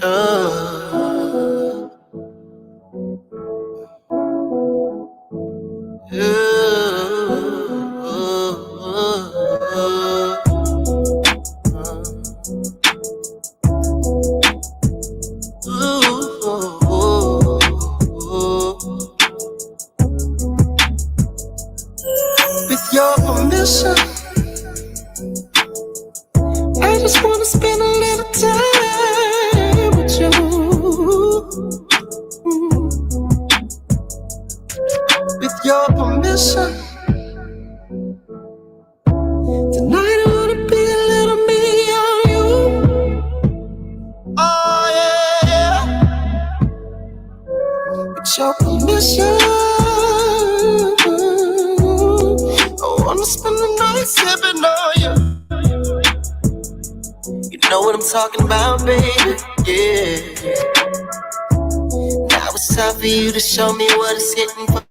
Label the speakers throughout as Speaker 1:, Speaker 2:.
Speaker 1: Oh, with your permission, I just wanna spend a little time with you. With your permission, tonight I wanna be a little me on you. Oh yeah, with your permission, I wanna spend the night sipping on you. You know what I'm talking about, baby, yeah. Now it's time for you to show me what it's hitting for.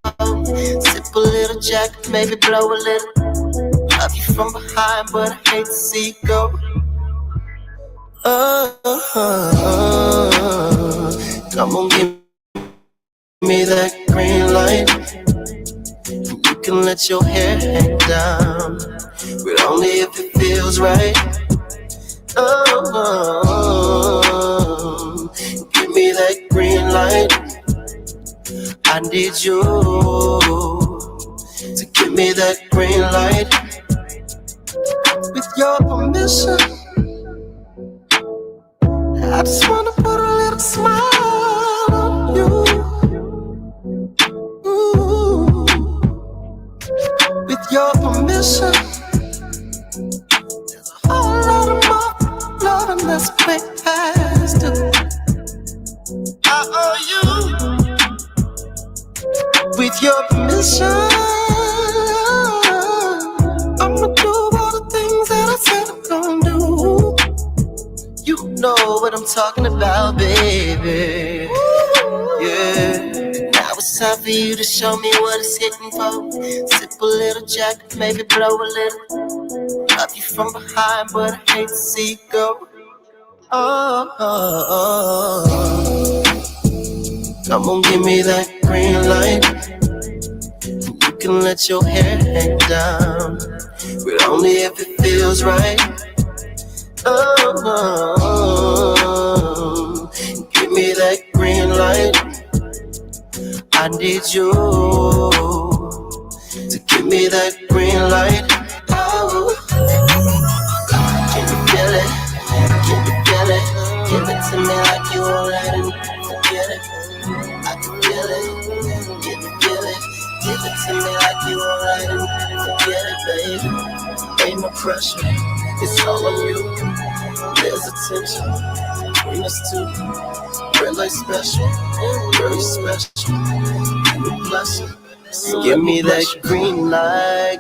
Speaker 1: Sip a little Jack, maybe blow a little. Love you from behind, but I hate to see you go. Come on, give me that green light. You can let your hair hang down, but only if it feels right. Give me that green light. I need you to give me that green light. With your permission, I just wanna put a little smile on you. Ooh. With your permission, there's a whole lot of more loving that's way past it. I owe you. With your permission, I'ma do all the things that I said I'm gonna do. You know what I'm talking about, baby. Yeah. Now it's time for you to show me what it's hitting for. Sip a little Jack, maybe blow a little. Love you from behind, but I hate to see you go. Come on, give me that green light. You can let your hair hang down, but only if it feels right. Give me that green light. I need you to give me that green light. Oh, can you feel it? Can you feel it? Give it to me like you won't let it. Forget it. I can feel it. Can you feel it? Give it to me like you won't let it. Forget it, baby. Ain't no pressure. It's all on you. There's attention between us two. Red light special, very special. You a blessing. So give me that green light.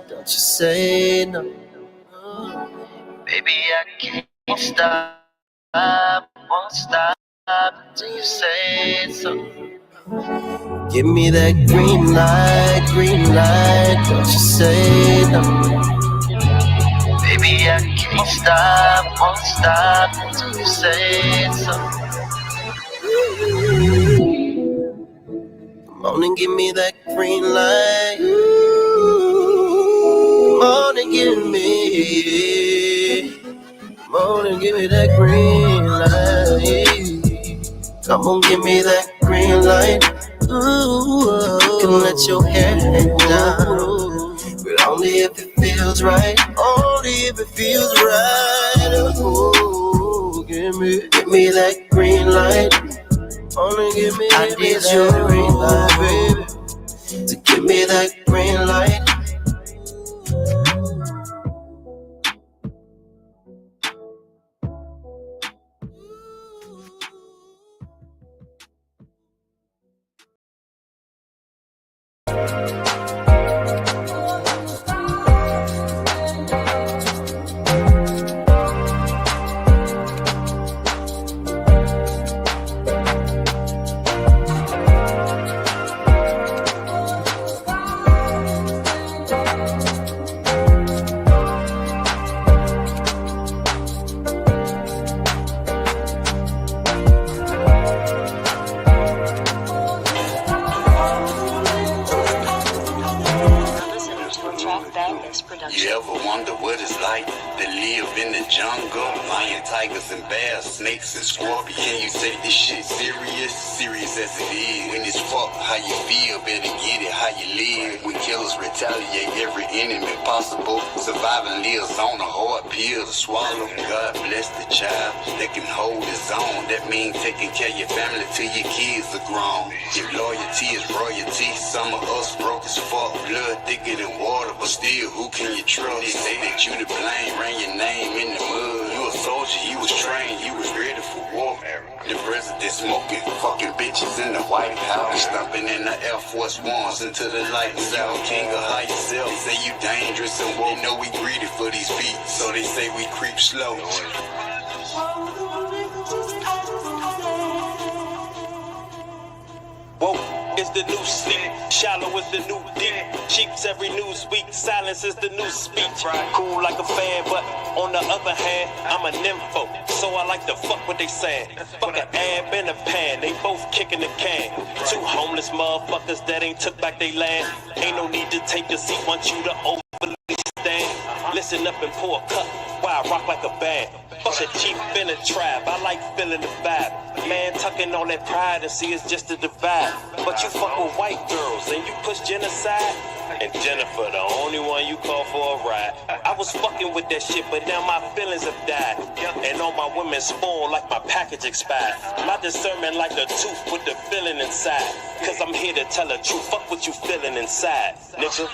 Speaker 1: Don't you say no. Baby, I can't stop, won't stop till you say so. Give me that green light. Don't you say no. Baby, I can't stop, won't stop until you say so. Come on and give me that green light. Come on and give me. Come on and give me that green light. Come on, give me that green light. Ooh, you can let your hair hang down, but only if it feels right. Only if it feels right. Ooh, give me that green light. Only give me. I need your green light, baby, to give me that green light.
Speaker 2: live in the jungle. Lion, tigers, and bears, snakes, and scorpions. Can you take this shit serious? Serious as it is. When it's fuck how you feel, better get it how you live. When killers retaliate every enemy possible, surviving lives on a hard pill to swallow. God bless the child that can hold his own. That means taking care of your family till your kids are grown. If loyalty is royalty, some of us broke as fuck. Blood thicker than water, but still, who can you trust? They say that you to blame, ran your name in the mud. You a soldier, he was trained, he was ready for war. The president smoking, fucking bitches in the White House, stomping in the Air Force Ones into the lights out. King of high yourself, they say you dangerous and won't know we greedy for these beats, so they say we creep slow.
Speaker 3: Whoa, it's the new sleep. Shallow is the new deep. Cheeks every news week. Silence is the new speech. Cool like a fan, but on the other hand, I'm a nympho. So I like to fuck what they saying. Fuck an ab and a pan. They both kicking the can. Two homeless motherfuckers that ain't took back they land. Ain't no need to take a seat. Want you to overly stand. Listen up and pour a cup while I rock like a band. Fuck a chief in a trap. I like feeling the vibe. Man, tucking on that pride and see it's just a divide. But you fuck with white girls and you push genocide. And Jennifer, the only one you call for a ride. I was fucking with that shit, but now my feelings have died. And all my women spoil like my package expired. My discernment like a tooth with the feeling inside. Cause I'm here to tell the truth. Fuck what you feeling inside, nigga.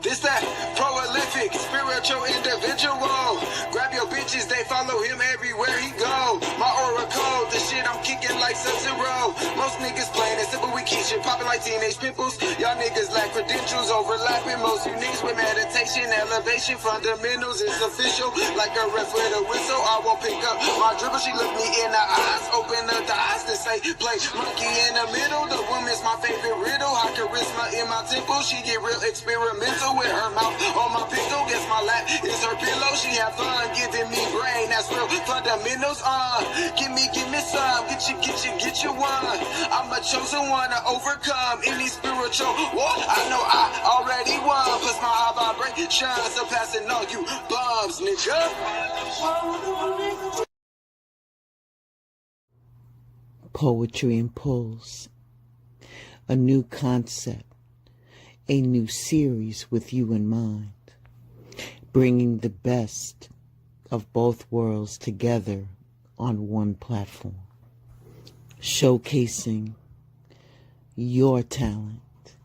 Speaker 4: This that prolific, spiritual individual. Grab your bitches, they follow him everywhere he go. My aura code, the shit I'm kicking like Sub-Zero. Most niggas playing it simple, we keep shit popping like teenage pimples. Y'all niggas lack credentials, overlapping most uniques with meditation, elevation, fundamentals. It's official, like a ref with a whistle. I won't pick up my dribble, she look me in the eyes, open up the eyes to say, play monkey in the middle. The woman's my favorite riddle, high charisma in my temple. She get real experimental with her mouth on my pistol. Guess my lap is her pillow. She have fun giving me brain. That's real fundamentals. Give me some. Get you one. I'm a chosen one to overcome any spiritual war. I know I already won. Plus my high vibration surpassing all you bums, nigga.
Speaker 5: Poetry and Pulse. A new concept. A new series with you in mind, bringing the best of both worlds together on one platform, showcasing your talent,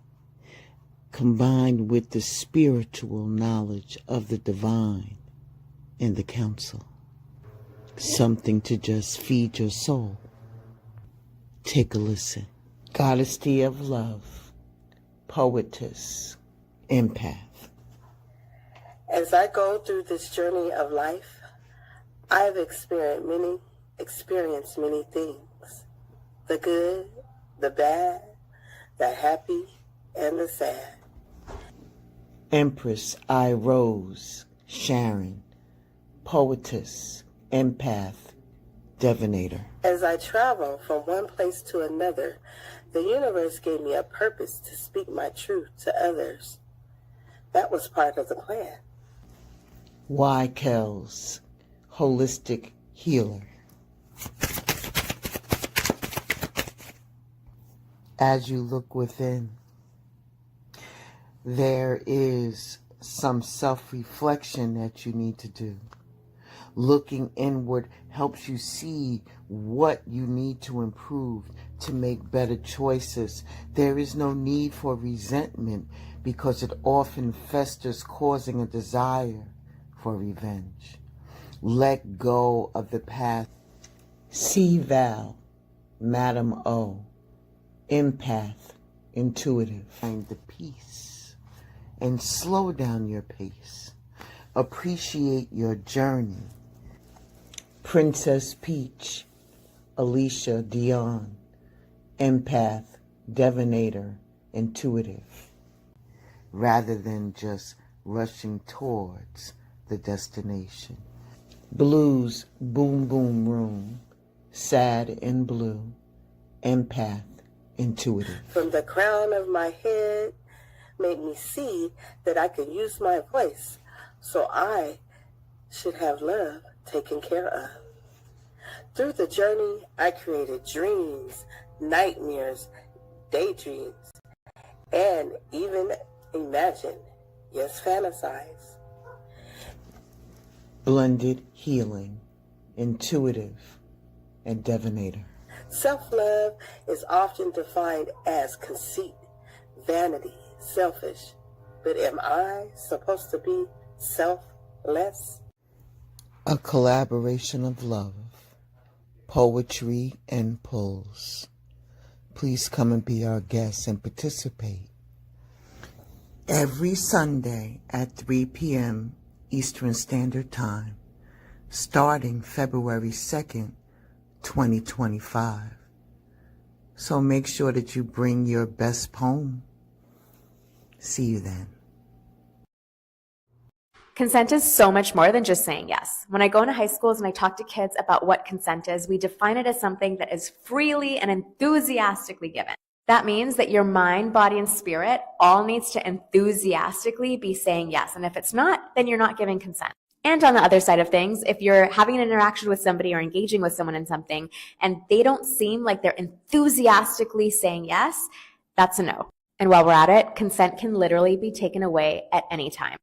Speaker 5: combined with the spiritual knowledge of the divine and the council. Something to just feed your soul. Take a listen. Goddessdee of Love. Poetess, empath.
Speaker 6: As I go through this journey of life, I have experienced many things. The good, the bad, the happy, and the sad.
Speaker 5: Empress I. Rose, Sharon, poetess, empath, divinator.
Speaker 6: As I travel from one place to another, the universe gave me a purpose to speak my truth to others. That was part of the plan.
Speaker 5: Y. Kells, holistic healer. As you look within, there is some self-reflection that you need to do. Looking inward helps you see what you need to improve to make better choices. There is no need for resentment because it often festers, causing a desire for revenge. Let go of the past. C. Val, Madam O, empath, intuitive. Find the peace and slow down your pace. Appreciate your journey. Princess Peach, Alicia Dion, empath, divinator, intuitive, rather than just rushing towards the destination. Blues Boom Boom Room, sad and blue, empath, intuitive.
Speaker 6: From the crown of my head, made me see that I could use my voice, so I should have love taken care of. Through the journey, I created dreams, nightmares, daydreams, and even imagined, yes, fantasize.
Speaker 5: Blended healing, intuitive, and divinator.
Speaker 6: Self-love is often defined as conceit, vanity, selfish. But am I supposed to be selfless?
Speaker 5: A collaboration of love, poetry, and pulls. Please come and be our guest and participate. Every Sunday at 3 p.m. Eastern Standard Time, starting February 2nd, 2025. So make sure that you bring your best poem. See you then.
Speaker 7: Consent is so much more than just saying yes. When I go into high schools and I talk to kids about what consent is, we define it as something that is freely and enthusiastically given. That means that your mind, body, and spirit all needs to enthusiastically be saying yes. And if it's not, then you're not giving consent. And on the other side of things, if you're having an interaction with somebody or engaging with someone in something and they don't seem like they're enthusiastically saying yes, that's a no. And while we're at it, consent can literally be taken away at any time.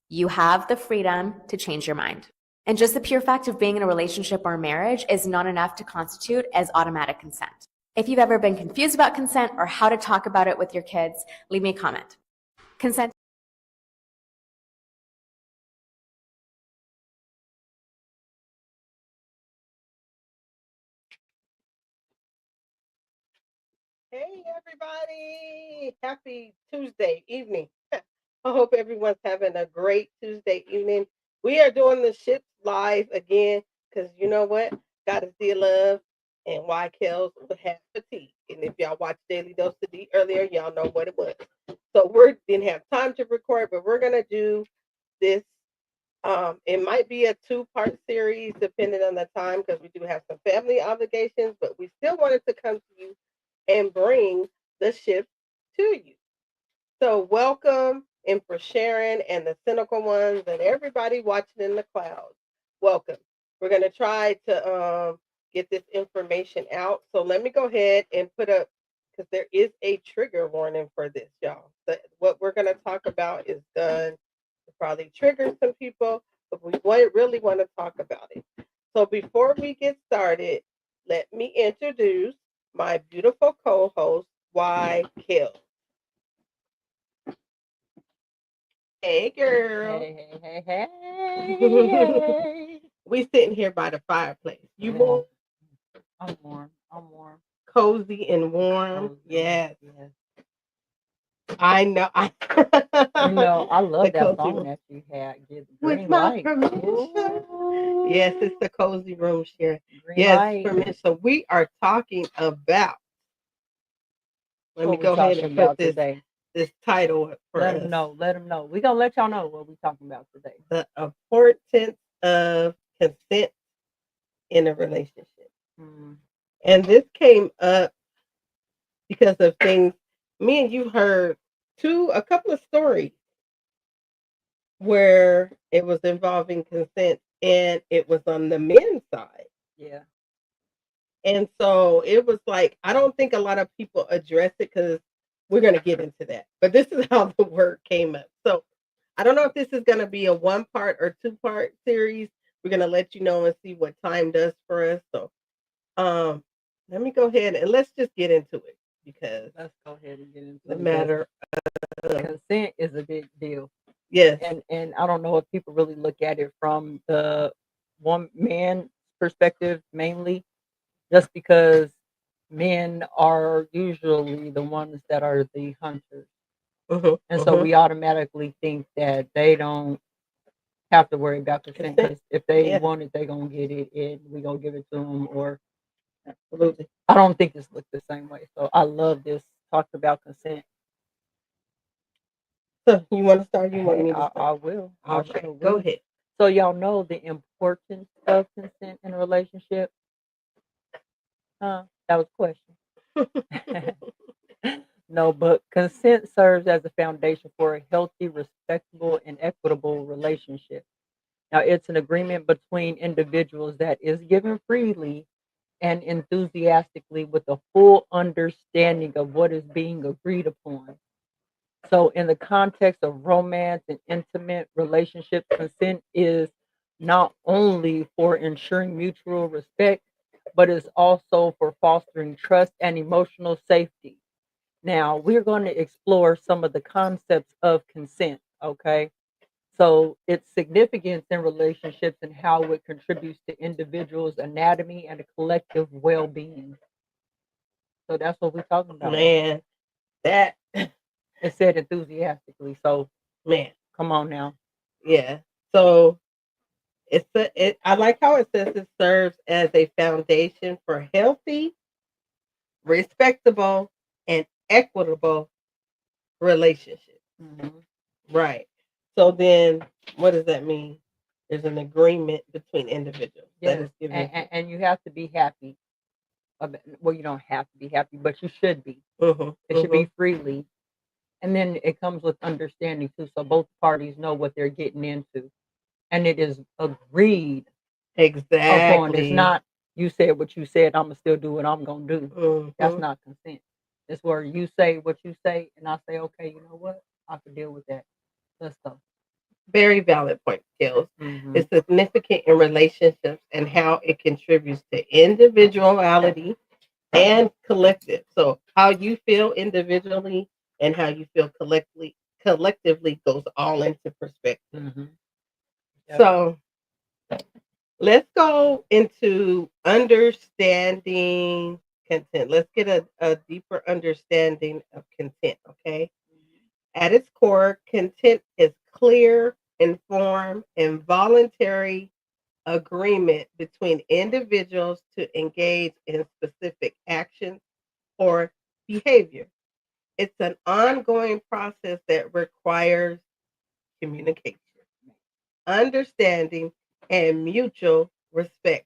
Speaker 7: You have the freedom to change your mind. And just the pure fact of being in a relationship or marriage is not enough to constitute as automatic consent. If you've ever been confused about consent or how to talk about it with your kids, leave me a comment. Consent.
Speaker 8: Hey, everybody. Happy Tuesday evening. I hope everyone's having a great Tuesday evening. We are doing the shit live again because you know what? Goddess D Love and Y Kells would have fatigue. And if y'all watched Daily Dose of D earlier, y'all know what it was. So we didn't have time to record, but we're going to do this. It might be a 2-part series depending on the time because we do have some family obligations, but we still wanted to come to you and bring the shift to you. So welcome, and for Sharon and the cynical ones and everybody watching in the clouds, welcome. We're going to try to get this information out. So let me go ahead and put up, because there is a trigger warning for this, y'all. So what we're going to talk about is done to probably trigger some people, but we really want to talk about it. So before we get started, let me introduce my beautiful co-host, Y Kill. Hey, girl.
Speaker 9: Hey.
Speaker 8: We sitting here by the fireplace. You warm?
Speaker 9: I'm warm. I'm warm.
Speaker 8: Cozy and warm.
Speaker 9: Cozy.
Speaker 8: Yes.
Speaker 9: Yes.
Speaker 8: I know.
Speaker 9: I love
Speaker 8: The
Speaker 9: that
Speaker 8: cozy
Speaker 9: song
Speaker 8: room.
Speaker 9: that you had. Give the
Speaker 8: With
Speaker 9: green
Speaker 8: my
Speaker 9: light.
Speaker 8: permission.
Speaker 9: Ooh.
Speaker 8: Yes, it's the cozy room, Sharon.
Speaker 9: Green
Speaker 8: Yes,
Speaker 9: light.
Speaker 8: permission. So we are talking about. Let me
Speaker 9: What we
Speaker 8: go ahead
Speaker 9: talking
Speaker 8: and
Speaker 9: about
Speaker 8: put
Speaker 9: today?
Speaker 8: this title up for
Speaker 9: Let
Speaker 8: us.
Speaker 9: them know. Let them know. We're going to let y'all know what we talking about today.
Speaker 8: The importance of consent in a relationship. And this came up because of things me and you heard a couple of stories where it was involving consent and it was on the men's side.
Speaker 9: Yeah.
Speaker 8: And so it was like, I don't think a lot of people address it because we're going to get into that. But this is how the word came up. So I don't know if this is going to be a 1-part or 2-part series. We're going to let you know and see what time does for us. So let me go ahead and let's just get into it because
Speaker 9: let's go ahead and get into
Speaker 8: the matter
Speaker 9: of consent is a big deal.
Speaker 8: Yes.
Speaker 9: And I don't know if people really look at it from the one man perspective mainly, just because men are usually the ones that are the hunters. And so we automatically think that they don't have to worry about consent because if they want it, they're going to get it and we're going to give it to them. Or absolutely. I don't think it's looked the same way. So I love this talk about consent.
Speaker 8: So you want to start? You want me to start?
Speaker 9: I will.
Speaker 8: All right, go ahead.
Speaker 9: So y'all know the importance of consent in a relationship? That was a question. No, but consent serves as a foundation for a healthy, respectable, and equitable relationship. Now, it's an agreement between individuals that is given freely and enthusiastically with a full understanding of what is being agreed upon. So, in the context of romance and intimate relationships, consent is not only for ensuring mutual respect, but is also for fostering trust and emotional safety. Now, we're going to explore some of the concepts of consent, okay? So, its significance in relationships and how it contributes to individuals' anatomy and a collective well being. So, that's what we're talking about.
Speaker 8: Man, that
Speaker 9: It said enthusiastically. So,
Speaker 8: man,
Speaker 9: come on now.
Speaker 8: yeah. So I like how it says it serves as a foundation for healthy, respectable, and equitable relationships.
Speaker 9: Mhm.
Speaker 8: Right. So then, what does that mean? There's an agreement between individuals that
Speaker 9: Yes.
Speaker 8: is given.
Speaker 9: And you have to be happy. Well, you don't have to be happy, but you should be.
Speaker 8: Mhm,
Speaker 9: It should be
Speaker 8: mhm.
Speaker 9: freely. And then it comes with understanding too. So both parties know what they're getting into. And it is agreed upon. It's
Speaker 8: Exactly.
Speaker 9: not you said what you said, I'm gonna still do what I'm gonna do. That's
Speaker 8: Mhm.
Speaker 9: not consent. It's where you say what you say and I say, okay, you know what? I can deal with that. Let's go.
Speaker 8: Very valid point, Skills.
Speaker 9: Hmm.
Speaker 8: It's significant in relationships and how it contributes to individuality and collective. So how you feel individually and how you feel collectively goes all into perspective.
Speaker 9: Hmm. Yep.
Speaker 8: So let's go into understanding content. Let's get a deeper understanding of content, okay? At its core, content is clear, informed, and voluntary agreement between individuals to engage in specific actions or behavior. It's an ongoing process that requires communication, understanding, and mutual respect.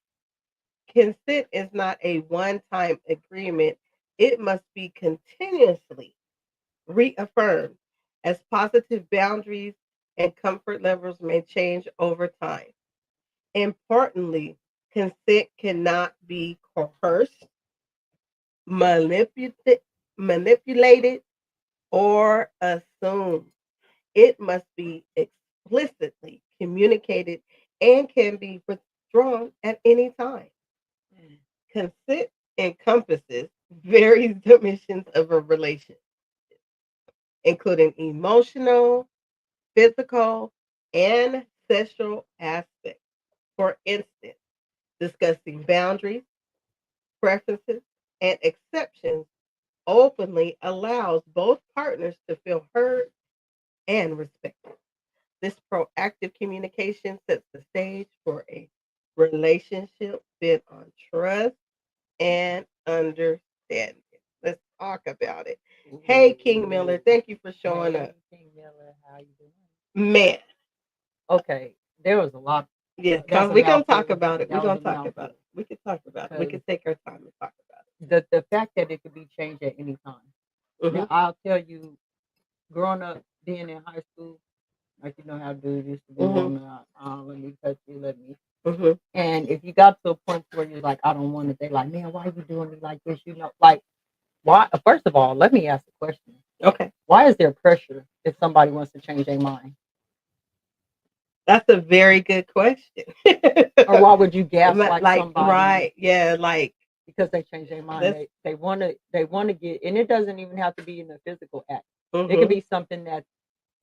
Speaker 8: Consent is not a one time agreement, it must be continuously reaffirmed as positive boundaries and comfort levels may change over time. Importantly, consent cannot be coerced, manipulated, manipulated, or assumed. It must be explicitly communicated and can be withdrawn at any time. Consent encompasses various dimensions of a relationship, including emotional, physical, and sexual aspects. For instance, discussing boundaries, preferences, and exceptions openly allows both partners to feel heard and respected. This proactive communication sets the stage for a relationship built on trust and understanding. Let's talk about it. Hey, King Miller, thank you for showing up.
Speaker 9: King Miller, how you doing?
Speaker 8: Man,
Speaker 9: Okay, there was a lot.
Speaker 8: yeah,
Speaker 9: That's a
Speaker 8: we're going to talk
Speaker 9: mouthful.
Speaker 8: about it. We're
Speaker 9: That was
Speaker 8: going
Speaker 9: a
Speaker 8: to talk about
Speaker 9: mouthful
Speaker 8: it. We can talk about it. We can
Speaker 9: because
Speaker 8: take our time and talk about
Speaker 9: the fact that it could be changed at any time.
Speaker 8: it.
Speaker 9: Now, I'll tell you, growing up, being in high school, like you know how dudes used to be
Speaker 8: Mhm.
Speaker 9: let me touch you, let me.
Speaker 8: Hmm.
Speaker 9: And if you got to a point where you're like, I don't want it, they like, man, why are you doing me like this? You know, like, why? First of all, let me ask a question.
Speaker 8: Okay.
Speaker 9: Why is there pressure if somebody wants to change their mind?
Speaker 8: That's a very good question.
Speaker 9: Or why would you gaslight
Speaker 8: Like,
Speaker 9: somebody
Speaker 8: right. Yeah, like,
Speaker 9: because they change their mind?
Speaker 8: let's,
Speaker 9: They want to get, and it doesn't even have to be in a physical act. It could
Speaker 8: mhm.
Speaker 9: be something that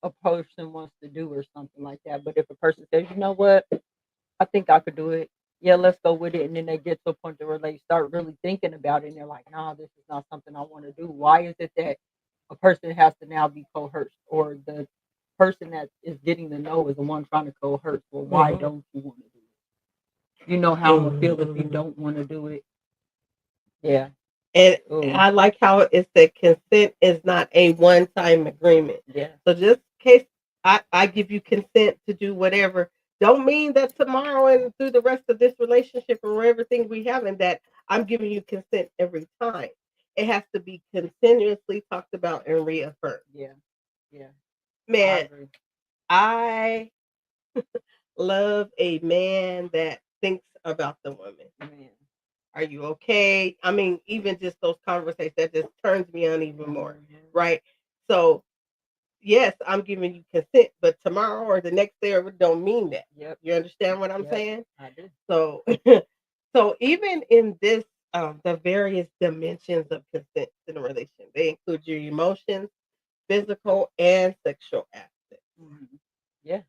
Speaker 9: a person wants to do or something like that. But if a person says, you know what, I think I could do it. Yeah, let's go with it. And then they get to a point where they start really thinking about it and they're like, nah, this is not something I want to do. Why is it that a person has to now be coerced or the person that is getting the no is the one trying to coerce? Well, why
Speaker 8: Mhm.
Speaker 9: don't you want to do it? You know how I'm going to feel if you
Speaker 8: Mhm.
Speaker 9: don't want to do it? Yeah.
Speaker 8: And
Speaker 9: Ooh.
Speaker 8: I like how it said consent is not a one time agreement.
Speaker 9: Yeah.
Speaker 8: So just in case I give you consent to do whatever, don't mean that tomorrow and through the rest of this relationship or everything we have, and that I'm giving you consent every time. it has to be continuously talked about and reaffirmed.
Speaker 9: Yeah. Yeah. I
Speaker 8: Man,
Speaker 9: agree.
Speaker 8: I love a man that thinks about the woman.
Speaker 9: Man.
Speaker 8: Are you okay? I mean, even just those conversations that just turns me on even more, right? So, yes, I'm giving you consent, but tomorrow or the next day or don't mean that.
Speaker 9: Yep.
Speaker 8: You understand what I'm
Speaker 9: Yep.
Speaker 8: saying?
Speaker 9: I do.
Speaker 8: So, so even in this, the various dimensions of consent in a relationship, they include your emotions, physical, and sexual aspects.
Speaker 9: Mhm. Yeah.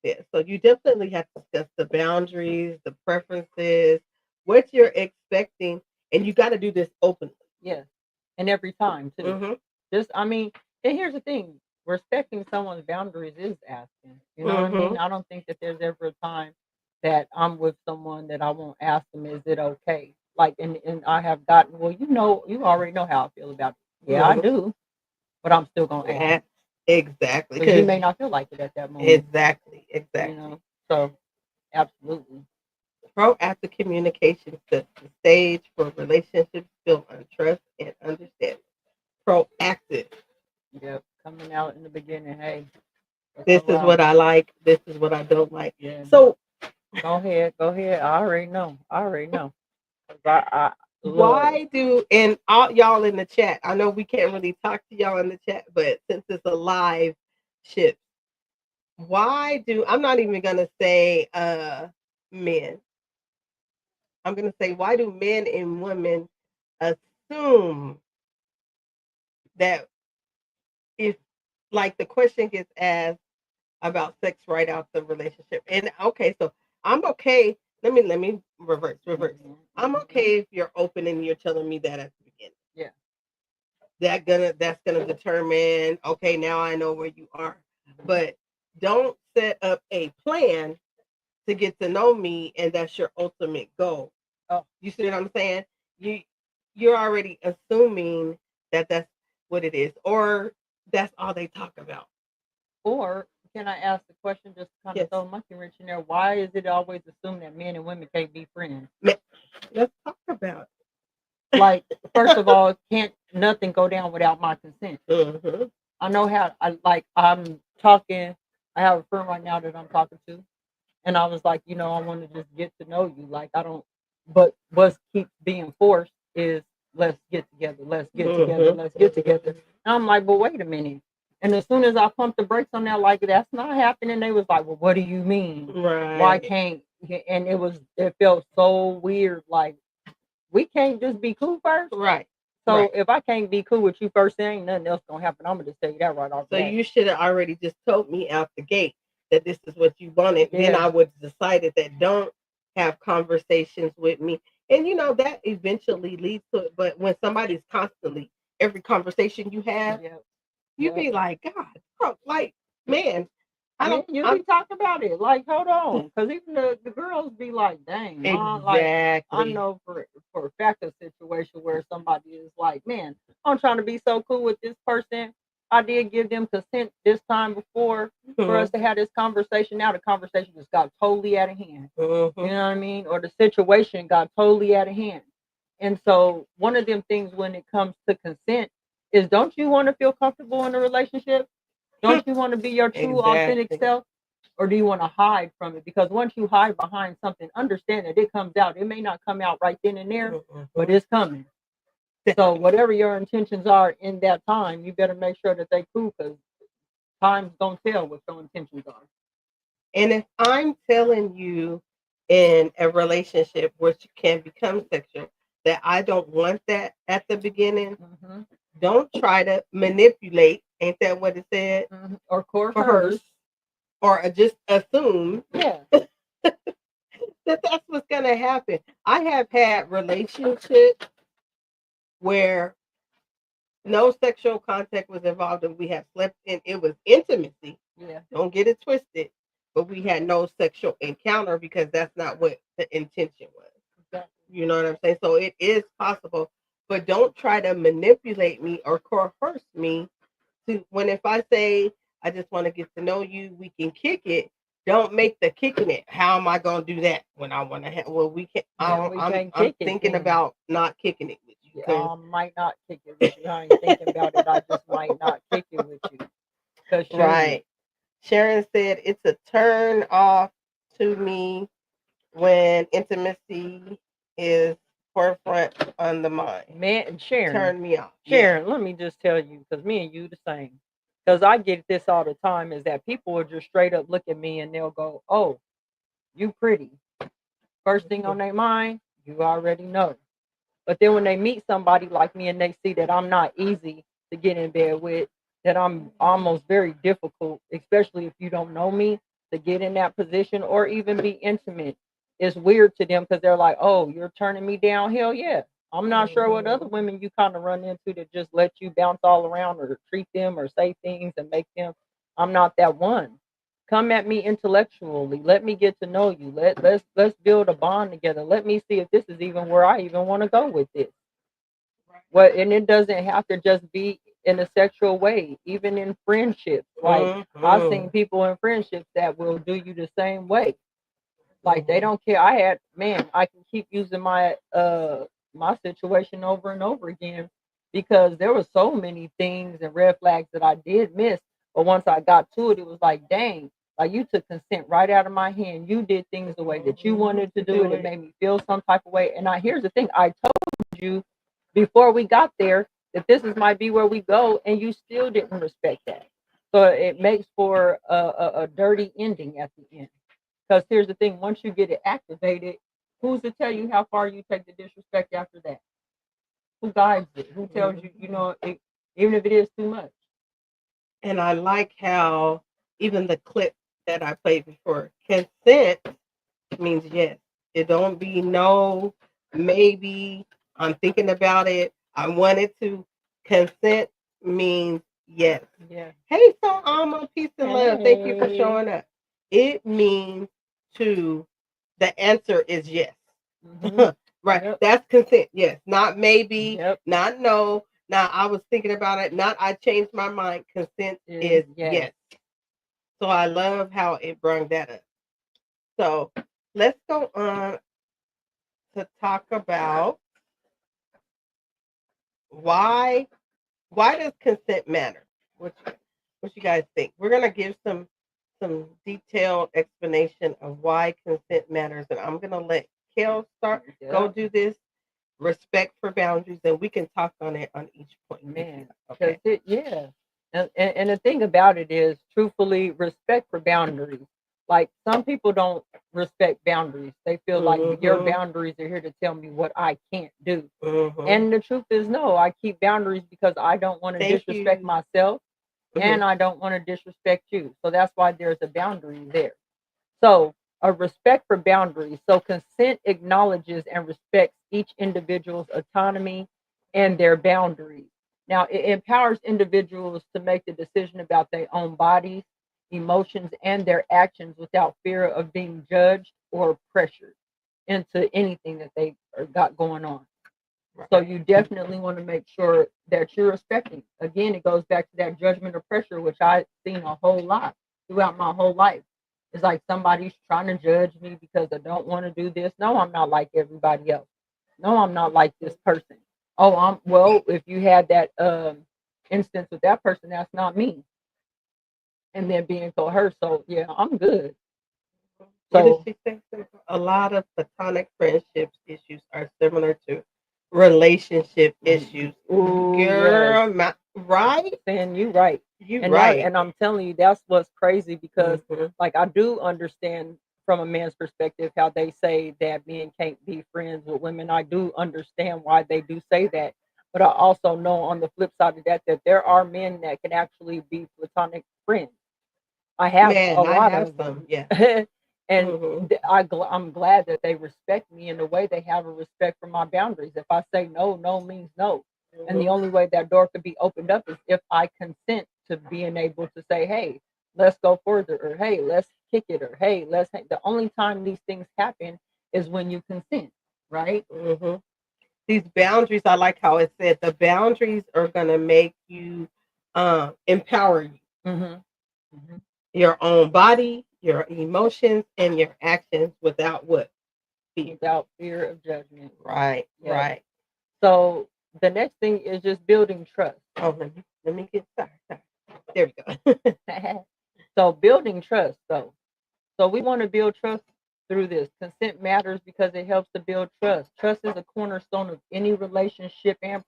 Speaker 8: Yeah, so you definitely have to discuss the boundaries, the preferences, what you're expecting, and you got to do this openly.
Speaker 9: Yeah. And every time too.
Speaker 8: Mm-hmm.
Speaker 9: Just, I mean, and here's the thing: respecting someone's boundaries is asking. You know what I
Speaker 8: Mm-hmm.
Speaker 9: mean? I don't think that there's ever a time that I'm with someone that I won't ask them, "Is it okay?" Like, and I have gotten, well, you already know how I feel about it. Yeah, I
Speaker 8: Mm-hmm.
Speaker 9: do, but I'm still gonna ask
Speaker 8: Yeah, exactly.
Speaker 9: because you may
Speaker 8: Because
Speaker 9: not feel like it at that moment.
Speaker 8: exactly,
Speaker 9: You
Speaker 8: exactly.
Speaker 9: know, so absolutely.
Speaker 8: Proactive communication sets the stage for relationships built on trust and understanding. Proactive.
Speaker 9: Yeah, coming out in the beginning. Hey, that's
Speaker 8: This
Speaker 9: all
Speaker 8: is
Speaker 9: right.
Speaker 8: what I like. This is what I don't like.
Speaker 9: Yeah.
Speaker 8: So
Speaker 9: Go ahead. Go ahead. I already know. I already know. 'Cause I love it.
Speaker 8: why do and all y'all in the chat? I know we can't really talk to y'all in the chat, but since it's a live ship, why do I'm not even gonna say men. I'm gonna say why do men and women assume that if like the question gets asked about sex right out the relationship. And okay, so I'm okay. Let me reverse.
Speaker 9: Mhm.
Speaker 8: I'm okay if you're open and you're telling me that at the beginning.
Speaker 9: Yeah.
Speaker 8: That's gonna determine, okay, now I know where you are. But don't set up a plan to get to know me and that's your ultimate goal.
Speaker 9: Oh,
Speaker 8: You see what I'm saying? You you're already assuming that that's what it is, or that's all they talk about.
Speaker 9: or can I ask the question just to kind of
Speaker 8: Yes.
Speaker 9: throw a monkey wrench in there? Why is it always assumed that men and women can't be friends?
Speaker 8: Let's talk about
Speaker 9: Like, first of all, can't nothing go down without my consent?
Speaker 8: it. Hmm.
Speaker 9: I know how. I'm talking. I have a friend right now that I'm talking to, and I was like, I want to just get to know you. Like, I don't. But what keeps being forced is let's get together, let's get together,
Speaker 8: Hmm.
Speaker 9: let's get together. And I'm like, but wait a minute. And as soon as I pumped the brakes on that, like that's not happening, they was like, well, what do you mean? Why
Speaker 8: Right.
Speaker 9: can't? And it felt so weird. Like we can't just be cool first.
Speaker 8: Right.
Speaker 9: So
Speaker 8: Right.
Speaker 9: if I can't be cool with you first, there ain't nothing else gonna happen. I'm gonna just tell you that right off
Speaker 8: So
Speaker 9: the bat.
Speaker 8: you should have already just told me out the gate that this is what you wanted. Then
Speaker 9: Yeah.
Speaker 8: I would have decided that don't have conversations with me. And that eventually leads to it. But when somebody's constantly every conversation you have,
Speaker 9: Yep.
Speaker 8: you
Speaker 9: Yep.
Speaker 8: be like, God, bro, like, man, I
Speaker 9: Yeah,
Speaker 8: don't
Speaker 9: you
Speaker 8: I'm
Speaker 9: be talking about it. Like, hold on. Because even the girls be like, dang, mom, like, I
Speaker 8: exactly.
Speaker 9: know for a fact a situation where somebody is like, man, I'm trying to be so cool with this person. I did give them consent this time before for us
Speaker 8: Mhm.
Speaker 9: to have this conversation. Now the conversation just got totally out of hand. You
Speaker 8: Mhm.
Speaker 9: know what I mean? Or the situation got totally out of hand. And so one of them things when it comes to consent is don't you want to feel comfortable in a relationship? Don't you want to be your true authentic
Speaker 8: Exactly.
Speaker 9: self? Or do you want to hide from it? Because once you hide behind something, understand that it comes out. It may not come out right then and there, but
Speaker 8: Mhm.
Speaker 9: it's coming. So whatever your intentions are in that time, you better make sure that they cool because time's gonna tell what your intentions are.
Speaker 8: And if I'm telling you in a relationship which can become sexual that I don't want that at the beginning,
Speaker 9: Mm-hmm.
Speaker 8: don't try to manipulate. Ain't that what it said?
Speaker 9: Mm-hmm. Or course
Speaker 8: For
Speaker 9: hers.
Speaker 8: hers, or just assume
Speaker 9: Yeah.
Speaker 8: that that's what's gonna happen. I have had relationships where no sexual contact was involved, and we have slept in. It was intimacy.
Speaker 9: Yeah.
Speaker 8: Don't get it twisted. But we had no sexual encounter because that's not what the intention was.
Speaker 9: Exactly.
Speaker 8: You know what I'm saying? So it is possible, but don't try to manipulate me or coerce me to when if I say I just want to get to know you, we can kick it. Don't make the kicking it. How am I gonna do that when I want to have? Well, we can.
Speaker 9: Then we
Speaker 8: I'm
Speaker 9: can't
Speaker 8: I'm
Speaker 9: kick it
Speaker 8: thinking
Speaker 9: then.
Speaker 8: about not kicking it with you.
Speaker 9: Yeah,
Speaker 8: 'Cause-
Speaker 9: might not kick it with you. I ain't thinking about it. I just might not kick it with you. Cause shoot,
Speaker 8: right. Sharon said it's a turn off to me when intimacy is forefront on the mind.
Speaker 9: man, Sharon,
Speaker 8: Turn me off. Yeah.
Speaker 9: Sharon, let me just tell you, because me and you the same. Because I get this all the time, is that people will just straight up look at me and they'll go, "Oh, you pretty." First thing on their mind, you already know. But then when they meet somebody like me and they see that I'm not easy to get in bed with, that I'm almost very difficult, especially if you don't know me, to get in that position or even be intimate, it's weird to them because they're like, "Oh, you're turning me down." Hell yeah. I'm not sure what other women you kind of run into that just let you bounce all around or treat them or say things and make them. I'm not that one. Come at me intellectually. Let me get to know you. Let's build a bond together. Let me see if this is even where I even want to go with this. What, and it doesn't have to just be in a sexual way, even in friendships. Like I've seen people in friendships that will do you the same way. Like they don't care. I can keep using my situation over and over again because there were so many things and red flags that I did miss. But once I got to it, it was like, dang, like you took consent right out of my hand. You did things the way that you wanted to do it. It made me feel some type of way. And here's the thing, I told you before we got there that might be where we go, and you still didn't respect that. So it makes for a dirty ending at the end. Because here's the thing, once you get it activated, who's to tell you how far you take the disrespect after that? Who guides it? Who tells you, even if it is too much?
Speaker 8: And I like how even the clip that I played before, consent means yes. It don't be no, maybe, I'm thinking about it, I wanted to. Consent means yes.
Speaker 9: Yeah.
Speaker 8: Hey, so Alma, peace and love. Thank you for
Speaker 9: Hey.
Speaker 8: showing up. It means the answer is yes. Right.
Speaker 9: Yep.
Speaker 8: That's consent. Yes. Not maybe,
Speaker 9: Yep.
Speaker 8: not no. Now I was thinking about it. Not I changed my mind. Consent is yes. So I love how it brought that up. So let's go on to talk about why does consent matter? What you guys think? We're gonna give some detailed explanation of why consent matters, and I'm gonna let Kel start.
Speaker 9: Yeah.
Speaker 8: Go do this. Respect for boundaries, and we can talk on it on each point.
Speaker 9: Man,
Speaker 8: Okay.
Speaker 9: And the thing about it is, truthfully, respect for boundaries. Like some people don't respect boundaries. They feel like your boundaries are here to tell me what I can't do. And the truth is, no, I keep boundaries because I don't want to disrespect myself and I don't want to disrespect you. So that's why there's a boundary there. So a respect for boundaries. So consent acknowledges and respects each individual's autonomy and their boundaries. Now, it empowers individuals to make the decision about their own bodies, emotions, and their actions without fear of being judged or pressured into anything that they got going on. So you definitely want to make sure that you're respecting. Again, it goes back to that judgment or pressure, which I've seen a whole lot throughout my whole life. It's like somebody's trying to judge me because I don't want to do this. No, I'm not like everybody else. No, I'm not like this person. Oh, if you had that instance with that person, that's not me. And then being coerced. So yeah, I'm good.
Speaker 8: What did she say? A lot of platonic friendships issues are similar to relationship issues.
Speaker 9: Ooh,
Speaker 8: Girl,
Speaker 9: yes.
Speaker 8: right?
Speaker 9: Saying you right. And I'm telling you, that's what's crazy because like I do understand from a man's perspective how they say that men can't be friends with women. I do understand why they do say that. But I also know on the flip side of that there are men that can actually be platonic friends. I have a lot of them.
Speaker 8: Yeah.
Speaker 9: And I'm glad that they respect me in the way they have a respect for my boundaries. If I say no, no means no. And the only way that door could be opened up is if I consent to being able to say, hey, let's go further, or hey, let's kick it, or hey, the only time these things happen is when you consent, right?
Speaker 8: These boundaries, I like how it said the boundaries are going to make you empower you. Your own body, your emotions, and your actions without what?
Speaker 9: Without fear of judgment.
Speaker 8: Right.
Speaker 9: Yeah. So the next thing is just building trust.
Speaker 8: Oh, let me get sorry. There we go.
Speaker 9: So building trust, though. So we want to build trust through this. Consent matters because it helps to build trust. Trust is a cornerstone of any relationship, and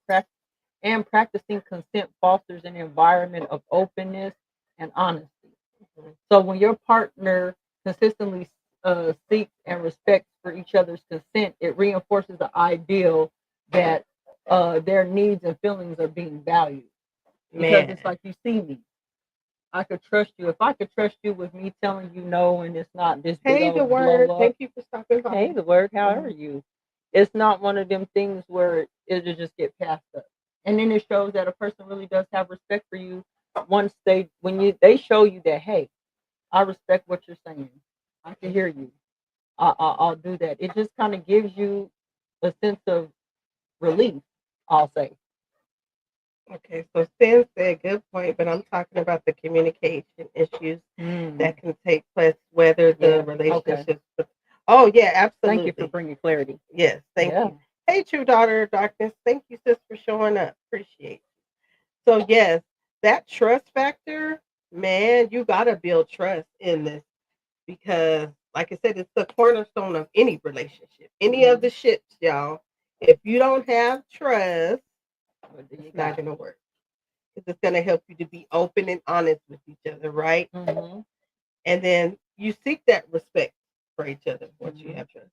Speaker 9: practicing consent fosters an environment of openness and honesty. So when your partner consistently seeks and respects for each other's consent, it reinforces the ideal that their needs and feelings are being valued. Because
Speaker 8: Man,
Speaker 9: it's like, you see me, I could trust you. If I could trust you with me telling you no, and it's not this big
Speaker 8: hey, the
Speaker 9: old
Speaker 8: word.
Speaker 9: blow up.
Speaker 8: Thank you for stopping by.
Speaker 9: Hey, the word. How are you? It's not one of them things where it'll just get passed up. And then it shows that a person really does have respect for you once they show you that, hey, I respect what you're saying. I can hear you. I'll do that. It just kind of gives you a sense of relief, I'll say.
Speaker 8: Okay, so Stan said good point, but I'm talking about the communication issues that can take place, whether the
Speaker 9: Yeah,
Speaker 8: relationships. Oh yeah, absolutely.
Speaker 9: Thank you for bringing clarity.
Speaker 8: Yes, thank
Speaker 9: Yeah.
Speaker 8: you. Hey, true daughter of darkness. Thank you, sis, for showing up. Appreciate you. So yes, that trust factor, man, you gotta build trust in this because, like I said, it's the cornerstone of any relationship, any of the ships, y'all. If you don't have trust, it's not gonna work. Because it's gonna help you to be open and honest with each other, right? And then you seek that respect for each other once you have trust.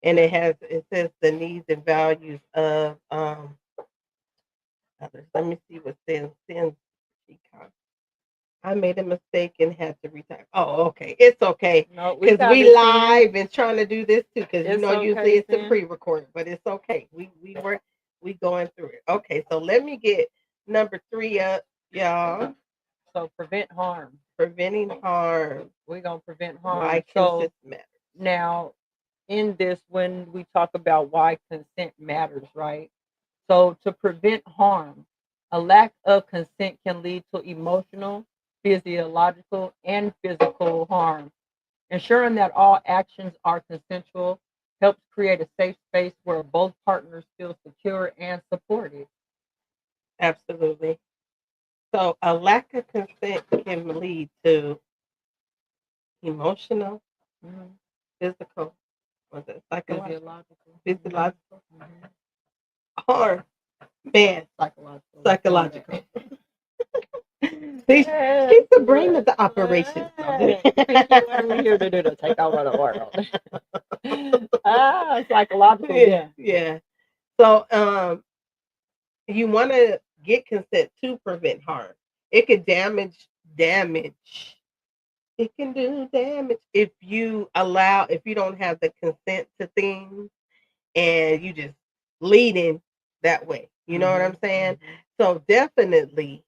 Speaker 8: And it says the needs and values of others. Let me see what sins. I made a mistake and had to retire. Oh, okay. It's okay.
Speaker 9: No,
Speaker 8: Because
Speaker 9: got
Speaker 8: we
Speaker 9: it, Sin.
Speaker 8: live and trying to do this too. Because
Speaker 9: It's
Speaker 8: usually
Speaker 9: okay,
Speaker 8: it's a
Speaker 9: Sin.
Speaker 8: pre-recorded, but it's okay. We going through it. Okay, so let me get number 3 up, y'all.
Speaker 9: So prevent harm.
Speaker 8: Preventing harm.
Speaker 9: We're gonna prevent harm.
Speaker 8: Why
Speaker 9: So
Speaker 8: consent matters.
Speaker 9: now, in this, when we talk about why consent matters, right? So to prevent harm, a lack of consent can lead to emotional, physiological, and physical harm. Ensuring that all actions are consensual helps create a safe space where both partners feel secure and supported.
Speaker 8: Absolutely. So a lack of consent can lead to emotional, physical, was it psychological, physiological harm. Man, psychological. See, she's the brain of the operation.
Speaker 9: I'm here to do to take over the world. Psychological.
Speaker 8: Yeah. So you want to get consent to prevent harm. It could damage. It can do damage if you don't have the consent to things and you just leading that way. You know what I'm saying? So definitely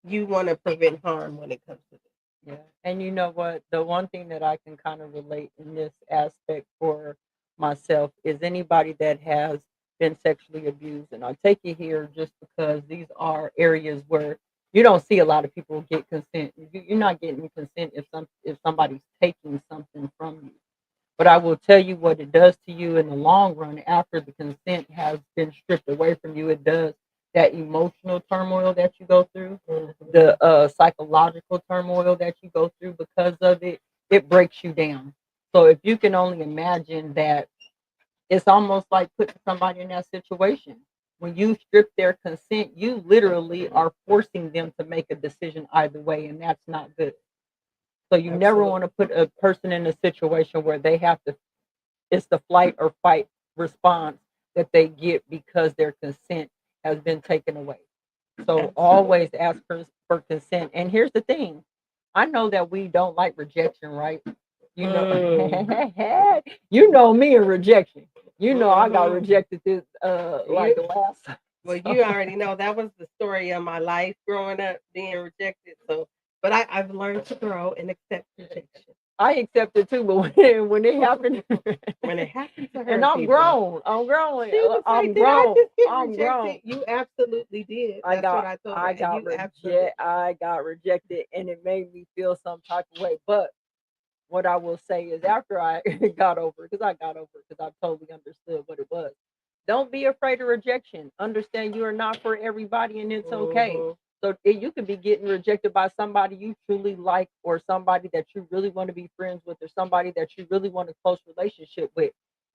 Speaker 8: you want to prevent harm when it comes to this.
Speaker 9: Yeah. And you know what? The one thing that I can kind of relate in this aspect for myself is anybody that has been sexually abused. And I take it here just because these are areas where you don't see a lot of people get consent. You're not getting consent if somebody's taking something from you. But I will tell you what it does to you in the long run after the consent has been stripped away from you. It does that emotional turmoil that you go through, the psychological turmoil that you go through because of it. It breaks you down. So if you can only imagine that, it's almost like putting somebody in that situation. When you strip their consent, you literally are forcing them to make a decision either way, and that's not good. So you never want to put a person in a situation where they have to, it's the flight or fight response that they get because their consent has been taken away. So always ask for consent. And here's the thing. I know that we don't like rejection, right? You know, you know me and rejection. You know I got rejected this like the last time.
Speaker 8: Well, you already know that was the story of my life growing up being rejected. So, but I've learned to grow and accept rejection.
Speaker 9: I accept it too, but when it happened,
Speaker 8: When it happened to her,
Speaker 9: and I'm
Speaker 8: people,
Speaker 9: grown. I'm grown.
Speaker 8: she was
Speaker 9: I'm
Speaker 8: like, "Did I
Speaker 9: grown.
Speaker 8: just get
Speaker 9: I'm
Speaker 8: rejected?"
Speaker 9: grown.
Speaker 8: You absolutely did.
Speaker 9: I
Speaker 8: That's
Speaker 9: got
Speaker 8: what I told her.
Speaker 9: I
Speaker 8: and
Speaker 9: got
Speaker 8: you absolutely.
Speaker 9: I got rejected, and it made me feel some type of way. But what I will say is, after I got over, because I totally understood what it was. Don't be afraid of rejection. Understand you are not for everybody, and it's okay.
Speaker 8: Mhm.
Speaker 9: So you could be getting rejected by somebody you truly like, or somebody that you really want to be friends with, or somebody that you really want a close relationship with.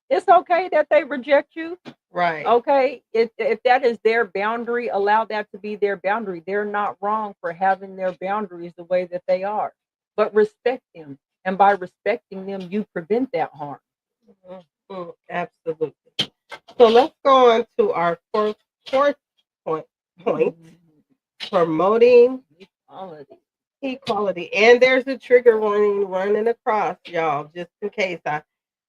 Speaker 9: It's okay that they reject you.
Speaker 8: Right.
Speaker 9: Okay, if that is their boundary, allow that to be their boundary. They're not wrong for having their boundaries the way that they are, but respect them. And by respecting them, you prevent that harm.
Speaker 8: Mhm. Absolutely. So let's go on to our fourth point. Promoting
Speaker 9: Equality.
Speaker 8: equality. And there's a trigger warning running across, y'all, just in case.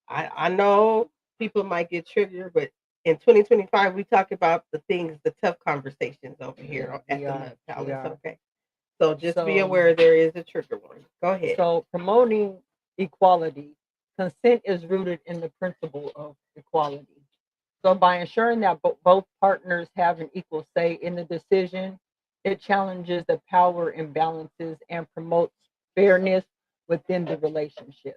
Speaker 8: I know people might get triggered, but in 2025, we talk about the things, the tough conversations over here at the Love Palace. Okay. So just be aware there is a trigger warning. Go ahead.
Speaker 9: So promoting equality, consent is rooted in the principle of equality. So by ensuring that both partners have an equal say in the decision, it challenges the power imbalances and promotes fairness within the relationship.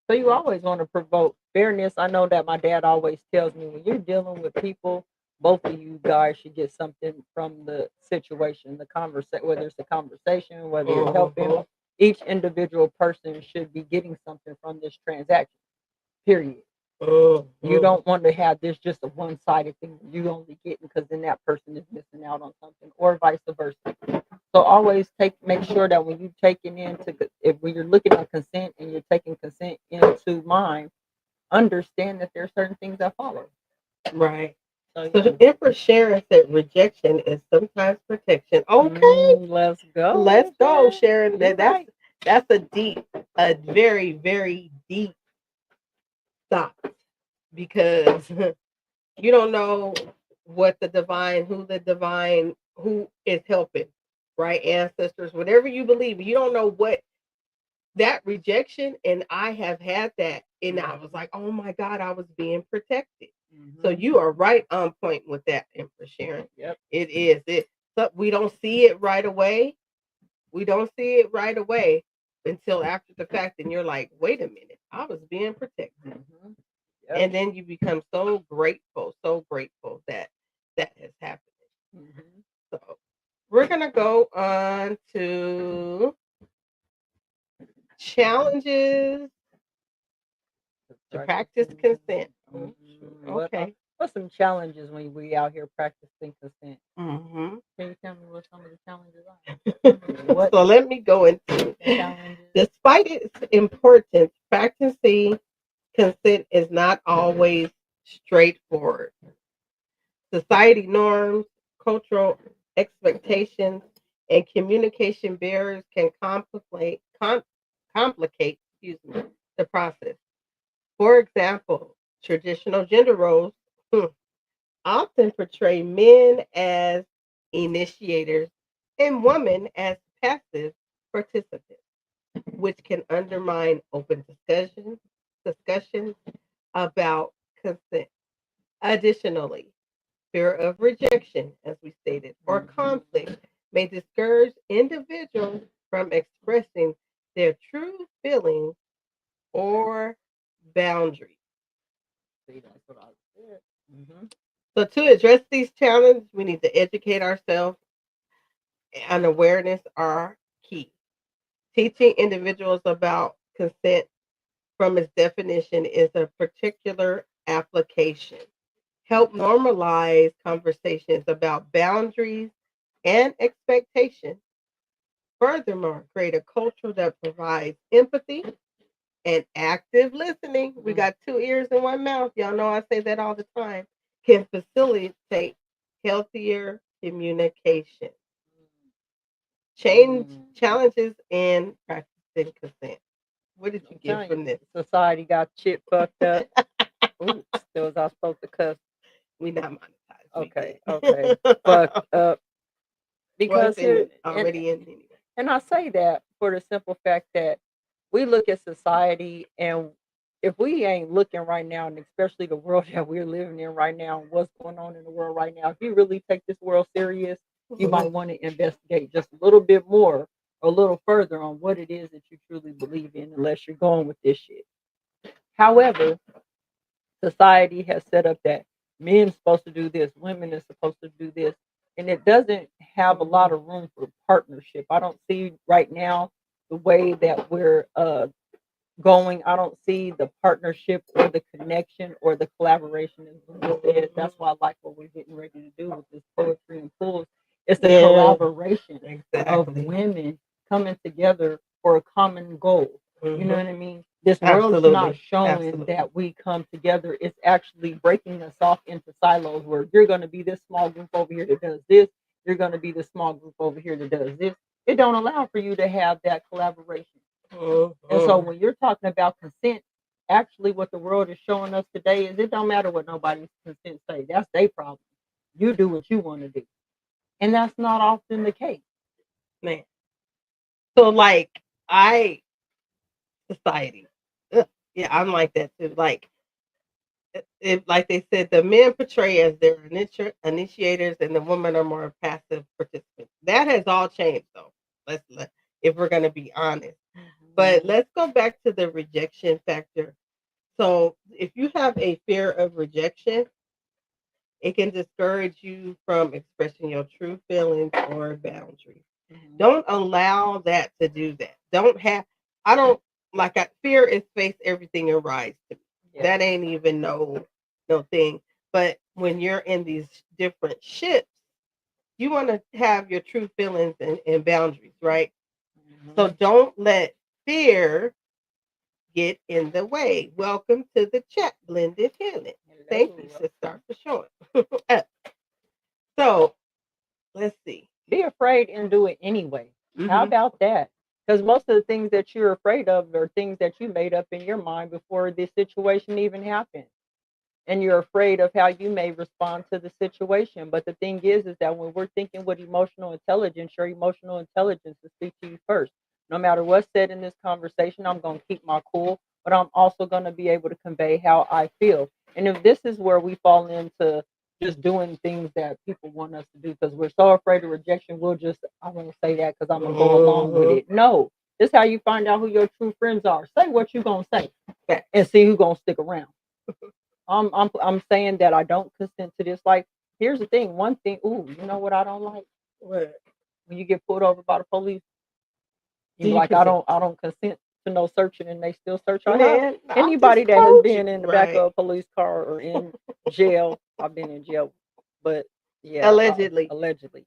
Speaker 9: So you always want to promote fairness. I know that my dad always tells me when you're dealing with people, both of you guys should get something from the situation, the conversation, whether it's a conversation, whether you're helping. Each individual person should be getting something from this transaction. Period. You don't want to have this just a one-sided thing you only get because then that person is missing out on something, or vice versa. So always make sure that when you taking when you're looking at consent and you're taking consent into mind, understand that there are certain things that follow.
Speaker 8: Right. So Empress Sharon said rejection is sometimes protection. Okay.
Speaker 9: Let's go.
Speaker 8: Let's go, Sharon. That's a very, very deep thought, because you don't know who the divine, who is helping, right? Ancestors, whatever you believe, you don't know what that rejection. And I have had that, and I was like, oh my God, I was being protected. So you are right on point with that, Empress Sharon.
Speaker 9: Yep.
Speaker 8: It is. So we don't see it right away. We don't see it right away until after the fact, and you're like, wait a minute, I was being protected.
Speaker 9: Yep.
Speaker 8: And then you become so grateful that that has happened. So we're gonna go on to challenges to practice consent. Okay.
Speaker 9: What's some challenges when we out here practicing consent?
Speaker 8: Mm-hmm.
Speaker 9: Can you tell me what some of the challenges are?
Speaker 8: So let me go into
Speaker 9: challenges.
Speaker 8: Despite its importance, practicing consent is not always straightforward. Society norms, cultural expectations, and communication barriers can complicate the process. For example, traditional gender roles often portray men as initiators and women as passive participants, which can undermine open discussions about consent. Additionally, fear of rejection, as we stated, or conflict may discourage individuals from expressing their true feelings or boundaries.
Speaker 9: See, that's what I said.
Speaker 8: So, to address these challenges, we need to educate ourselves, and awareness are key. Teaching individuals about consent from its definition is a particular application. Help normalize conversations about boundaries and expectations. Furthermore, create a culture that provides empathy and active listening. We got two ears and one mouth. Y'all know I say that all the time. Can facilitate healthier communication. Challenges and practicing consent. What did you get from this?
Speaker 9: Society got shit fucked up. Oops, was I supposed to cuss?
Speaker 8: We not monetized.
Speaker 9: Okay. Fucked up. Because
Speaker 8: already in anyway.
Speaker 9: And I say that for the simple fact that we look at society, and if we ain't looking right now, and especially the world that we're living in right now, and what's going on in the world right now, if you really take this world serious, you might want to investigate just a little bit more, a little further on what it is that you truly believe in, unless you're going with this shit. However, society has set up that men's supposed to do this, women is supposed to do this, and it doesn't have a lot of room for partnership. I don't see right now the way that we're going. I don't see the partnership or the connection or the collaboration as Linda said. That's why I like what we're getting ready to do with this poetry and pools. It's the
Speaker 8: Yeah,
Speaker 9: collaboration of
Speaker 8: exactly.
Speaker 9: women coming together for a common goal. You know
Speaker 8: Mhm.
Speaker 9: what I mean? This world's not
Speaker 8: Absolutely.
Speaker 9: showing
Speaker 8: Absolutely.
Speaker 9: that we come together. It's actually breaking us off into silos where you're going to be this small group over here that does this. You're going to be this small group over here that does this. It don't allow for you to have that collaboration. And so when you're talking about consent, actually what the world is showing us today is it don't matter what nobody's consent say. That's their problem. You do what you want to do. And that's not often the case.
Speaker 8: Man. So like society. Ugh, yeah, I'm like that too. Like if like they said, the men portray as their initiators and the women are more passive participants. That has all changed though. If we're gonna be honest. But let's go back to the rejection factor. So if you have a fear of rejection, it can discourage you from expressing your true feelings or boundaries. Don't allow that to do that. I don't fear is face everything and rise to me.
Speaker 9: Yeah.
Speaker 8: That ain't even no thing. But when you're in these different ships, you want to have your true feelings and boundaries, right? So don't let fear get in the way. Welcome to the chat, Blended Healing. Thank you, sister, for showing up. So let's see.
Speaker 9: Be afraid and do it anyway. How
Speaker 8: Mhm.
Speaker 9: about that? Because most of the things that you're afraid of are things that you made up in your mind before this situation even happened. And you're afraid of how you may respond to the situation. But the thing is that when we're thinking with emotional intelligence, your emotional intelligence will speak to you first. No matter what's said in this conversation, I'm going to keep my cool, but I'm also going to be able to convey how I feel. And if this is where we fall into just doing things that people want us to do because we're so afraid of rejection, I won't say that because I'm going to go along with it. No, this is how you find out who your true friends are. Say what you're going to say and see who's going to stick around. I'm saying that I don't consent to this. Like, here's the thing. One thing. Ooh, you know what I don't like?
Speaker 8: What?
Speaker 9: When you get pulled over by the police,
Speaker 8: Do
Speaker 9: you
Speaker 8: you
Speaker 9: like,
Speaker 8: consent?
Speaker 9: I don't consent to no searching, and they still search your house.
Speaker 8: Man, I
Speaker 9: Anybody
Speaker 8: just
Speaker 9: that has
Speaker 8: told you.
Speaker 9: been in the back
Speaker 8: Right.
Speaker 9: of a police car or in jail, I've been in jail, but yeah,
Speaker 8: Allegedly.
Speaker 9: allegedly.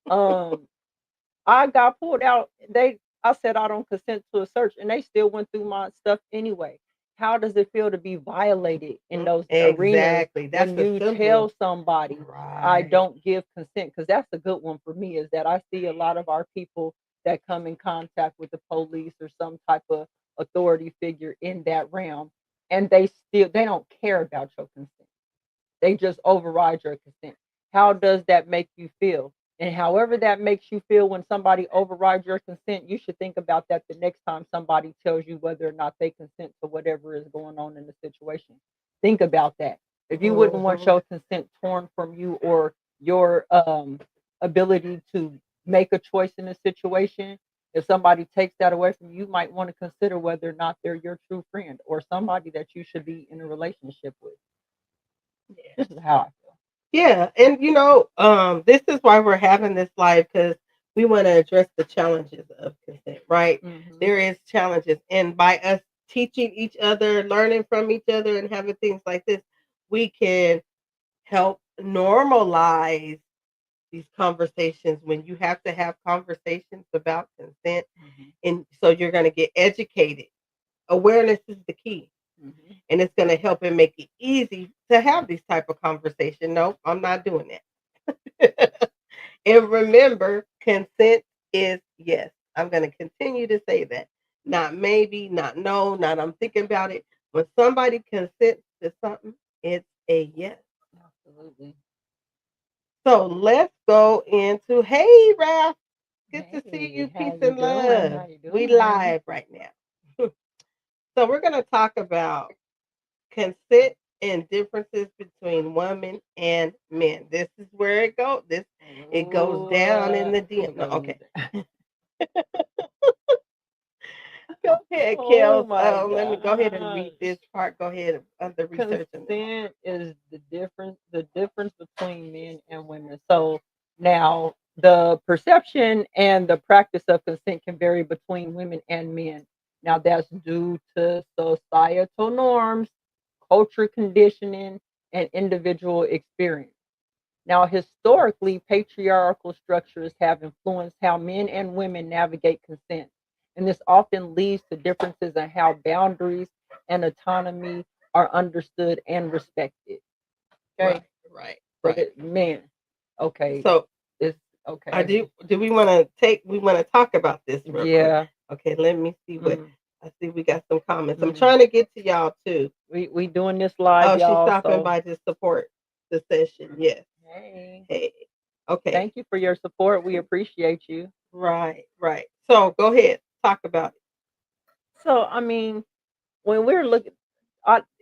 Speaker 9: I got pulled out. I said I don't consent to a search, and they still went through my stuff anyway. How does it feel to be violated in those arenas
Speaker 8: Exactly. That's
Speaker 9: when
Speaker 8: the
Speaker 9: you tell
Speaker 8: symbol.
Speaker 9: somebody I
Speaker 8: Right.
Speaker 9: don't give consent? Because that's a good one for me. Is that I see a lot of our people that come in contact with the police or some type of authority figure in that realm, and they don't care about your consent. They just override your consent. How does that make you feel? And however that makes you feel when somebody overrides your consent, you should think about that the next time somebody tells you whether or not they consent to whatever is going on in the situation. Think about that. If you wouldn't want your consent torn from you or your ability to make a choice in a situation, if somebody takes that away from you, you might want to consider whether or not they're your true friend or somebody that you should be in a relationship with. This is how I feel.
Speaker 8: Yeah, and this is why we're having this live because we want to address the challenges of consent, right? There is challenges, and by us teaching each other, learning from each other, and having things like this, we can help normalize these conversations when you have to have conversations about consent, and so you're going to get educated. Awareness is the key. And it's going to help and make it easy to have these type of conversation. No, I'm not doing that. And remember, consent is yes. I'm going to continue to say that. Not maybe, not no, not I'm thinking about it. When somebody consents to something, it's a yes.
Speaker 9: Absolutely.
Speaker 8: So let's go into hey Ralph. Good to see you.
Speaker 9: How
Speaker 8: Peace
Speaker 9: you
Speaker 8: and
Speaker 9: doing?
Speaker 8: love.
Speaker 9: How you
Speaker 8: We
Speaker 9: doing?
Speaker 8: live right now. So we're going to talk about consent and differences between women and men. This is where it goes. It goes down in the DM. No, okay. Go ahead,
Speaker 9: Oh
Speaker 8: Kels.
Speaker 9: my
Speaker 8: Let me go ahead and read
Speaker 9: gosh.
Speaker 8: this part. Go ahead of the research on this.
Speaker 9: Consent is the difference between men and women. So now the perception and the practice of consent can vary between women and men. Now that's due to societal norms, culture conditioning, and individual experience. Now, historically, patriarchal structures have influenced how men and women navigate consent, and this often leads to differences in how boundaries and autonomy are understood and respected. Okay,
Speaker 8: Right, right,
Speaker 9: so
Speaker 8: right.
Speaker 9: that men, okay,
Speaker 8: So
Speaker 9: it's
Speaker 8: I
Speaker 9: okay.
Speaker 8: do we want to talk about this real quick?
Speaker 9: Yeah,
Speaker 8: Okay, let me see what
Speaker 9: mm,
Speaker 8: I see. We got some comments. I'm
Speaker 9: mm.
Speaker 8: trying to get to y'all too.
Speaker 9: We doing this live,
Speaker 8: Oh, she's
Speaker 9: y'all.
Speaker 8: stopping
Speaker 9: So
Speaker 8: by to support the session. Yes.
Speaker 9: hey,
Speaker 8: Hey. Okay.
Speaker 9: thank you for your support. We appreciate you.
Speaker 8: Right, right. So go ahead, talk about it.
Speaker 9: So I mean, when we're looking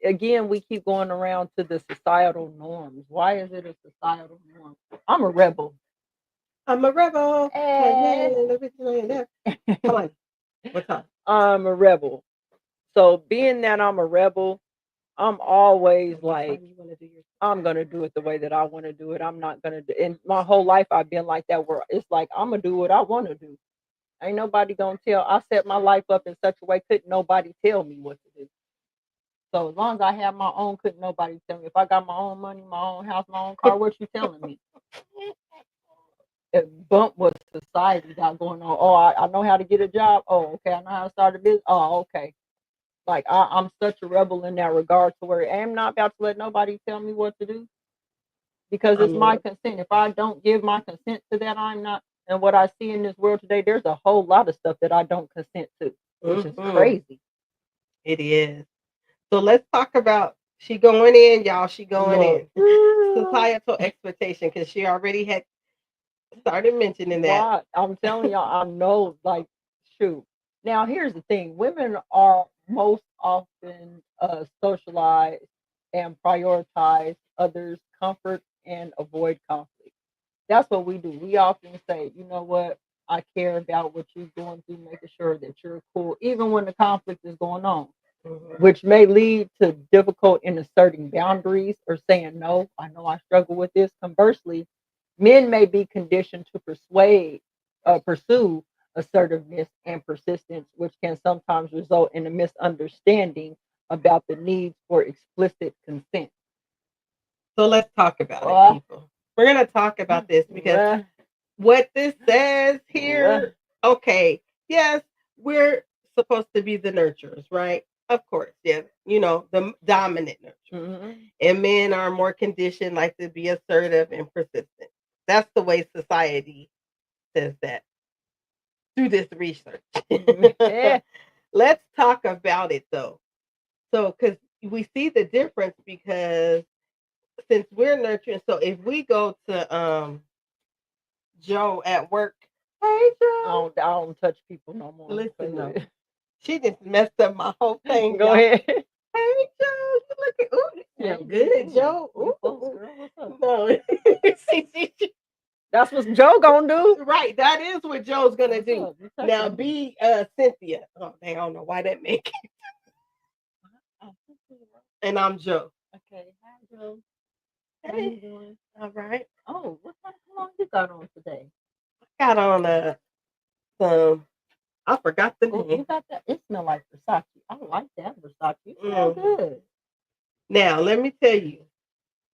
Speaker 9: again, we keep going around to the societal norms. Why is it a societal norm? I'm a rebel.
Speaker 8: I'm a rebel.
Speaker 9: Eh.
Speaker 8: And everything like that. Come on. What's up?
Speaker 9: I'm a rebel. So being that I'm a rebel, I'm always like,
Speaker 8: You want to do your
Speaker 9: I'm gonna do it the way that I want to do it. I'm not gonna do. And my whole life I've been like that. Where it's like I'm gonna do what I want to do. Ain't nobody gonna tell. I set my life up in such a way couldn't nobody tell me what to do. So as long as I have my own, couldn't nobody tell me. If I got my own money, my own house, my own car, what you telling me? Bump what society got going on. Oh, I know how to get a job. Oh, okay. I know how to start a business. Oh, okay. Like I'm such a rebel in that regard to where I'm not about to let nobody tell me what to do because it's
Speaker 8: I'm a
Speaker 9: my
Speaker 8: rebel.
Speaker 9: consent. If I don't give my consent to that, I'm not. And what I see in this world today, there's a whole lot of stuff that I don't consent to, which is crazy.
Speaker 8: It is. So let's talk about she going in, y'all. She going
Speaker 9: Look,
Speaker 8: in. Societal expectation, because she already had started mentioning that.
Speaker 9: why? I'm telling y'all, I know, like, shoot. Now, here's the thing: women are most often socialized and prioritize others' comfort and avoid conflict. That's what we do. We often say, you know what? I care about what you're going through, making sure that you're cool, even when the conflict is going on,
Speaker 8: Mhm.
Speaker 9: which may lead to difficult in asserting boundaries or saying no. I know I struggle with this. Conversely, men may be conditioned to pursue assertiveness and persistence, which can sometimes result in a misunderstanding about the need for explicit consent.
Speaker 8: So let's talk about it,
Speaker 9: Uh,
Speaker 8: people. We're gonna talk about this because
Speaker 9: uh,
Speaker 8: what this says
Speaker 9: uh,
Speaker 8: here, okay, yes, we're supposed to be the nurturers, right? Of course, yeah, the dominant nurturer.
Speaker 9: mhm.
Speaker 8: And men are more conditioned like to be assertive and persistent. That's the way society says that through this research.
Speaker 9: Yeah.
Speaker 8: Let's talk about it though. So, because we see the difference because since we're nurturing, so if we go to Joe at work, hey
Speaker 9: I
Speaker 8: Joe,
Speaker 9: don't touch people no more.
Speaker 8: listen though, she just messed up my whole thing,
Speaker 9: Go
Speaker 8: y'all.
Speaker 9: ahead.
Speaker 8: Hey Joe, you looking, ooh, you smell good, Joe.
Speaker 9: You
Speaker 8: Ooh,
Speaker 9: close,
Speaker 8: ooh.
Speaker 9: girl. What's up?
Speaker 8: No, see,
Speaker 9: That's what Joe gonna do.
Speaker 8: right, that is what Joe's gonna
Speaker 9: What's
Speaker 8: do.
Speaker 9: up? You touching
Speaker 8: Now
Speaker 9: me.
Speaker 8: be Cynthia. Oh, dang, I don't know why that make.
Speaker 9: Oh,
Speaker 8: And I'm Joe.
Speaker 9: okay. Hi, Joe. How
Speaker 8: Hey,
Speaker 9: you doing?
Speaker 8: all right.
Speaker 9: Oh, how long you got on today?
Speaker 8: Got on some. I forgot the
Speaker 9: Oh, you
Speaker 8: name.
Speaker 9: got that? It smell like Versace. I like that Versace. You smell
Speaker 8: Mhm.
Speaker 9: good.
Speaker 8: Now let me tell you,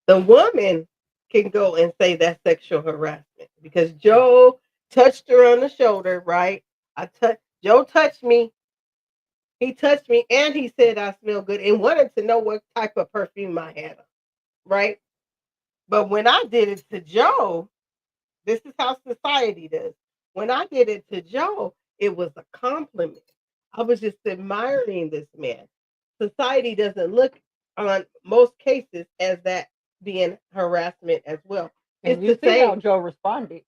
Speaker 8: the woman can go and say that's sexual harassment because Joe touched her on the shoulder, right? Joe touched me. He touched me and he said I smell good and wanted to know what type of perfume I had on, right? But when I did it to Joe, this is how society does. When I did it to Joe, it was a compliment. I was just admiring this man. Society doesn't look on most cases as that being harassment as well.
Speaker 9: And
Speaker 8: It's
Speaker 9: you
Speaker 8: the
Speaker 9: see how
Speaker 8: same.
Speaker 9: Joe responded.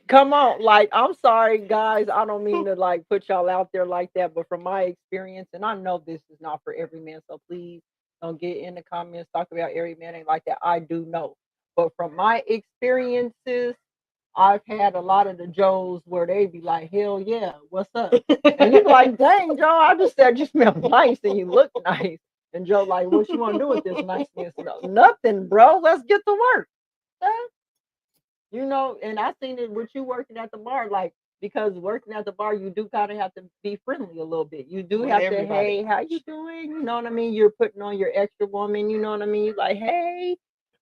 Speaker 9: Come on, like I'm sorry, guys. I don't mean to like put y'all out there like that, but from my experience, and I know this is not for every man, so please don't get in the comments talk about every man ain't like that. I do know, but from my experiences, I've had a lot of the Joes where they be like, hell yeah, what's up? And you be like, dang, Joe, I just said you smell nice and you look nice. And Joe like, what you want to do with this niceness? Nothing, bro. Let's get to work. Huh? You know, and I seen it with you working at the bar, like because working at the bar, you do kind of have to be friendly a little bit. You do
Speaker 8: With
Speaker 9: have to,
Speaker 8: everybody.
Speaker 9: hey, how you doing? You know what I mean? You're putting on your extra woman. You know what I mean? Like, hey,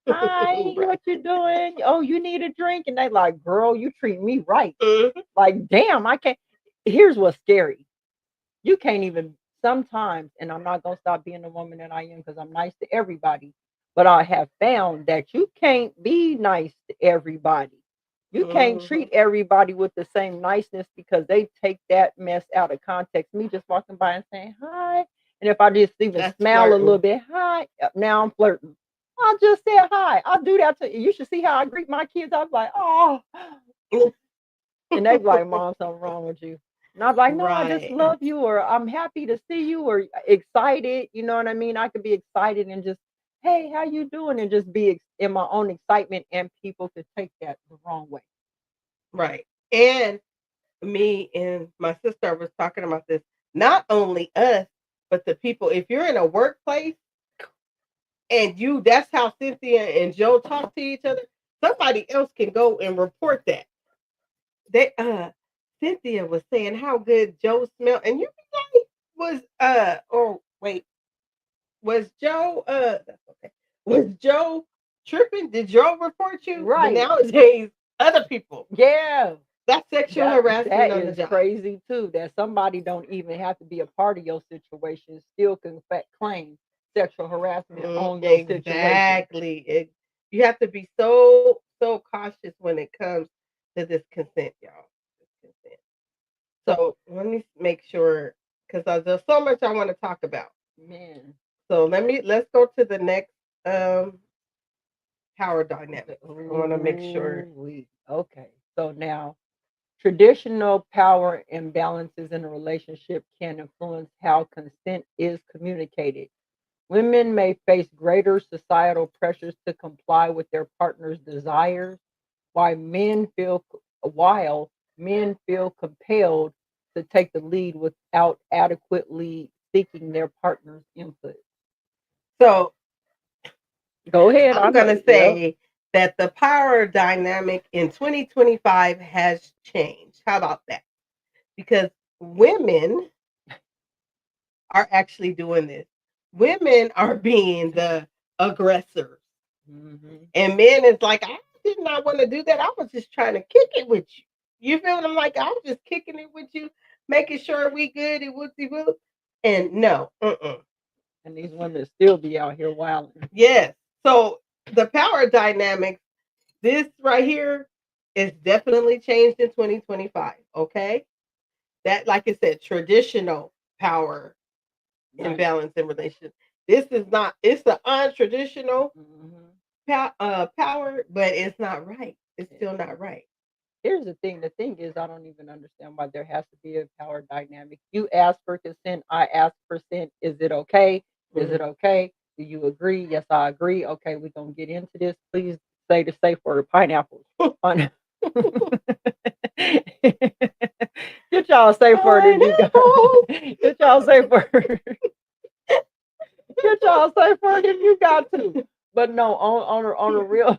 Speaker 9: hi, what you doing? Oh, you need a drink? And they like, girl, you treat me right.
Speaker 8: Mhm.
Speaker 9: Like, damn, I can't. Here's what's scary. You can't even sometimes, and I'm not gonna stop being the woman that I am because I'm nice to everybody. But I have found that you can't be nice to everybody. You can't treat
Speaker 8: Mhm.
Speaker 9: everybody with the same niceness because they take that mess out of context. Me just walking by and saying hi, and if I just even
Speaker 8: That's
Speaker 9: smile a little
Speaker 8: flirting.
Speaker 9: bit, hi, now I'm flirting. I just said hi. I'll do that to you. You should see how I greet my kids. I was like, oh, and they be like, Mom, something wrong with you. And I was like, no, I just
Speaker 8: Right.
Speaker 9: love you, or I'm happy to see you, or excited. You know what I mean? I could be excited and just, hey, how you doing? And just be in my own excitement, and people could take that the wrong way.
Speaker 8: Right. And me and my sister was talking about this. Not only us, but the people. If you're in a workplace and that's how Cynthia and Joe talk to each other, somebody else can go and report that. They Cynthia was saying how good Joe smelled, and you be like, was oh wait, was Joe that's okay. Was Joe tripping? Did Joe report you? But
Speaker 9: Right.
Speaker 8: nowadays, other people.
Speaker 9: Yeah.
Speaker 8: That's sexual
Speaker 9: That
Speaker 8: harassment
Speaker 9: that
Speaker 8: on the
Speaker 9: is
Speaker 8: job.
Speaker 9: crazy too. That somebody don't even have to be a part of your situation, still can claim sexual harassment on your situation.
Speaker 8: Exactly. You have to be so cautious when it comes to this consent, y'all. This consent.
Speaker 9: So,
Speaker 8: So let me make sure because there's so much I want to talk about.
Speaker 9: man,
Speaker 8: So let's go to the next um power dynamics. I want to make sure.
Speaker 9: okay. So now traditional power imbalances in a relationship can influence how consent is communicated. Women may face greater societal pressures to comply with their partner's desires, while men feel compelled to take the lead without adequately seeking their partner's input.
Speaker 8: So
Speaker 9: Go ahead. I
Speaker 8: I'm
Speaker 9: know.
Speaker 8: gonna say that the power dynamic in 2025 has changed. How about that? Because women are actually doing this. Women are being the aggressors.
Speaker 9: Mm-hmm.
Speaker 8: And men is like, I did not want to do that. I was just trying to kick it with you. You feel what I'm like? I was just kicking it with you, making sure we good and whoopsie whoop. And no,
Speaker 9: And these women still be out here wilding.
Speaker 8: yes. So the power dynamics, this right here, is definitely changed in 2025. Okay. That, like I said, traditional power
Speaker 9: Right.
Speaker 8: imbalance in relationships. This is not, it's the untraditional
Speaker 9: Mm-hmm.
Speaker 8: power, but it's not right. It's
Speaker 9: Yeah.
Speaker 8: still not right.
Speaker 9: Here's the thing. The thing is, I don't even understand why there has to be a power dynamic. You ask for consent. I ask for consent. Is it okay? Is it okay? Do you agree? Yes, I agree. Okay, we're gonna get into this. Please say the safe word. Pineapples. Pine- Get y'all safe word if you got. Get y'all safe word. Get y'all safe word if you got to. But no, on a real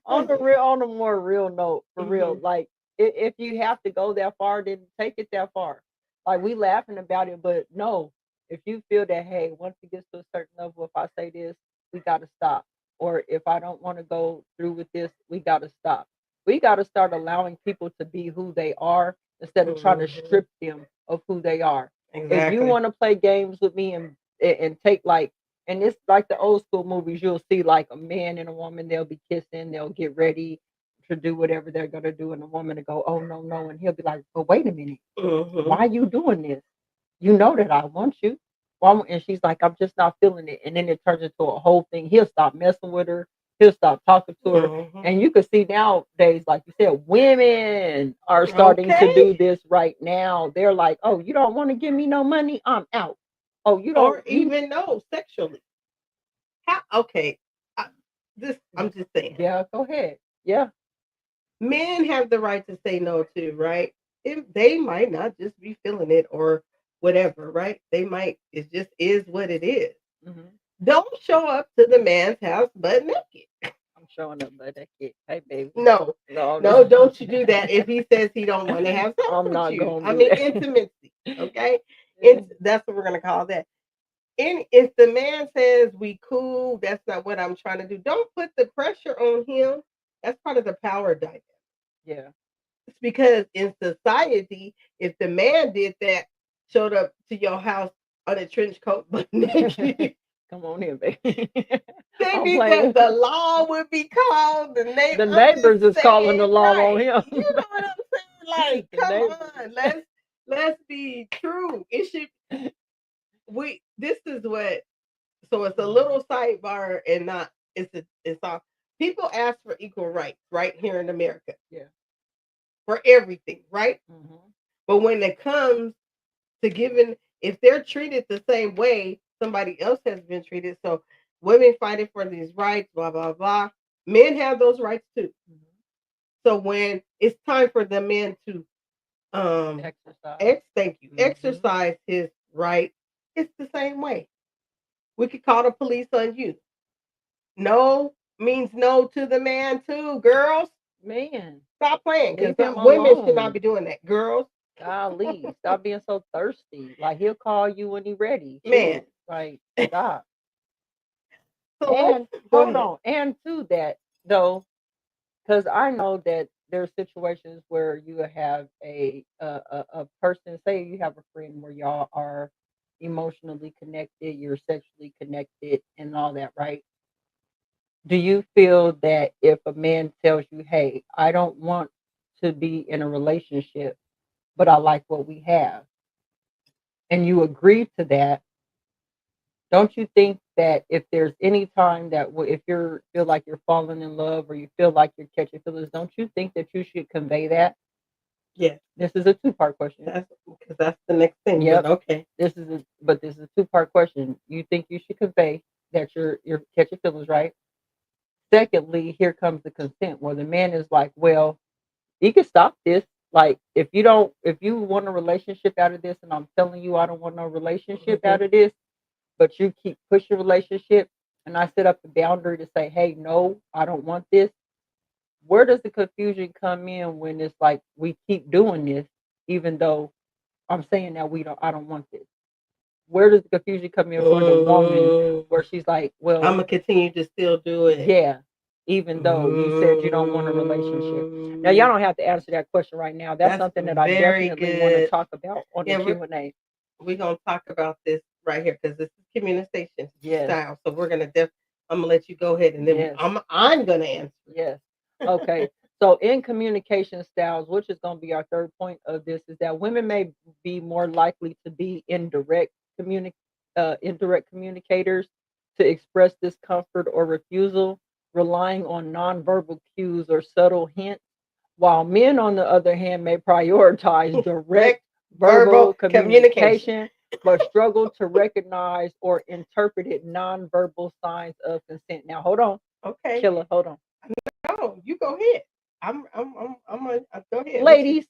Speaker 9: on a more real note, for real,
Speaker 8: Mhm.
Speaker 9: like if you have to go that far, then take it that far. Like we laughing about it, but no, if you feel that hey, once it gets to a certain level, if I say this, we gotta stop. Or if I don't want to go through with this, we gotta stop. We gotta start allowing people to be who they are instead of trying to
Speaker 8: Mhm.
Speaker 9: strip them of who they are. If you
Speaker 8: Exactly.
Speaker 9: want to play games with me and take like and it's like the old school movies. You'll see like a man and a woman. They'll be kissing. They'll get ready to do whatever they're gonna do, and the woman to go, "Oh no, no," and he'll be like, "But wait a minute,
Speaker 8: Mhm.
Speaker 9: why are you doing this? You know that I want you." Why? And she's like, "I'm just not feeling it." And then it turns into a whole thing. He'll stop messing with her. He'll stop talking to her.
Speaker 8: Mhm.
Speaker 9: And you can see nowadays, like you said, women are starting to do
Speaker 8: Okay.
Speaker 9: this right now. They're like, "Oh, you don't want to give me no money? I'm out. Oh, you don't
Speaker 8: Or
Speaker 9: you
Speaker 8: even no sexually. How? Okay. I, I'm just saying.
Speaker 9: Yeah, go ahead. Yeah.
Speaker 8: Men have the right to say no too, right? They might not just be feeling it or whatever, right? They might. It just is what it is.
Speaker 9: Hmm.
Speaker 8: Don't show up to the man's house butt naked.
Speaker 9: I'm showing up butt naked. Hey, baby.
Speaker 8: No,
Speaker 9: No,
Speaker 8: no, don't you do that if he says he don't want to have sex
Speaker 9: I'm
Speaker 8: with
Speaker 9: not
Speaker 8: you.
Speaker 9: gonna
Speaker 8: I
Speaker 9: do
Speaker 8: mean,
Speaker 9: that.
Speaker 8: intimacy. Okay, that's what we're gonna call that. And if the man says we cool, that's not what I'm trying to do. Don't put the pressure on him. That's part of the power dynamic.
Speaker 9: Yeah.
Speaker 8: It's because in society, if the man did that, showed up to your house on a trench coat but naked,
Speaker 9: Come on in, baby. I'm
Speaker 8: maybe
Speaker 9: playing.
Speaker 8: the law would be called. The name.
Speaker 9: The
Speaker 8: I'm
Speaker 9: neighbors
Speaker 8: just
Speaker 9: is calling the
Speaker 8: saying,
Speaker 9: law on
Speaker 8: right?
Speaker 9: him.
Speaker 8: You know what I'm saying? Like,
Speaker 9: The
Speaker 8: come
Speaker 9: neighbors.
Speaker 8: on, let's be true. It should. This is what. So it's a little sidebar and not. It's all. People ask for equal rights right here in America
Speaker 9: Yeah.
Speaker 8: for everything, right?
Speaker 9: Hmm.
Speaker 8: But when it comes to giving, if they're treated the same way somebody else has been treated, so women fighting for these rights, blah blah blah. Men have those rights too. So when it's time for the men to
Speaker 9: Exercise.
Speaker 8: thank you, exercise his right, it's the same way. We could call the police on you. No means no to the man too, girls.
Speaker 9: Man,
Speaker 8: Stop playing because
Speaker 9: leave him
Speaker 8: women should not
Speaker 9: alone.
Speaker 8: be doing that. Girls,
Speaker 9: Golly, stop being so thirsty. Like he'll call you when he's ready.
Speaker 8: man.
Speaker 9: Shoot. Like stop.
Speaker 8: So
Speaker 9: And
Speaker 8: go
Speaker 9: hold
Speaker 8: ahead.
Speaker 9: on. And to that though, because I know that there's situations where you have a person. Say you have a friend where y'all are emotionally connected, you're sexually connected, and all that, right? Do you feel that if a man tells you, "Hey, I don't want to be in a relationship, but I like what we have," and you agree to that, don't you think that if there's any time that if you feel like you're falling in love or you feel like you're catching feelings, don't you think that you should convey that?
Speaker 8: Yes,
Speaker 9: This is a two-part question.
Speaker 8: that's because that's the next thing.
Speaker 9: Yep.
Speaker 8: But okay.
Speaker 9: This is a two-part question. You think you should convey that you're catching feelings, right? Secondly, here comes the consent where the man is like, well, you can stop this. Like if you want a relationship out of this and I'm telling you I don't want no relationship out of this, but you keep pushing relationship and I set up a boundary to say, hey, no, I don't want this. Where does the confusion come in when it's like we keep doing this, even though I'm saying that I don't want this? Where does the confusion come in for the woman where she's like,
Speaker 8: I'm
Speaker 9: well,
Speaker 8: gonna continue to still do it.
Speaker 9: yeah, even though you said you don't want a relationship. Now, y'all don't have to answer that question right now. That's something that I
Speaker 8: very
Speaker 9: definitely want to
Speaker 8: good.
Speaker 9: talk about on the
Speaker 8: Yeah,
Speaker 9: Q&A.
Speaker 8: we're gonna talk about this right here because this is communication
Speaker 9: Yes.
Speaker 8: style. So we're gonna I'm gonna let you go ahead and then
Speaker 9: Yes.
Speaker 8: I'm gonna answer.
Speaker 9: Yes. Okay. So in communication styles, which is going to be our third point of this, is that women may be more likely to be indirect communicators to express discomfort or refusal, relying on nonverbal cues or subtle hints, while men, on the other hand, may prioritize direct verbal communication, but struggle to recognize or interpret nonverbal signs of consent. Now, hold on,
Speaker 8: Okay.
Speaker 9: Killer, hold on.
Speaker 8: No, you go ahead. I'm gonna go ahead.
Speaker 9: Ladies,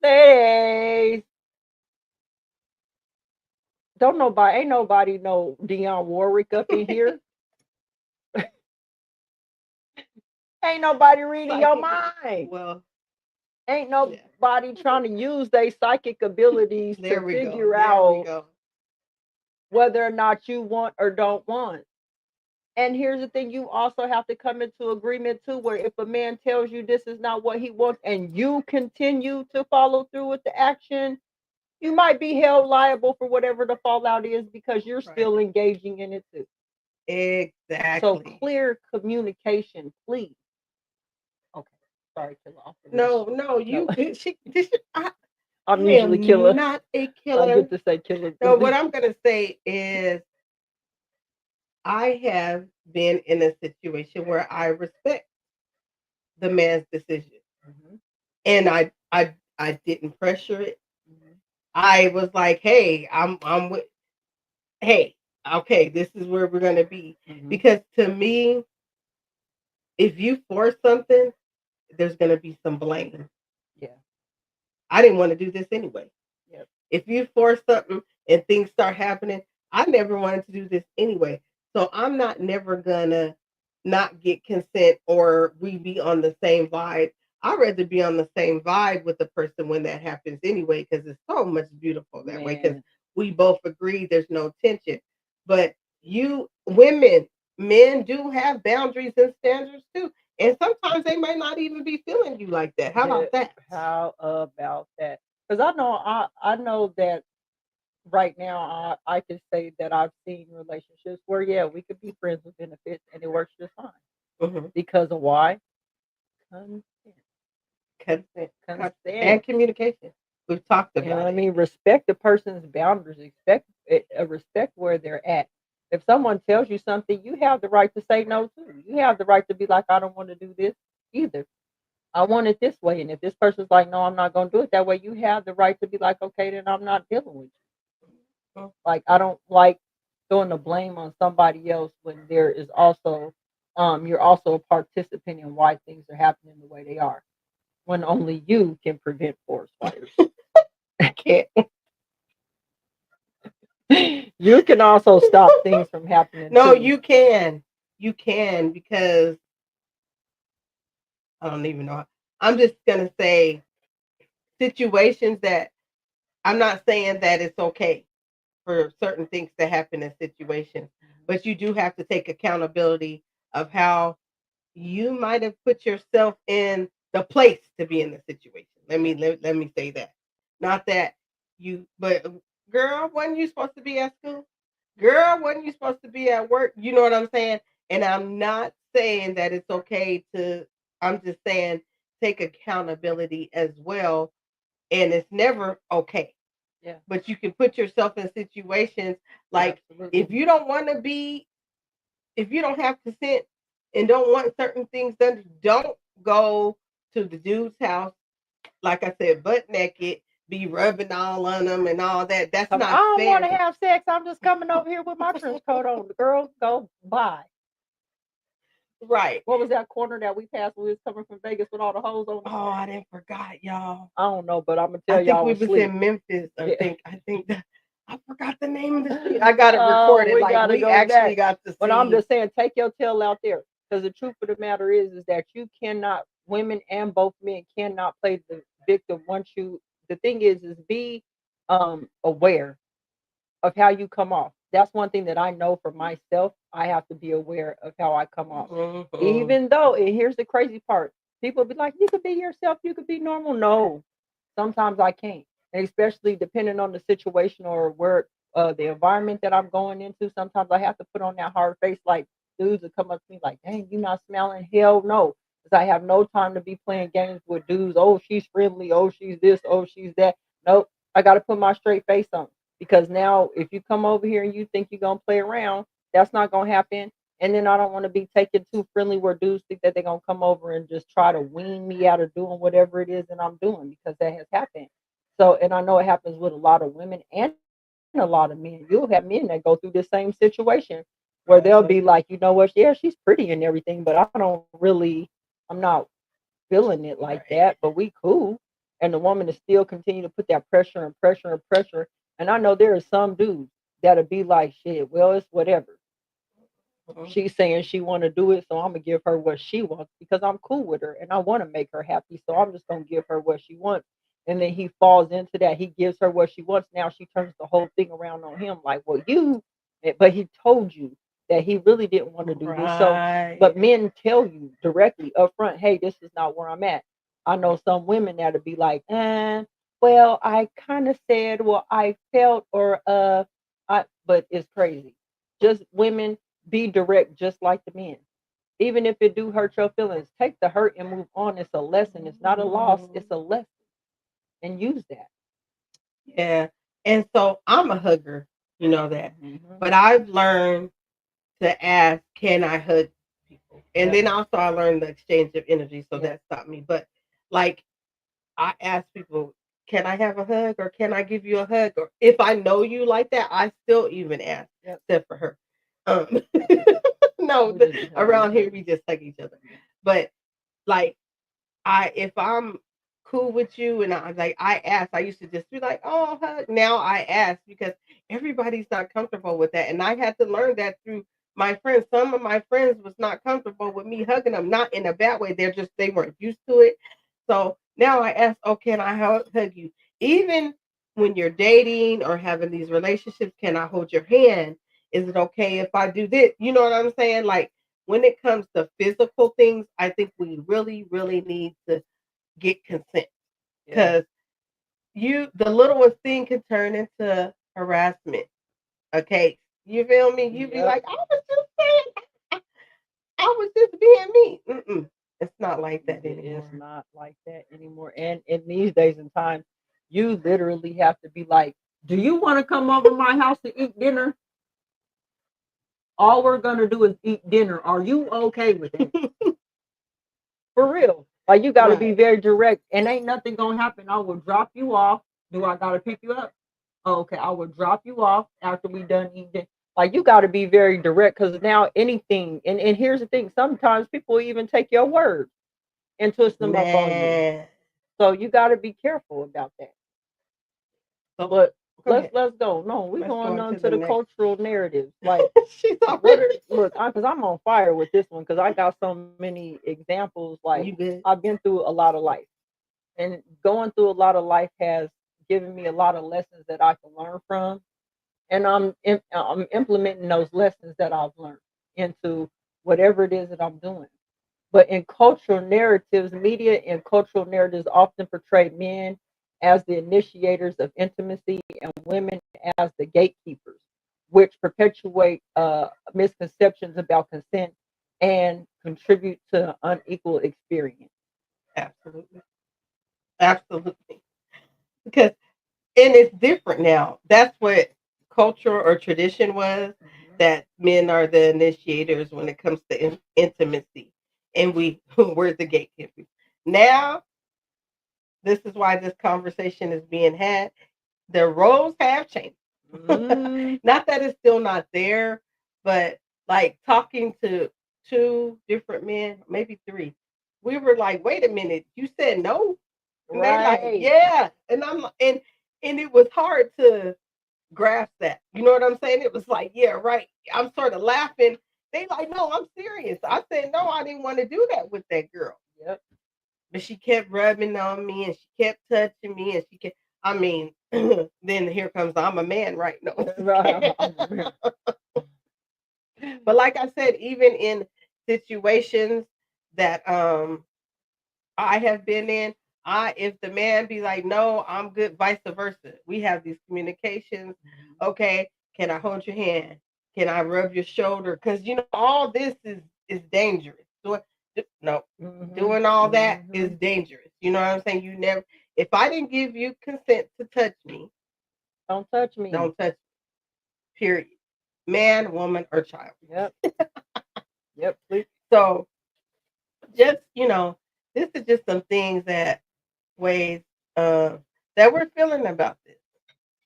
Speaker 9: ladies, ain't nobody know Dionne Warwick up in here. Ain't nobody reading your mind.
Speaker 8: Well,
Speaker 9: Ain't nobody trying to use their psychic abilities to figure out whether or not you want or don't want. And here's the thing, you also have to come into agreement too, where if a man tells you this is not what he wants and you continue to follow through with the action, you might be held liable for whatever the fallout is because you're still engaging in it too.
Speaker 8: Exactly.
Speaker 9: So clear communication, please. Okay. Sorry, Killer.
Speaker 8: No, you
Speaker 9: I'm usually Killer.
Speaker 8: Not a killer.
Speaker 9: I get to say Killer.
Speaker 8: No, what I'm gonna say is I have been in a situation where I respect the man's decision. And I didn't pressure it. I was like, hey, I'm with hey, okay, this is where we're going to be.
Speaker 9: Mhm.
Speaker 8: Because to me, if you force something, there's going to be some blame.
Speaker 9: Yeah.
Speaker 8: I didn't want to do this anyway.
Speaker 9: Yep.
Speaker 8: If you force something and things start happening, I never wanted to do this anyway. So I'm not never gonna not get consent or we be on the same vibe. I'd rather be on the same vibe with the person when that happens anyway, because it's so much beautiful that way. Because
Speaker 9: Man.
Speaker 8: we both agree there's no tension. But you women, men do have boundaries and standards too. And sometimes they might not even be feeling you like that. How about that?
Speaker 9: How about that? Because I know that right now I can say that I've seen relationships where yeah we could be friends with benefits and it works just fine
Speaker 8: Mhm.
Speaker 9: because of why consent,
Speaker 8: Consent,
Speaker 9: consent.
Speaker 8: and communication. We've talked
Speaker 9: You know what
Speaker 8: about
Speaker 9: I
Speaker 8: it.
Speaker 9: mean? Respect the person's boundaries. Respect where they're at. If someone tells you something, you have the right to say no too. You have the right to be like, I don't want to do this either. I want it this way. And if this person's like, no, I'm not going to do it that way, you have the right to be like, okay, then I'm not dealing with you.
Speaker 8: Mhm.
Speaker 9: Like, I don't like throwing the blame on somebody else when there is also, you're also a participant in why things are happening the way they are. When only you can prevent forest fires.
Speaker 8: Can't.
Speaker 9: You can also stop things from happening
Speaker 8: No,
Speaker 9: too.
Speaker 8: you can. You can because I don't even know. I'm just gonna say situations that I'm not saying that it's okay for certain things to happen in situations, but you do have to take accountability of how you might have put yourself in the place to be in the situation. Let me say that. Not that you but girl, wasn't you supposed to be at school? Girl, wasn't you supposed to be at work? You know what I'm saying? And I'm not saying that it's okay to I'm just saying take accountability as well. And it's never okay.
Speaker 9: Yeah,
Speaker 8: But you can put yourself in situations like
Speaker 9: absolutely.
Speaker 8: if you don't have consent and don't want certain things done, don't go to the dude's house, like I said, butt naked, be rubbing all on them and all that. That's
Speaker 9: I
Speaker 8: not
Speaker 9: don't want to
Speaker 8: fair.
Speaker 9: have sex. I'm just coming over here with my trench coat on. The girls go bye.
Speaker 8: Right.
Speaker 9: What was that corner that we passed when we was coming from Vegas with all the hoes on?
Speaker 8: Oh, I didn't forgot, y'all.
Speaker 9: I don't know, but I'm gonna
Speaker 8: I
Speaker 9: tell
Speaker 8: think
Speaker 9: y'all
Speaker 8: we
Speaker 9: was
Speaker 8: was
Speaker 9: asleep.
Speaker 8: in Memphis.
Speaker 9: Yeah.
Speaker 8: I think that I forgot the name of the street. I got it
Speaker 9: Oh,
Speaker 8: recorded.
Speaker 9: we
Speaker 8: Like
Speaker 9: gotta
Speaker 8: we
Speaker 9: go
Speaker 8: actually
Speaker 9: back.
Speaker 8: got to
Speaker 9: But I'm
Speaker 8: see.
Speaker 9: just saying, take your tail out there. Because the truth of the matter is that you cannot, women and both men cannot play the victim once you. The thing is be aware of how you come off. That's one thing that I know for myself. I have to be aware of how I come off.
Speaker 8: Mhm.
Speaker 9: Even though, and here's the crazy part, people be like, you could be yourself, you could be normal. No, sometimes I can't. And especially depending on the situation or where the environment that I'm going into, sometimes I have to put on that hard face like dudes will come up to me like, dang, you not smiling? Hell no. Because I have no time to be playing games with dudes. Oh, she's friendly. Oh, she's this. Oh, she's that. Nope. I got to put my straight face on. Because now, if you come over here and you think you're going to play around, that's not going to happen. And then I don't want to be taken too friendly where dudes think that they're going to come over and just try to wean me out of doing whatever it is that I'm doing because that has happened. So, and I know it happens with a lot of women and a lot of men. You'll have men that go through the same situation where they'll be like, you know what, yeah, she's pretty and everything, but I'm not feeling it like that, but we cool. And the woman is still continue to put that pressure and pressure and pressure. And I know there are some dudes that'll be like, shit, well, it's whatever. She's saying she want to do it, so I'm gonna give her what she wants because I'm cool with her and I want to make her happy. So I'm just gonna give her what she wants. And then he falls into that. He gives her what she wants. Now she turns the whole thing around on him, like, well, but he told you that he really didn't want to do this. So,
Speaker 8: Right.
Speaker 9: but men tell you directly up front, hey, this is not where I'm at. I know some women that'll be like, well, I kind of said, well, I felt, or but it's crazy. Just women be direct just like the men. Even if it do hurt your feelings, take the hurt and move on. It's a lesson. It's not a loss. It's a lesson. And use that.
Speaker 8: Yeah. And so I'm a hugger, you know that.
Speaker 9: Mhm.
Speaker 8: But I've learned to ask, can I hug people? And
Speaker 9: Yep.
Speaker 8: then also I learned the exchange of energy, so
Speaker 9: Yep.
Speaker 8: that stopped me. But like I ask people, can I have a hug or can I give you a hug? Or if I know you like that, I still even ask,
Speaker 9: Yep.
Speaker 8: except for her. No,
Speaker 9: We just hug
Speaker 8: around
Speaker 9: each
Speaker 8: here we just hug each other. But like if I'm cool with you and I ask, I used to just be like, oh hug. Now I ask because everybody's not comfortable with that. And I had to learn that through my friends. Some of my friends was not comfortable with me hugging them, not in a bad way. They weren't used to it. So now I ask, oh, can I hug you? Even when you're dating or having these relationships, can I hold your hand? Is it okay if I do this? You know what I'm saying? Like when it comes to physical things, I think we really, really need to get consent
Speaker 9: Yeah.
Speaker 8: because the littlest thing can turn into harassment. Okay, you feel me? You be
Speaker 9: Yep.
Speaker 8: like, I was just saying, I was just being me. It's not like that
Speaker 9: It
Speaker 8: anymore.
Speaker 9: is not like that anymore. And in these days and times, you literally have to be like, do you want to come over my house to eat dinner? All we're gonna do is eat dinner. Are you okay with it? For real. Like you gotta be
Speaker 8: Right.
Speaker 9: very direct and ain't nothing gonna happen. I will drop you off. Do I gotta pick you up? Oh, okay, I will drop you off after we done eating. Like you gotta be very direct because now anything and here's the thing, sometimes people even take your words and twist them up on you.
Speaker 8: Man.
Speaker 9: So you gotta be careful about that.
Speaker 8: So
Speaker 9: But
Speaker 8: go ahead.
Speaker 9: let's go. No, we're
Speaker 8: Let's go
Speaker 9: going
Speaker 8: on
Speaker 9: on
Speaker 8: to
Speaker 9: to
Speaker 8: the
Speaker 9: the
Speaker 8: next.
Speaker 9: cultural narratives. Like
Speaker 8: She's
Speaker 9: what
Speaker 8: already.
Speaker 9: are look, because I'm on fire with this one because I got so many examples. Like
Speaker 8: You good?
Speaker 9: I've been through a lot of life, and going through a lot of life has given me a lot of lessons that I can learn from, and I'm implementing those lessons that I've learned into whatever it is that I'm doing. But in cultural narratives, media and cultural narratives often portray men as the initiators of intimacy and women as the gatekeepers, which perpetuate misconceptions about consent and contribute to unequal experience.
Speaker 8: Absolutely. Absolutely. Because and it's different now. That's what culture or tradition was. That men are the initiators when it comes to intimacy, and we're the gatekeepers. Now, this is why this conversation is being had. The roles have changed.
Speaker 9: Mm,
Speaker 8: Not that it's still not there, but like talking to two different men, maybe three, we were like, "Wait a minute, you said no," and they like,
Speaker 9: right.
Speaker 8: "Yeah," and and it was hard to grasp that. You know what I'm saying? It was like, "Yeah, right." I'm sort of laughing. They like, "No, I'm serious." I said, "No, I didn't want to do that with that girl."
Speaker 9: Yep.
Speaker 8: But she kept rubbing on me and she kept touching me and she kept, I mean, then here comes I'm a man, right? No. But like I said, even in situations that I have been in, I if the man be like, no, I'm good, vice versa. We have these communications. Okay, can I hold your hand? Can I rub your shoulder? Because all this is dangerous. No,
Speaker 9: Hmm.
Speaker 8: doing all that is
Speaker 9: Hmm.
Speaker 8: dangerous. You know what I'm saying? You never. If I didn't give you consent to touch me,
Speaker 9: Don't touch me.
Speaker 8: don't touch me. Period. Man, woman, or child.
Speaker 9: Yep. Yep. Please.
Speaker 8: So just this is just some things ways that we're feeling about this.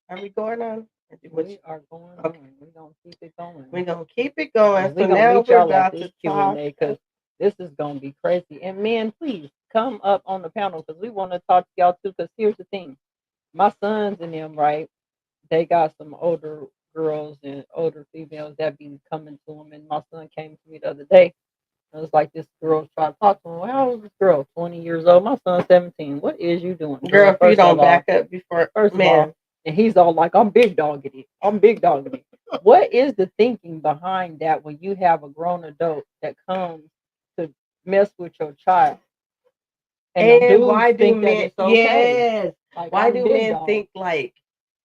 Speaker 8: Are we going on?
Speaker 9: We are going
Speaker 8: Okay,
Speaker 9: on. We're gonna keep it going.
Speaker 8: we're gonna keep it going.
Speaker 9: We're
Speaker 8: So
Speaker 9: gonna
Speaker 8: now
Speaker 9: meet
Speaker 8: we're
Speaker 9: y'all at
Speaker 8: about
Speaker 9: this
Speaker 8: to
Speaker 9: Q and
Speaker 8: talk.
Speaker 9: A because this is gonna be crazy. And men, please come up on the panel because we want to talk to y'all too. Because here's the thing, my sons and them, right? They got some older girls and older females that be coming to them. And my son came to me the other day. It was like this girl tried to talk to him. Well, how old is this girl? 20 years old. My son's 17. What is you doing,
Speaker 8: Girl,
Speaker 9: girl?
Speaker 8: if you
Speaker 9: First of
Speaker 8: don't
Speaker 9: all,
Speaker 8: back up before
Speaker 9: first of all,
Speaker 8: man.
Speaker 9: and he's all like, I'm big dogging it. I'm big dogging it. What is the thinking behind that when you have a grown adult that comes to mess with your child? And the
Speaker 8: And
Speaker 9: dudes
Speaker 8: why do
Speaker 9: think that
Speaker 8: men
Speaker 9: it's okay.
Speaker 8: yes.
Speaker 9: Like
Speaker 8: Why
Speaker 9: I'm
Speaker 8: do
Speaker 9: big
Speaker 8: men
Speaker 9: dog.
Speaker 8: think like,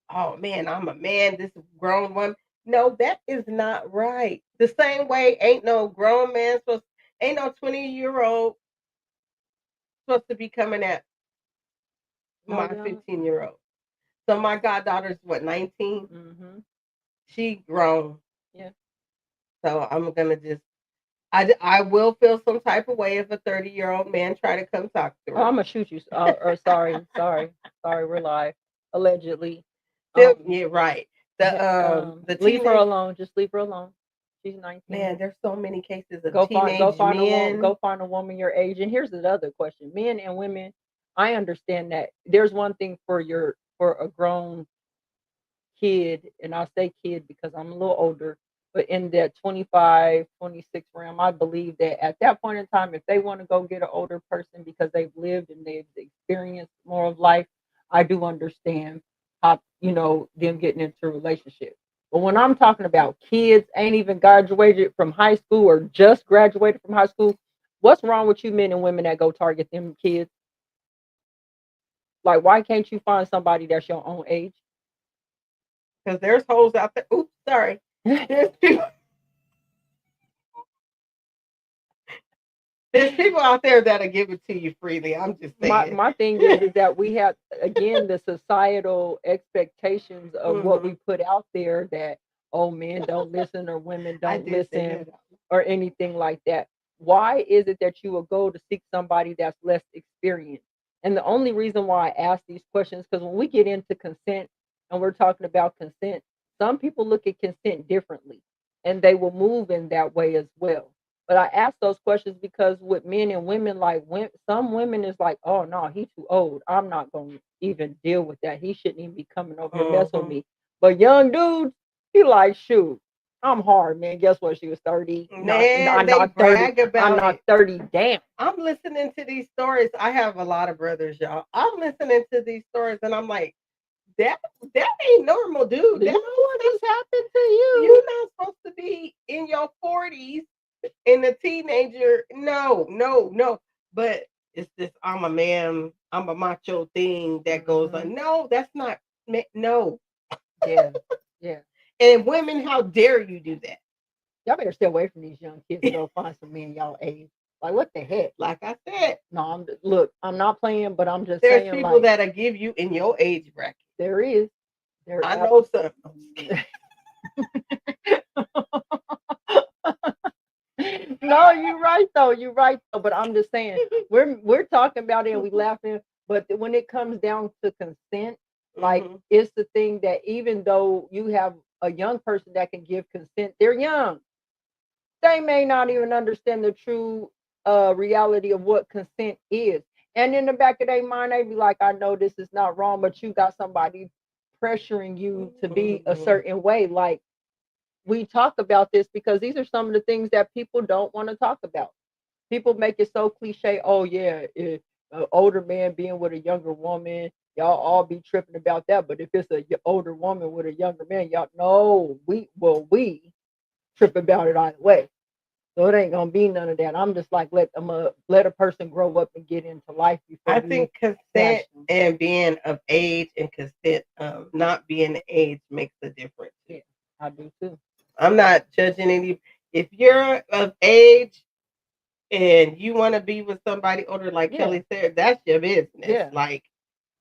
Speaker 8: oh man, I'm a man, this grown woman? No, that is not right. The same way ain't no grown man supposed ain't no 20-year-old supposed to be coming at
Speaker 9: No,
Speaker 8: my
Speaker 9: yeah.
Speaker 8: 15-year-old. So my goddaughter's what, 19?
Speaker 9: Mm-hmm.
Speaker 8: She grown.
Speaker 9: Yeah.
Speaker 8: So I'm gonna just I will feel some type of way if a 30-year-old man try to come talk to
Speaker 9: Oh, I'm
Speaker 8: her.
Speaker 9: gonna shoot you. Or sorry, we're live. Allegedly.
Speaker 8: Yeah, right. The
Speaker 9: Leave her
Speaker 8: teenage
Speaker 9: alone. Just leave her alone. She's 19.
Speaker 8: man, there's so many cases of
Speaker 9: Go
Speaker 8: teenage
Speaker 9: find a woman.
Speaker 8: men.
Speaker 9: Go find a woman your age. And here's the other question: men and women. I understand that there's one thing for a grown kid, and I'll say kid because I'm a little older, but in that 25, 26 realm, I believe that at that point in time, if they want to go get an older person because they've lived and they've experienced more of life, I do understand how, them getting into a relationship. But when I'm talking about kids ain't even graduated from high school or just graduated from high school, what's wrong with you men and women that go target them kids? Like, why can't you find somebody that's your own age?
Speaker 8: Because there's hoes out there. Oops, sorry. There's people out there that'll give it to you freely. I'm just saying.
Speaker 9: My thing is that we have, again, the societal expectations of what we put out there, that men don't listen or women don't listen or anything like that. Why is it that you will go to seek somebody that's less experienced? And the only reason why I ask these questions, because when we get into consent and we're talking about consent, some people look at consent differently and they will move in that way as well. But I ask those questions because with men and women, like some women is like, oh no, he's too old. I'm not going to even deal with that. He shouldn't even be coming over and mess with me. But young dudes, he like, shoot, I'm hard, man. Guess what? She was 30.
Speaker 8: Man,
Speaker 9: I'm
Speaker 8: they
Speaker 9: not 30.
Speaker 8: brag about
Speaker 9: I'm not
Speaker 8: it.
Speaker 9: 30. Damn.
Speaker 8: I'm listening to these stories. I have a lot of brothers, y'all. I'm listening to these stories and I'm like, that ain't normal, dude.
Speaker 9: You
Speaker 8: That's
Speaker 9: know what has happened to you?
Speaker 8: You're not supposed to be in your 40s and a teenager. No. But it's this I'm a man, I'm a macho thing that goes on. No, that's not no.
Speaker 9: Yeah. Yeah.
Speaker 8: And women, how dare you do that?
Speaker 9: Y'all better stay away from these young kids and go find some men y'all age. Like, what the heck?
Speaker 8: Like I said,
Speaker 9: no, I'm not playing, but I'm just
Speaker 8: there's
Speaker 9: saying,
Speaker 8: people
Speaker 9: like,
Speaker 8: that'll give you in your age bracket.
Speaker 9: There is.
Speaker 8: I know some.
Speaker 9: No, you're right though. You're right though. But I'm just saying, we're talking about it and we laughing. But when it comes down to consent, like it's the thing that even though you have a young person that can give consent, they're young. They may not even understand the true reality of what consent is. And in the back of their mind, they be like, I know this is not wrong, but you got somebody pressuring you to be a certain way. Like, we talk about this because these are some of the things that people don't want to talk about. People make it so cliche. Oh yeah, an older man being with a younger woman, y'all all be tripping about that. But if it's an older woman with a younger man, y'all know we trip about it either way. So it ain't gonna be none of that. I'm just like, let a person grow up and get into life before.
Speaker 8: I think consent and being of age and consent not being age makes a difference.
Speaker 9: Yeah, I do too.
Speaker 8: I'm not judging any. If you're of age and you want to be with somebody older, like Kelly said, that's your business.
Speaker 9: Yeah.
Speaker 8: Like,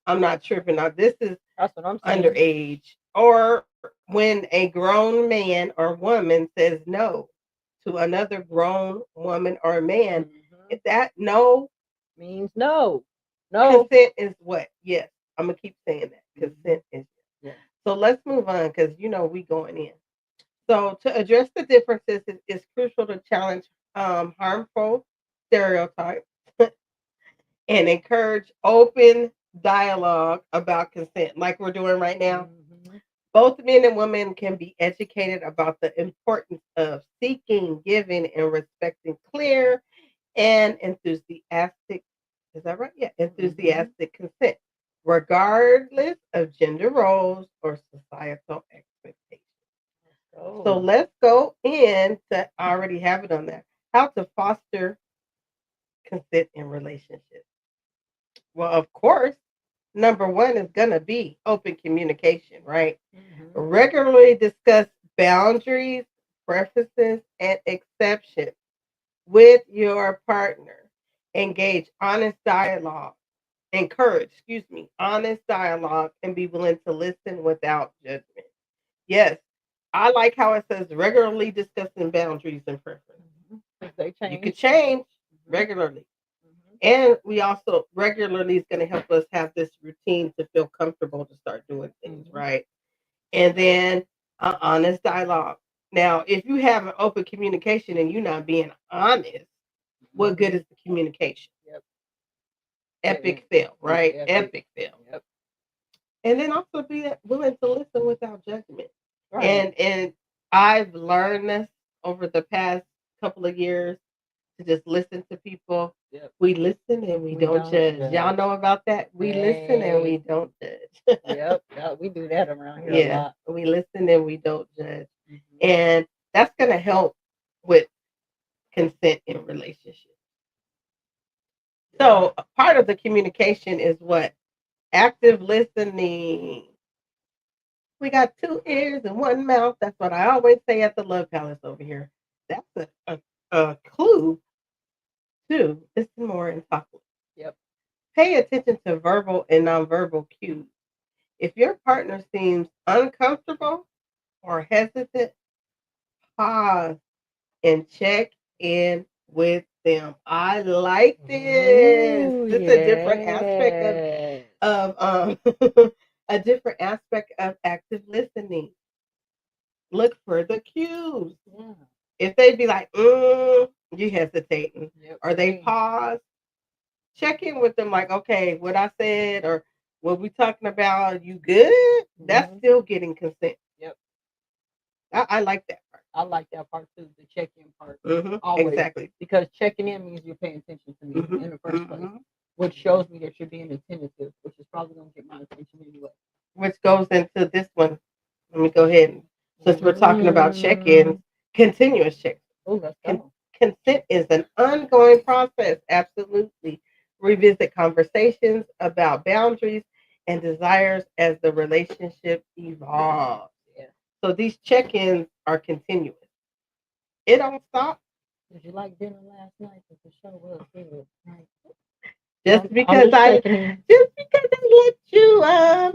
Speaker 8: I'm not tripping out. This is
Speaker 9: that's what I'm saying.
Speaker 8: Underage. Or when a grown man or woman says no to another grown woman or man, if that no
Speaker 9: means no.
Speaker 8: Consent is what? Yes. I'm gonna keep saying that. Consent is yes. So let's move on because we going in. So to address the differences, it's crucial to challenge harmful stereotypes and encourage open dialogue about consent, like we're doing right now. Both men and women can be educated about the importance of seeking, giving, and respecting clear and enthusiastic, is that right? Yeah, enthusiastic consent, regardless of gender roles or societal expectations. So let's go in to I already have it on there. How to foster consent in relationships. Well, of course, number one is going to be open communication, right? Regularly discuss boundaries, preferences, and exceptions with your partner. Engage honest dialogue. Honest dialogue and be willing to listen without judgment. Yes, I like how it says regularly discussing boundaries and preferences.
Speaker 9: They
Speaker 8: You could
Speaker 9: change.
Speaker 8: change regularly.
Speaker 9: Mhm.
Speaker 8: And we also regularly is going to help us have this routine to feel comfortable to start doing things,
Speaker 9: Mhm.
Speaker 8: right? And then honest dialogue. Now, if you have an open communication and you're not being honest, what good
Speaker 9: Mhm.
Speaker 8: is the communication?
Speaker 9: Yep.
Speaker 8: Epic fail,
Speaker 9: Yeah,
Speaker 8: right?
Speaker 9: epic.
Speaker 8: Epic fail.
Speaker 9: Yep.
Speaker 8: And then also be willing to listen without judgment.
Speaker 9: Right.
Speaker 8: And I've learned this over the past couple of years to just listen to people.
Speaker 9: Yep.
Speaker 8: We listen and we
Speaker 9: We
Speaker 8: don't
Speaker 9: don't
Speaker 8: judge. Y'all
Speaker 9: judge.
Speaker 8: know about that? We listen and we
Speaker 9: Hey.
Speaker 8: don't judge.
Speaker 9: Yep. Yeah, we do that around here a
Speaker 8: Yeah,
Speaker 9: lot.
Speaker 8: we listen and we don't judge.
Speaker 9: Mhm.
Speaker 8: And that's going to help with consent in relationships. So, a part of the communication is what? Active listening. We got two ears and one mouth. That's what I always say at the Love Palace over here. That's a clue to listen more and talk less.
Speaker 9: Yep.
Speaker 8: Pay attention to verbal and nonverbal cues. If your partner seems uncomfortable or hesitant, pause and check in with them. I like this.
Speaker 9: Ooh,
Speaker 8: This is a different aspect
Speaker 9: yes.
Speaker 8: of a different aspect of active listening. Look for the cues.
Speaker 9: Yeah.
Speaker 8: If they be like, you hesitating,
Speaker 9: Yep.
Speaker 8: or they pause, check in with them like, okay, what I said or what we talking about, you good? That's
Speaker 9: Mhm.
Speaker 8: still getting consent.
Speaker 9: Yep.
Speaker 8: I like that part.
Speaker 9: I like that part too, the check-in part. Always.
Speaker 8: Exactly.
Speaker 9: Because checking in means you're paying attention to me in the first place, which shows me that you're being attentive, which is probably going to get my attention anyway.
Speaker 8: Which goes into this one. Let me go ahead and since we're talking about check-ins, continuous check.
Speaker 9: Oh, let's go.
Speaker 8: Consent is an ongoing process. Absolutely. Revisit conversations about boundaries and desires as the relationship evolves.
Speaker 9: Yeah.
Speaker 8: So these check-ins are continuous. It don't stop
Speaker 9: Did you like dinner last night? Because the show was good. Right.
Speaker 8: just
Speaker 9: I'm
Speaker 8: because
Speaker 9: just
Speaker 8: I
Speaker 9: checking in.
Speaker 8: just because I let you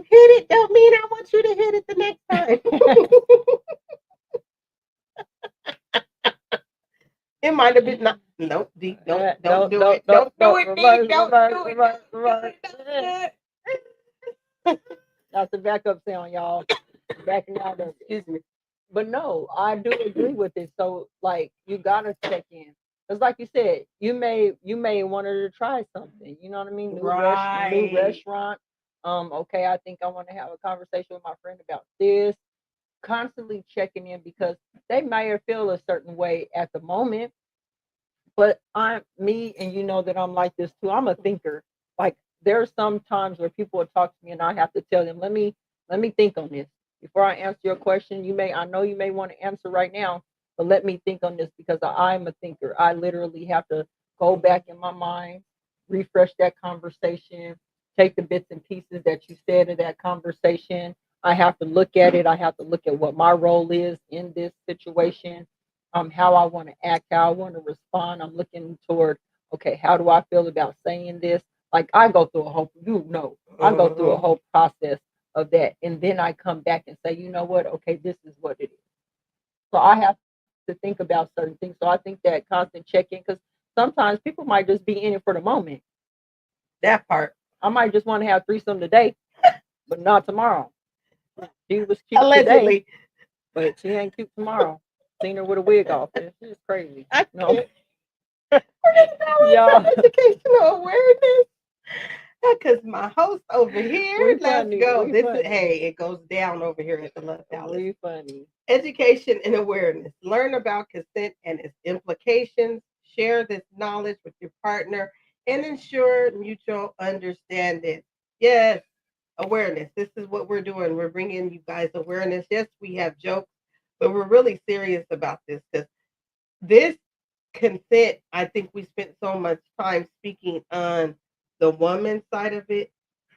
Speaker 8: hit it don't mean I want you to hit it the next time. It might have been not. Nope, D. Don't do it. Don't do it, D. Don't do it.
Speaker 9: Reverse. That's the backup sound, y'all. Backing out of it.
Speaker 8: Excuse me.
Speaker 9: But no, I do agree with it. So like you gotta check in. Cause like you said, you may want her to try something. You know what I mean? New
Speaker 8: Right.
Speaker 9: restaurant. Okay, I think I want to have a conversation with my friend about this. Constantly checking in because they may feel a certain way at the moment, but I'm me and you know that I'm like this too. I'm a thinker. Like there's some times where people will talk to me and I have to tell them, let me think on this before I answer your question. I know you may want to answer right now, but let me think on this because I'm a thinker. I literally have to go back in my mind, refresh that conversation, take the bits and pieces that you said in that conversation. I have to look at it. I have to look at what my role is in this situation, how I want to act, how I want to respond. I'm looking toward, okay, how do I feel about saying this? Like I go through I go through a whole process of that. And then I come back and say, you know what? Okay, this is what it is. So I have to think about certain things. So I think that constant check-in, because sometimes people might just be in it for the moment.
Speaker 8: That part.
Speaker 9: I might just want to have threesome today, but not tomorrow. She was cute
Speaker 8: Allegedly.
Speaker 9: today, but she ain't cute tomorrow. Seen her with a wig off. She's crazy.
Speaker 8: I
Speaker 9: No.
Speaker 8: can't. Y'all. Educational awareness. Because my host over here,
Speaker 9: We
Speaker 8: let's
Speaker 9: funny.
Speaker 8: go.
Speaker 9: We
Speaker 8: This
Speaker 9: funny.
Speaker 8: is hey, it goes down over here at the Love Palace.
Speaker 9: We funny.
Speaker 8: Education and awareness. Learn about consent and its implications. Share this knowledge with your partner and ensure mutual understanding. Yes, awareness. This is what we're doing. We're bringing you guys awareness. Yes, we have jokes, but we're really serious about this because this consent, I think we spent so much time speaking on the woman side of it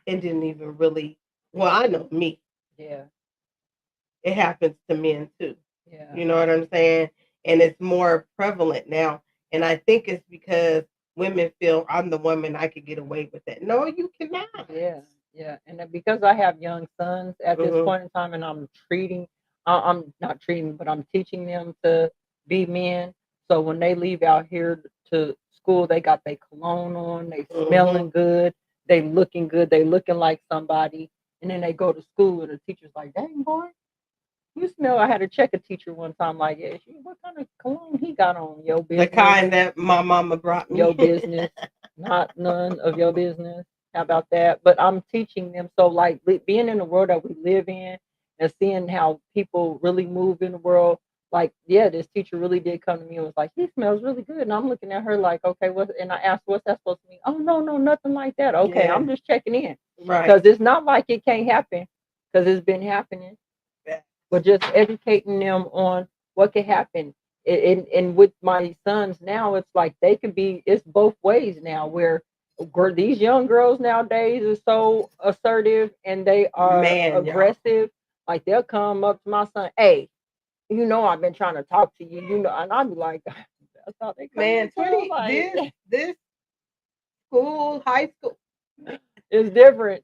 Speaker 8: and didn't even really, well, I know me.
Speaker 9: Yeah.
Speaker 8: It happens to men too.
Speaker 9: Yeah.
Speaker 8: You know what I'm saying? And it's more prevalent now. And I think it's because women feel I'm the woman, I could get away with that. No, you cannot.
Speaker 9: Yeah. Yeah. And then because I have young sons at this point in time and I'm not treating, but I'm teaching them to be men. So when they leave out here to school, they got their cologne on, they
Speaker 8: Mhm.
Speaker 9: smelling good, they looking good, they looking like somebody. And then they go to school and the teacher's like, dang boy, you smell. I had to check a teacher one time like, yeah, what kind of cologne he got on? Your
Speaker 8: The
Speaker 9: business.
Speaker 8: kind that my mama brought me.
Speaker 9: Your business, not none of your business. How about that? But I'm teaching them. So like being in the world that we live in and seeing how people really move in the world, like, yeah, this teacher really did come to me and was like, he smells really good. And I'm looking at her like, okay, what? And I asked, what's that supposed to mean? Oh, no, nothing like that. Okay,
Speaker 8: Yeah.
Speaker 9: I'm just checking in.
Speaker 8: Right.
Speaker 9: Because it's not like it can't happen, because it's been happening.
Speaker 8: Yeah.
Speaker 9: But just educating them on what can happen. And with my sons now, it's like they can be, it's both ways now, where these young girls nowadays are so assertive and they are
Speaker 8: Man, y'all.
Speaker 9: aggressive. Like they'll come up to my son, hey, you know, I've been trying to talk to you, you know, and I'll be like, that's how they come
Speaker 8: Man,
Speaker 9: in, too,
Speaker 8: 20,
Speaker 9: like,
Speaker 8: this school, high school,
Speaker 9: it's different.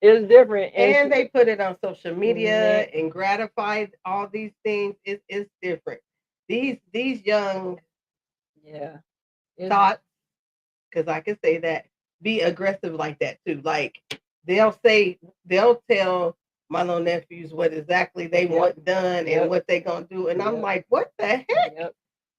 Speaker 9: It's different.
Speaker 8: and they put it on social media
Speaker 9: Yeah.
Speaker 8: and gratify all these things. It's different. These young
Speaker 9: Yeah. It's,
Speaker 8: thoughts, because I can say that, be aggressive like that too. Like they'll tell my little nephews what exactly they
Speaker 9: Yep.
Speaker 8: want done
Speaker 9: Yep.
Speaker 8: and what they gonna do, and I'm
Speaker 9: Yep.
Speaker 8: like, what the heck?
Speaker 9: Yep.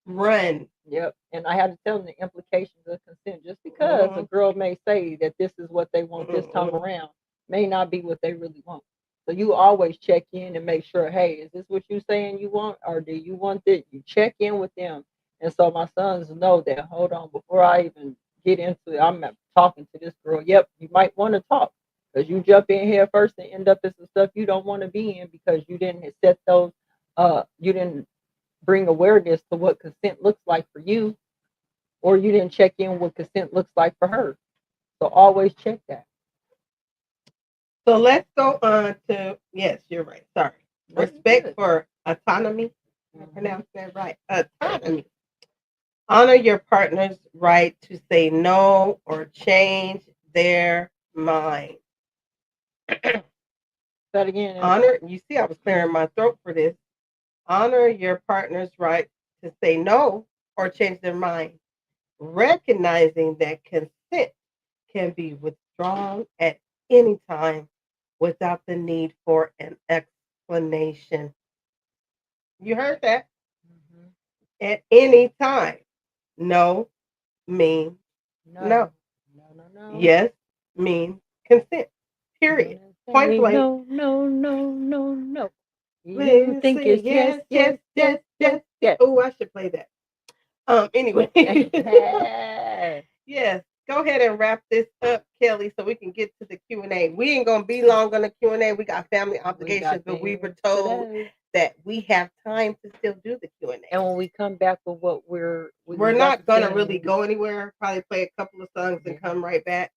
Speaker 8: Run.
Speaker 9: Yep. And I had to tell them the implications of consent. Just because a girl may say that this is what they want this time around may not be what they really want. So you always check in and make sure, hey, is this what you saying you want? Or do you want this? You check in with them. And so my sons know that, hold on, before I even get into it, I'm talking to this girl. Yep, you might want to talk. Because you jump in here first and end up in some stuff you don't want to be in, because you didn't set those, you didn't bring awareness to what consent looks like for you, or you didn't check in what consent looks like for her. So always check that.
Speaker 8: So let's go on to, yes, you're right. Sorry. Respect for autonomy. I pronounced that right. Autonomy. Honor your partner's right to say no or change their mind.
Speaker 9: That again.
Speaker 8: Honor, you see, I was clearing my throat for this. Honor your partner's right to say no or change their mind, recognizing that consent can be withdrawn at any time without the need for an explanation. You heard that?
Speaker 9: Mm-hmm.
Speaker 8: At any time. No means no.
Speaker 9: No.
Speaker 8: Yes means consent. Period. Point blank.
Speaker 9: No. You
Speaker 8: Listen,
Speaker 9: think it's yes.
Speaker 8: Oh, I should play that. Anyway. Yes. Go ahead and wrap this up, Kelly, so we can get to the Q&A. We ain't going to be long on the Q&A. We got family obligations, but we were told that we have time to still do the Q&A.
Speaker 9: And when we come back with what we're
Speaker 8: not going to really go anywhere. Probably play a couple of songs and come right back.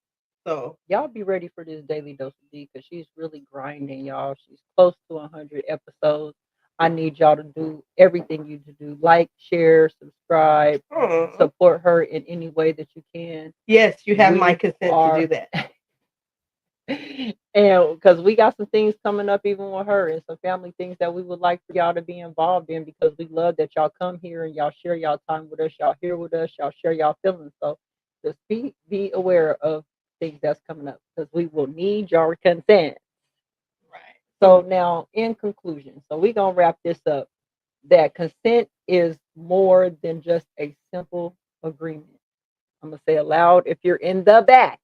Speaker 8: So
Speaker 9: y'all be ready for this daily dose of D, because she's really grinding, y'all. She's close to 100 episodes. I need y'all to do everything you do. Like, share, subscribe, support her in any way that you can.
Speaker 8: Yes, you have my consent to do that.
Speaker 9: And because we got some things coming up even with her, and some family things that we would like for y'all to be involved in, because we love that y'all come here and y'all share y'all time with us, y'all here with us, y'all share y'all feelings. So just be aware of things that's coming up, because we will need your consent.
Speaker 8: Right.
Speaker 9: So now, in conclusion, so we're gonna wrap this up, that consent is more than just a simple agreement. I'm gonna say it loud if you're in the back.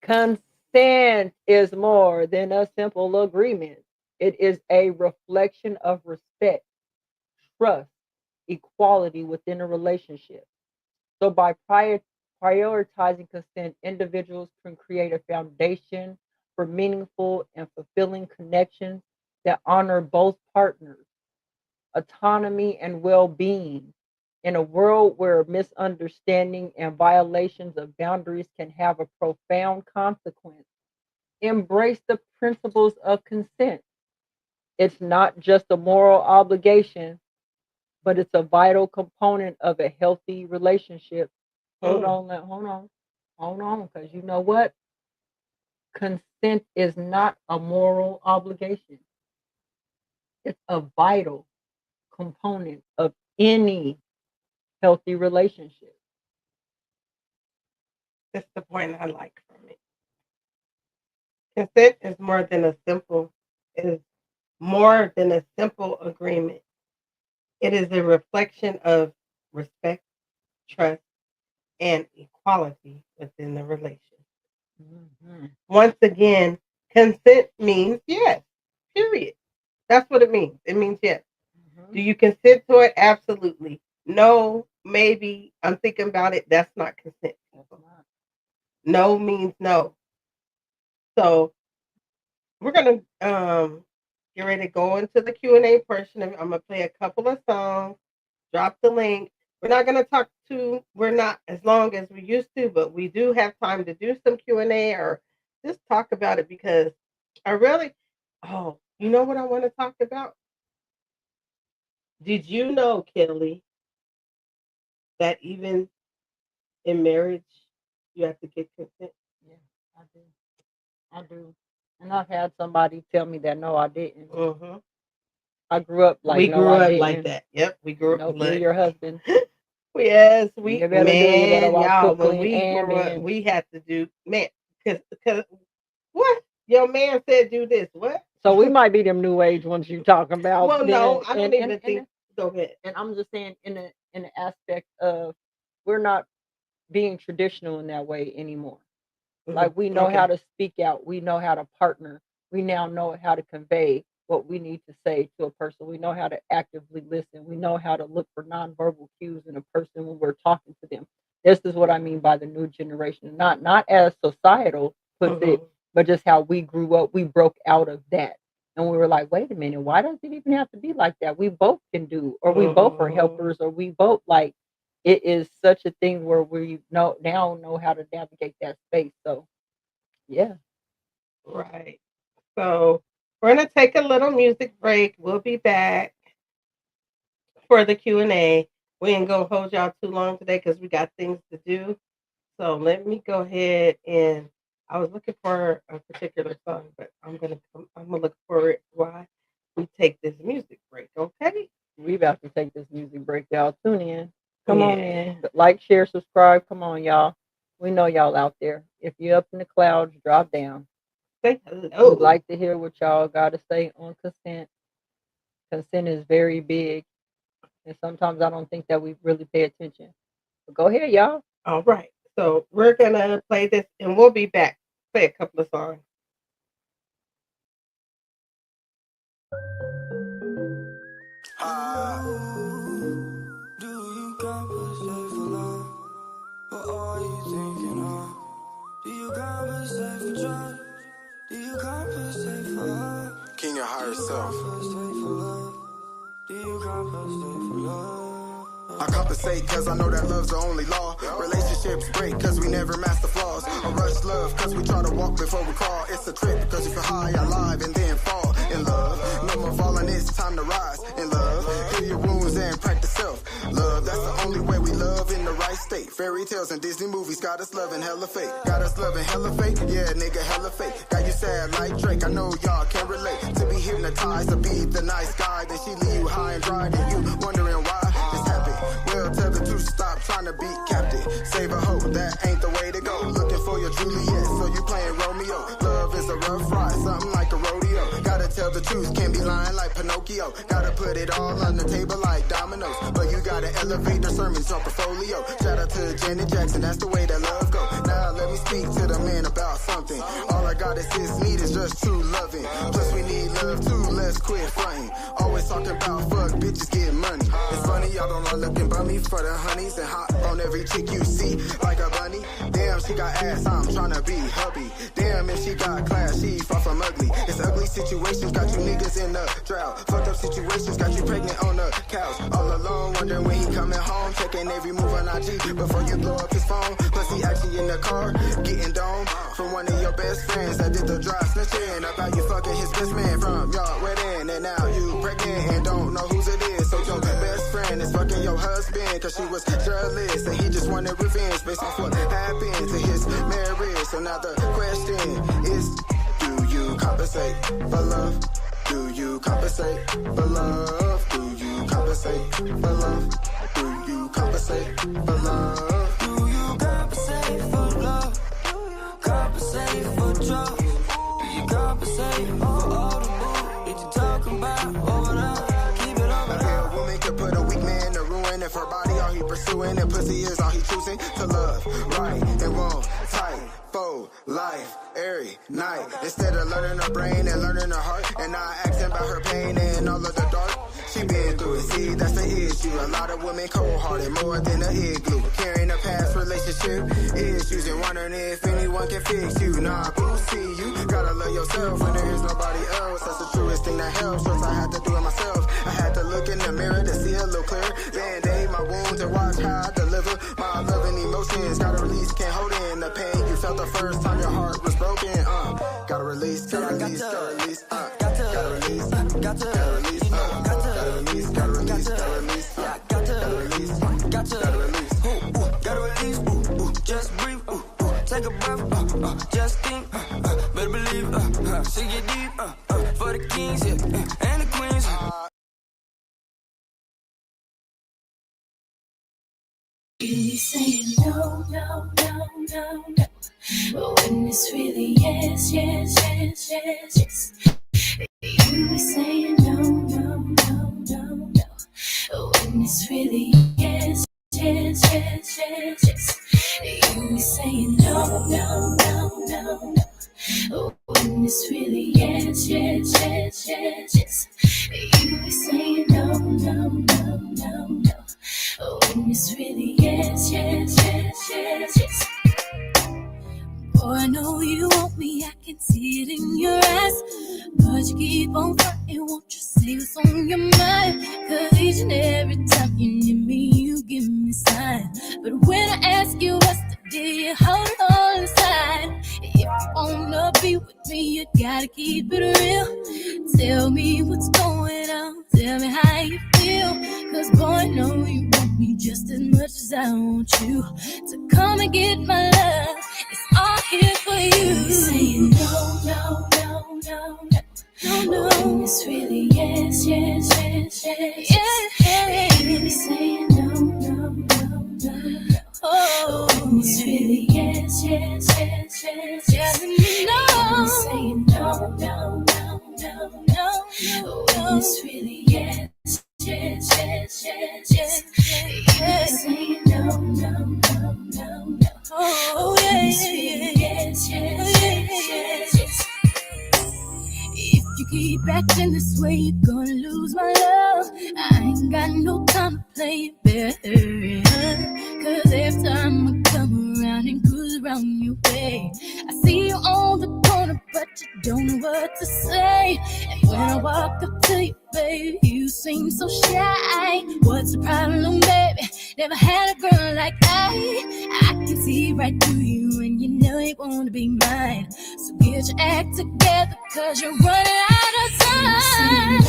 Speaker 9: Consent is more than a simple agreement. It is a reflection of respect, trust, equality within a relationship. So by prioritizing consent, individuals can create a foundation for meaningful and fulfilling connections that honor both partners, autonomy, and well-being. In a world where misunderstanding and violations of boundaries can have a profound consequence, embrace the principles of consent. It's not just a moral obligation, but it's a vital component of a healthy relationship. Hold on, because you know what? Consent is not a moral obligation. It's a vital component of any healthy relationship.
Speaker 8: That's the point I like from it. Consent is more than a simple agreement. It is a reflection of respect, trust, and equality within the relationship.
Speaker 9: Mm-hmm.
Speaker 8: Once again, consent means yes. Period. That's what it means. It means yes.
Speaker 9: Mm-hmm.
Speaker 8: Do you consent to it? Absolutely. No, maybe. I'm thinking about it. That's not consent. No means no. So we're gonna get ready to go into the Q&A portion. I'm gonna play a couple of songs. Drop the link. We're not gonna we're not as long as we used to, but we do have time to do some Q&A or just talk about it because I really. Oh, you know what I want to talk about? Did you know, Kelly, that even in marriage you have to get consent?
Speaker 9: Yeah, I do. I do. And I've had somebody tell me that no, I didn't.
Speaker 8: Mm-hmm.
Speaker 9: I grew up like
Speaker 8: we
Speaker 9: no,
Speaker 8: grew
Speaker 9: I
Speaker 8: up
Speaker 9: didn't.
Speaker 8: like that. Yep, we grew up
Speaker 9: Nope,
Speaker 8: like
Speaker 9: you're your husband.
Speaker 8: Yes, we
Speaker 9: You better do. You better
Speaker 8: man,
Speaker 9: wash,
Speaker 8: y'all.
Speaker 9: cook,
Speaker 8: When
Speaker 9: clean,
Speaker 8: we
Speaker 9: and
Speaker 8: grew up,
Speaker 9: then
Speaker 8: we had to do man because what your man said do this what?
Speaker 9: so we might be them new age ones you talking about.
Speaker 8: Well,
Speaker 9: Then
Speaker 8: no, I don't
Speaker 9: and
Speaker 8: even
Speaker 9: and,
Speaker 8: think. Go ahead.
Speaker 9: and I'm just saying in the aspect of we're not being traditional in that way anymore. Like we know how
Speaker 8: Okay.
Speaker 9: to speak out, we know how to partner, we now know how to convey what we need to say to a person. We know how to actively listen. We know how to look for nonverbal cues in a person when we're talking to them. This is what I mean by the new generation. Not as societal puts it, but just how we grew up. We broke out of that. And we were like, wait a minute, why does it even have to be like that? We both can do, or we both are helpers, or we both like it is such a thing where we now know how to navigate that space. So yeah.
Speaker 8: Right. So we're gonna take a little music break. We'll be back for the Q&A. We ain't gonna hold y'all too long today because we got things to do. So let me go ahead and I was looking for a particular song, but I'm gonna look for it while we take this music break. Okay.
Speaker 9: We about to take this music break, y'all. Tune in. Come on in. Like, share, subscribe. Come on, y'all. We know y'all out there. If you're up in the clouds, drop down.
Speaker 8: Say hello.
Speaker 9: We'd like to hear what y'all got to say on consent. Consent is very big. And sometimes I don't think that we really pay attention. But go ahead, y'all.
Speaker 8: All right. So we're going to play this and we'll be back. Play a couple of songs.
Speaker 1: Do you compensate for love? What are you thinking of? Do you compensate for trust? Do you compensate for love? King your higher self. Do you compensate for love? I compensate cause I know that love's the only law. Relationships break cause we never master flaws. A rush love cause we try to walk before we crawl. It's a trip cause you feel high alive and then fall in love. No more falling, it's time to rise in love. Heal your wounds and practice self love. That's the only way we love in the right state. Fairy tales and Disney movies got us loving hella fake. Got us loving hella fake, yeah nigga hella fake. Got you sad like Drake, I know y'all can relate. To be hypnotized, to be the nice guy. Then she leave you high and dry, then you wondering why this happened. Well, tell the truth, stop trying to be captain. Save a hoe, that ain't the way to go. Looking for your Juliet, so you playing Romeo. Love is a rough ride, something like a rodeo. Gotta tell the truth, can't be lying like Pinocchio. Gotta put it all on the table like dominoes. But you gotta elevate the sermons on portfolio. Shout out to Janet Jackson, that's the way that love go. Now let me speak to the man about something. All I got is his need is just true loving. Plus we need love too, let's quit fronting. Always talking about fuck, bitches get money. It's funny, y'all don't run looking bummy for the honeys and hop on every chick you see like a bunny. Damn, she got ass, I'm tryna be hubby. Damn, if she got class, she far from ugly. It's ugly situations, got you niggas in the drought. Fucked up situations, got you pregnant on the couch. All alone, wondering when he coming home. Checking every move on IG before you blow up his phone. Plus he actually in the car, getting dome from one of your best friends that did the dry snitching about you fucking his best man from y'all wedding. And now you pregnant and don't know whose it is. So your best friend is fucking your husband cause she was jealous and he just wanted revenge based off what happened to his marriage. So now the question is, do you compensate for love? Do you compensate for love? Do you compensate for love?
Speaker 4: Do you compensate for love?
Speaker 1: Do you compensate for love? Compensate for drugs? Do you compensate for all the bull that you talking about? Over there, keep it over there.
Speaker 4: A woman could put a weak man to ruin. If her body all he pursuing, and pussy is all he choosing to love. Right and wrong, tight, foe, life, every night. Instead of learning her brain and learning her heart, and not asking about her pain and all of the dark. She been through it, see, that's the issue. A lot of women cold-hearted, more than an igloo. Carrying a past relationship issues and wondering if anyone can fix you. Nah, boo, see, you gotta love yourself when there is nobody else. That's the truest thing that helps. First I had to do it myself. I had to look in the mirror to see a little clearer. Band-aid my wounds and watch how I deliver my love and emotions. Gotta release, can't hold in the pain you felt the first time your heart was broken. Gotta release, gotta release, gotta release, gotta release, gotta release, gotta release, gotta release, gotta release, gotta release, gotta release,
Speaker 1: Gotta release, just breathe, take a breath, just think, better believe, see it deep, for the kings, yeah, and the queens.
Speaker 10: You say no, no, no, no, no, but when it's really yes, yes, yes, yes, yes. You be saying no, no, no, no, no, but when it's really yes, yes, yes, yes, yes. You be saying no, no, no, no, no, but when it's really yes, yes, yes, yes, yes. You be saying no, no, no, no, no. Oh, when it's really yes, yes, yes, yes, yes. Boy, I know you want me, I can see it in your eyes. But you keep on fronting, won't you say what's on your mind? Cause each and every time you need me, you give me sign. But when I ask you what's the deal, hold it all inside. If you wanna be with me, you gotta keep it real. Tell me what's going on, tell me how you feel. Cause boy, I know you want me just as much as I want you. So come and get my love, it's all here for you. You saying no, no, no, no, no. No, no, it's really yes, yes, yes, yes, yes. You be saying no, no, no, no, no. Oh, it's really yes, yes, yes, yes, yes. No, saying no, no, no, no, no. Oh, it's really yes, yes, yes, yes, yes. You be saying no, no, no, no, no. Oh, it's really yes, yes, yes, yes, yes. If you keep acting this way, you're gonna lose my love. I ain't got no time to play better. Cause every time I come around and cruise around your way, I see you on the corner, but you don't know what to say. And when I walk up to you, baby, you seem so shy. What's the problem, baby? Never had a girl like I can see right through you, and you know you wanna be mine. So get your act together, cause you're running out of time.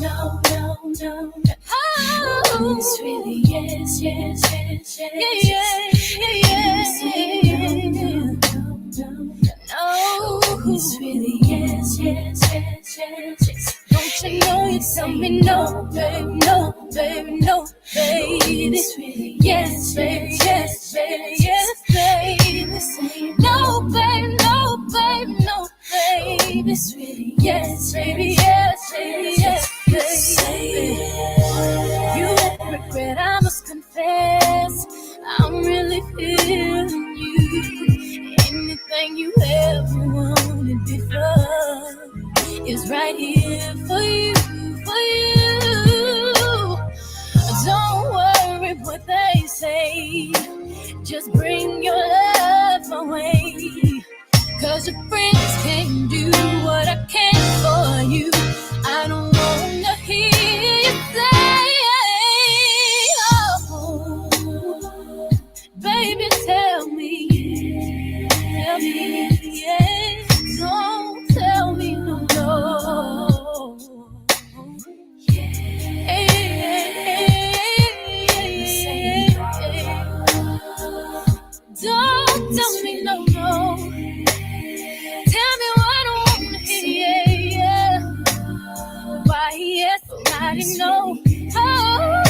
Speaker 10: No, no, no, no, no. Oh, it's really yes, yes, yes, yes, yes, yes, yes, yes. No, it's really yes, yes, yes, yes, yes. Don't you know you tell me no, baby, no, baby, no, baby. It's really yes, baby, yes, baby, yes, baby. Say no, baby, no, baby, no, baby. It's really yes, baby, yes, baby, yes, baby. You won't regret, I must confess, I'm really feeling you. Anything you ever wanted before is right here for you, for you. Don't worry what they say, just bring your love my way. Cause your friends can't do what I can for you. I don't wanna hear you say, oh, baby, tell me, yeah. Don't tell me no, no. Don't tell me no more. Tell me what I wanna hear. Why yes, I didn't know. Oh,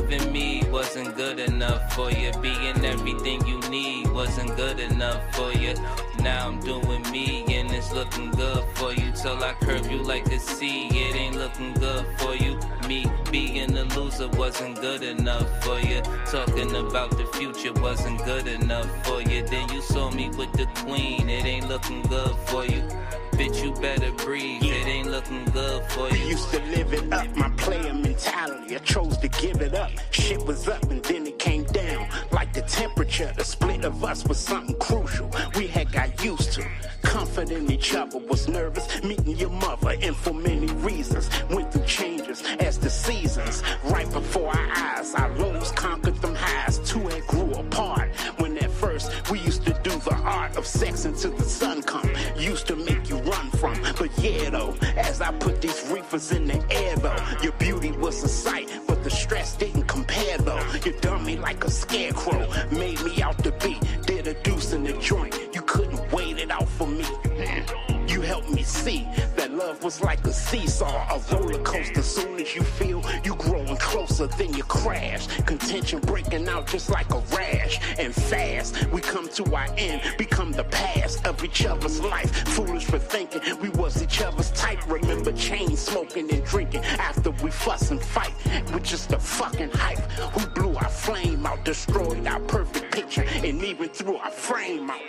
Speaker 11: Loving me wasn't good enough for you. Being everything you need wasn't good enough for you. Now I'm doing me and it's looking good for you. Till I curve you like a C, it ain't looking good for you. Me being a loser wasn't good enough for you. Talking about the future wasn't good enough for you. Then you saw me with the queen, it ain't looking good for you. Bitch, you better breathe, it ain't looking good for you.
Speaker 12: Used to live it up, my player mentality. I chose to give it up. Shit was up and then it came down. Like the temperature, the split of us was something crucial. We had got used to. Comfort in each other, was nervous meeting your mother, and for many reasons went through changes as the seasons. Right before our eyes, our lows conquered them highs. Two had grew apart. When at first we used to do the art of sex until the sun come. Used to make you run from. But yeah though, as I put these reefers in the air though, your beauty was a sight, but the stress didn't compare though. You done me like a scarecrow, made me out to be, did a deuce in the joint. You couldn't wait it out for me. You helped me see that love was like a seesaw, a roller coaster. Soon as you feel you growing closer, then you crash. Contention breaking out just like a rash. And fast, we come to our end, become the past of each other's life. Foolish for thinking we was each other's type. Remember chain smoking and drinking after we fuss and fight with just a fucking hype. Who blew our flame out, destroyed our perfect picture, and even threw our frame out.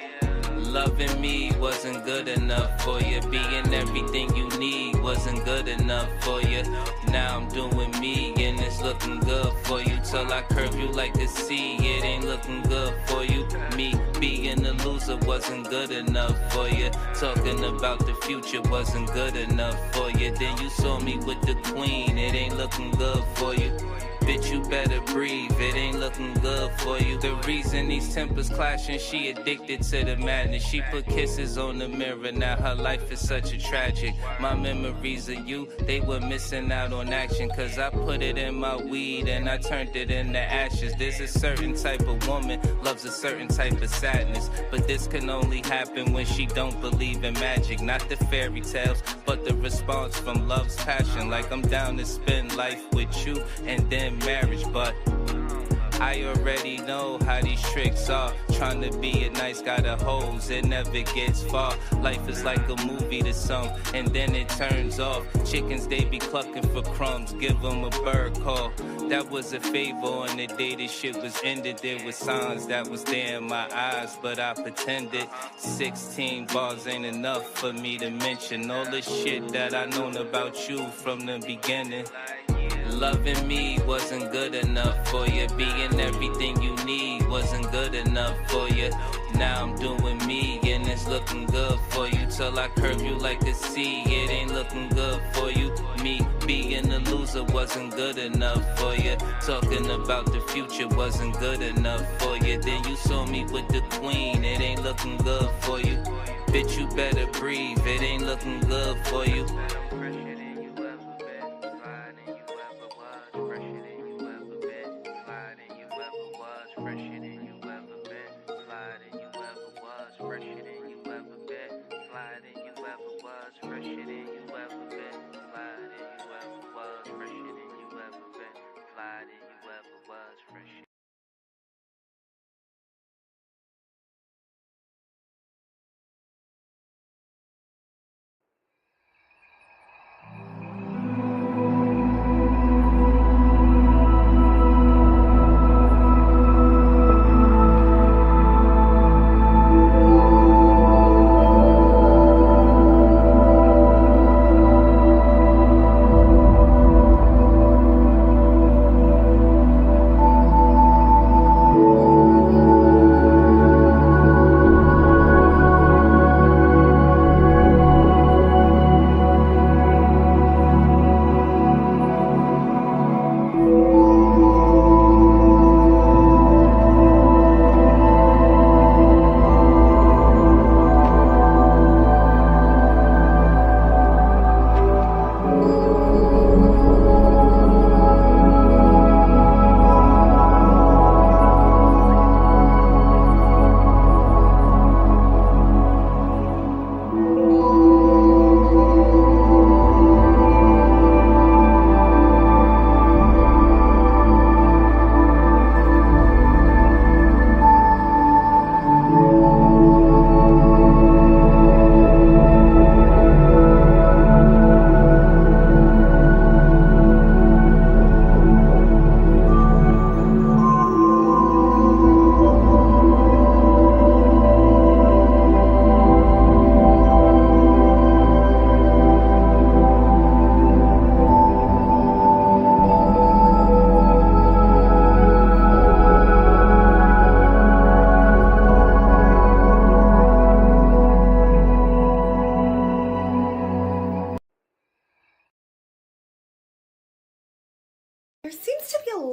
Speaker 11: Loving me wasn't good enough for you. Being everything you need wasn't good enough for you. Now I'm doing me and it's looking good for you. Till I curve you like a C, it ain't looking good for you. Me being a loser wasn't good enough for you. Talking about the future wasn't good enough for you. Then you saw me with the queen, it ain't looking good for you. Bitch, you better breathe, it ain't looking good for you. The reason these tempers clashing, she addicted to the madness. She put kisses on the mirror, now her life is such a tragic. My memories of you, they were missing out on action. Cause I put it in my weed and I turned it into ashes. There's a certain type of woman, loves a certain type of sadness. But this can only happen when she don't believe in magic. Not the fairy tales, but the response from love's passion. Like I'm down to spend life with you and then marriage, but I already know how these tricks are. Trying to be a nice guy to hoes, it never gets far. Life is like a movie to some, and then it turns off. Chickens, they be clucking for crumbs, give them a bird call. That was a favor on the day this shit was ended. There was signs that was there in my eyes, but I pretended. 16 bars ain't enough for me to mention all the shit that I known about you from the beginning. Loving me wasn't good enough for you. Being everything you need wasn't good enough for you. Now I'm doing me and it's looking good for you. Till I curve you like a C, it ain't looking good for you. Me being a loser wasn't good enough for you. Talking about the future wasn't good enough for you. Then you saw me with the queen, it ain't looking good for you. Bitch, you better breathe, it ain't looking good for you.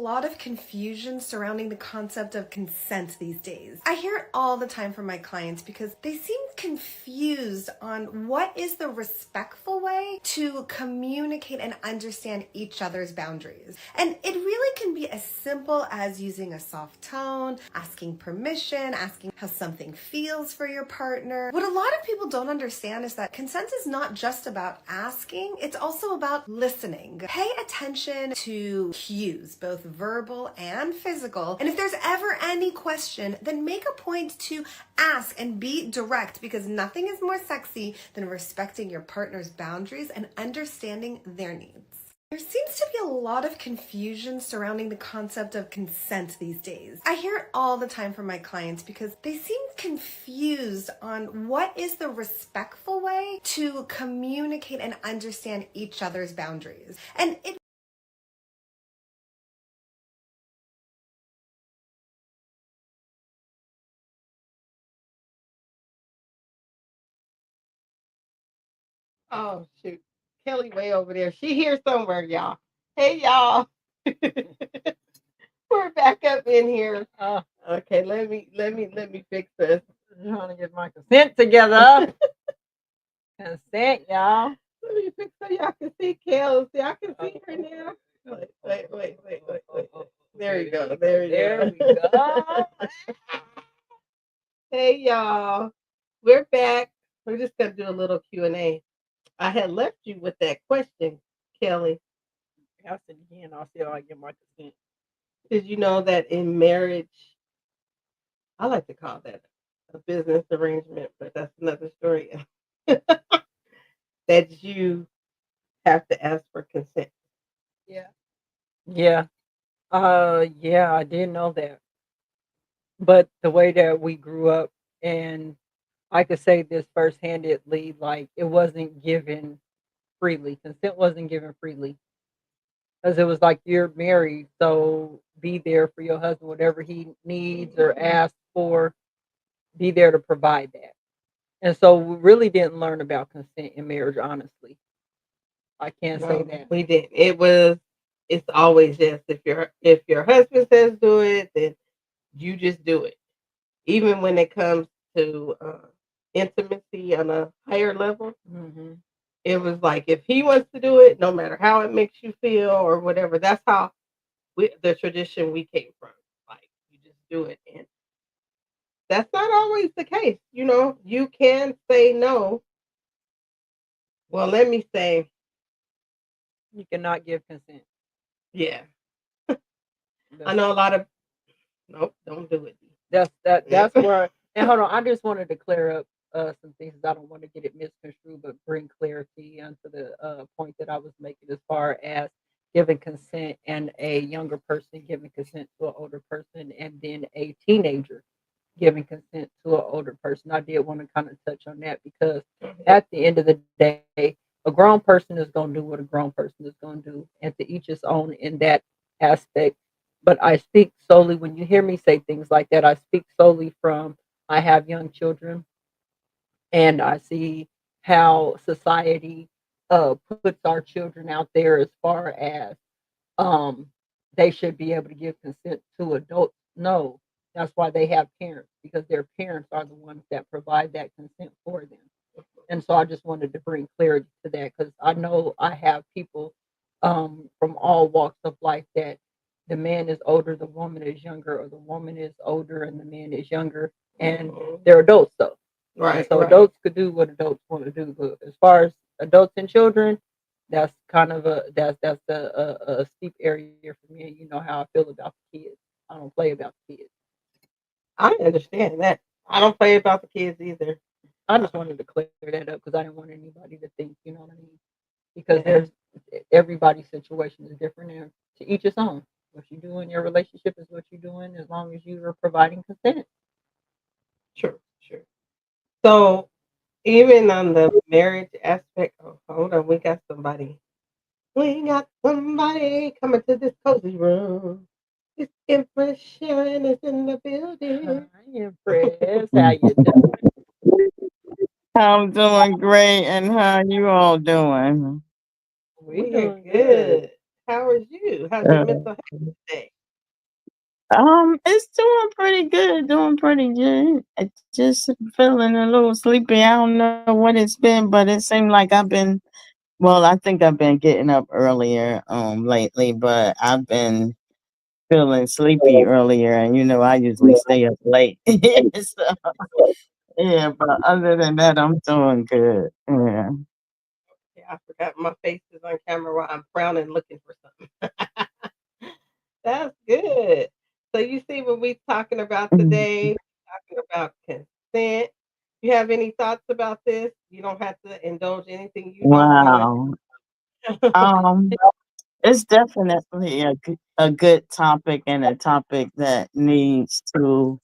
Speaker 13: lot of confusion surrounding the concept of consent these days. I hear it all the time from my clients because they seem confused on what is the respectful way to communicate and understand each other's boundaries. And it really can be as simple as using a soft tone, asking permission, asking how something feels for your partner. What a lot of people don't understand is that consent is not just about asking, it's also about listening. Pay attention to cues, both verbal and physical. And if there's ever any question, then make a point to ask and be direct, because nothing is more sexy than respecting your partner's boundaries and understanding their needs. There seems to be a lot of confusion surrounding the concept of consent these days. I hear it all the time from my clients because they seem confused on what is the respectful way to communicate and understand each other's boundaries. And it
Speaker 8: Oh shoot. Kelly way over there. She here somewhere, y'all. Hey y'all. We're back up in here. Okay, let me fix this.
Speaker 9: I'm trying to get my consent together. Consent, y'all.
Speaker 8: Let me fix so y'all can see Kelly. See, I can see her now. Wait. There you go. There we go. Hey y'all. We're back. We're just gonna do a little Q&A. I had left you with that question, Kelly.
Speaker 9: Ask it again. I'll see how I get my consent.
Speaker 8: Did you know that in marriage, I like to call that a business arrangement, but that's another story. That you have to ask for consent.
Speaker 9: Yeah. Yeah. Yeah, I did know that. But the way that we grew up, and I could say this first-handedly, like it wasn't given freely. Consent wasn't given freely. Because it was like you're married, so be there for your husband, whatever he needs or asks for, be there to provide that. And so we really didn't learn about consent in marriage, honestly. I can't say
Speaker 8: No,
Speaker 9: that.
Speaker 8: we didn't. It's always yes. If your husband says do it, then you just do it. Even when it comes to intimacy on a higher level,
Speaker 9: Hmm.
Speaker 8: it was like if he wants to do it, no matter how it makes you feel or whatever. That's how the tradition we came from. Like you just do it, and that's not always the case. You can say no. Well, let me say,
Speaker 9: You cannot give consent.
Speaker 8: yeah. I
Speaker 9: That's
Speaker 8: know a lot of nope, don't do it.
Speaker 9: that's where. And hold on, I just wanted to clear up some things. I don't want to get it misconstrued, but bring clarity onto the point that I was making as far as giving consent and a younger person giving consent to an older person, and then a teenager giving consent to an older person. I did want to kind of touch on that because at the end of the day, a grown person is going to do what a grown person is going to do, and to each his own in that aspect. But I speak solely when you hear me say things like that. I speak solely from I have young children, and I see how society puts our children out there as far as um, they should be able to give consent to adults. No, that's why they have parents, because their parents are the ones that provide that consent for them. And so I just wanted to bring clarity to that because I know I have people from all walks of life that the man is older, the woman is younger, or the woman is older and the man is younger, and they're adults though. And
Speaker 8: Right,
Speaker 9: so
Speaker 8: right.
Speaker 9: adults could do what adults want to do. But as far as adults and children, that's kind of a steep area for me. And you know how I feel about the kids. I don't play about the kids.
Speaker 8: I understand that. I don't play about the kids either.
Speaker 9: I just wanted to clear that up because I didn't want anybody to think, you know what I mean? Because
Speaker 8: Yeah.
Speaker 9: there's everybody's situation is different, and to each his own. What you do in your relationship is what you're doing as long as you are providing consent.
Speaker 8: Sure. So even on the marriage aspect, oh, hold on, we got somebody. We got somebody coming to this cozy room. It's Empress Sharon is in the building.
Speaker 9: Hi, Empress. How you doing?
Speaker 14: I'm doing great, and how you all doing?
Speaker 9: We
Speaker 8: We are
Speaker 9: doing good.
Speaker 8: good. How are you? How's your
Speaker 14: Uh,
Speaker 8: mental health today?
Speaker 14: It's doing pretty good, doing pretty good. I just feeling a little sleepy. I don't know what it's been, but it seemed like I've been, well, I think I've been getting up earlier lately, but I've been feeling sleepy earlier, and I usually stay up late. So, yeah, but other than that, I'm doing good. Yeah.
Speaker 8: Yeah, I forgot my face is on camera while I'm frowning looking for something. That's good. So you see what we talking about
Speaker 14: Mhm.
Speaker 8: today, talking about consent. You have any thoughts about this? You don't have to indulge anything you don't want
Speaker 14: Wow.
Speaker 8: to.
Speaker 14: Um, it's definitely a good topic, and a topic that needs to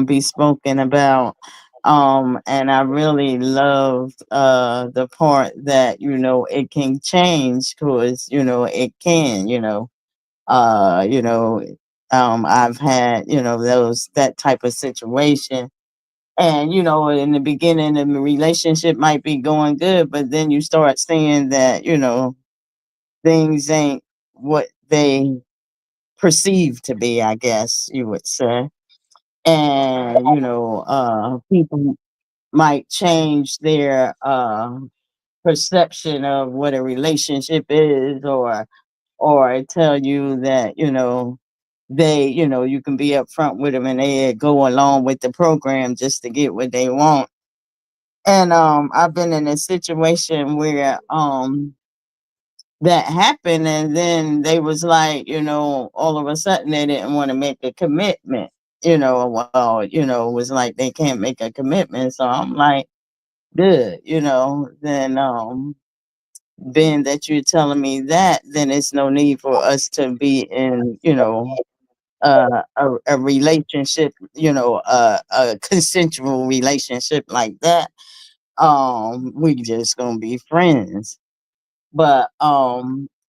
Speaker 14: be spoken about. And I really loved the part that it can change, because it can, uh you know I've had those that type of situation. And in the beginning, the relationship might be going good, but then you start seeing that things ain't what they perceive to be, I guess you would say. And people might change their perception of what a relationship is, or tell you that they you can be upfront with them, and they go along with the program just to get what they want. And I've been in a situation where that happened, and then they was like, all of a sudden they didn't want to make a commitment. Well, it was like they can't make a commitment. So I'm like, good, then being that you're telling me that, then it's no need for us to be in, a relationship, a consensual relationship like that. We just gonna be friends. But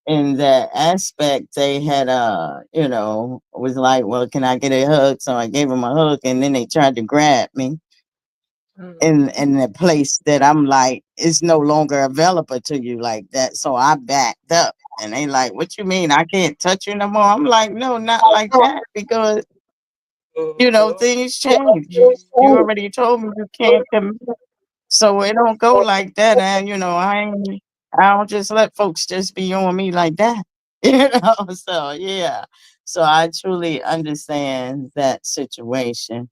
Speaker 14: in that aspect, they had was like, well, can I get a hug? So I gave him a hug, and then they tried to grab me in a place that I'm like, it's no longer available to you like that. So I backed up, and they like, what you mean I can't touch you no more? I'm like, no, not like that, because
Speaker 8: Mhm.
Speaker 14: things change. You already told me you can't come, so it don't go like that. And I don't just let folks just be on me like that. So yeah. So I truly understand that situation.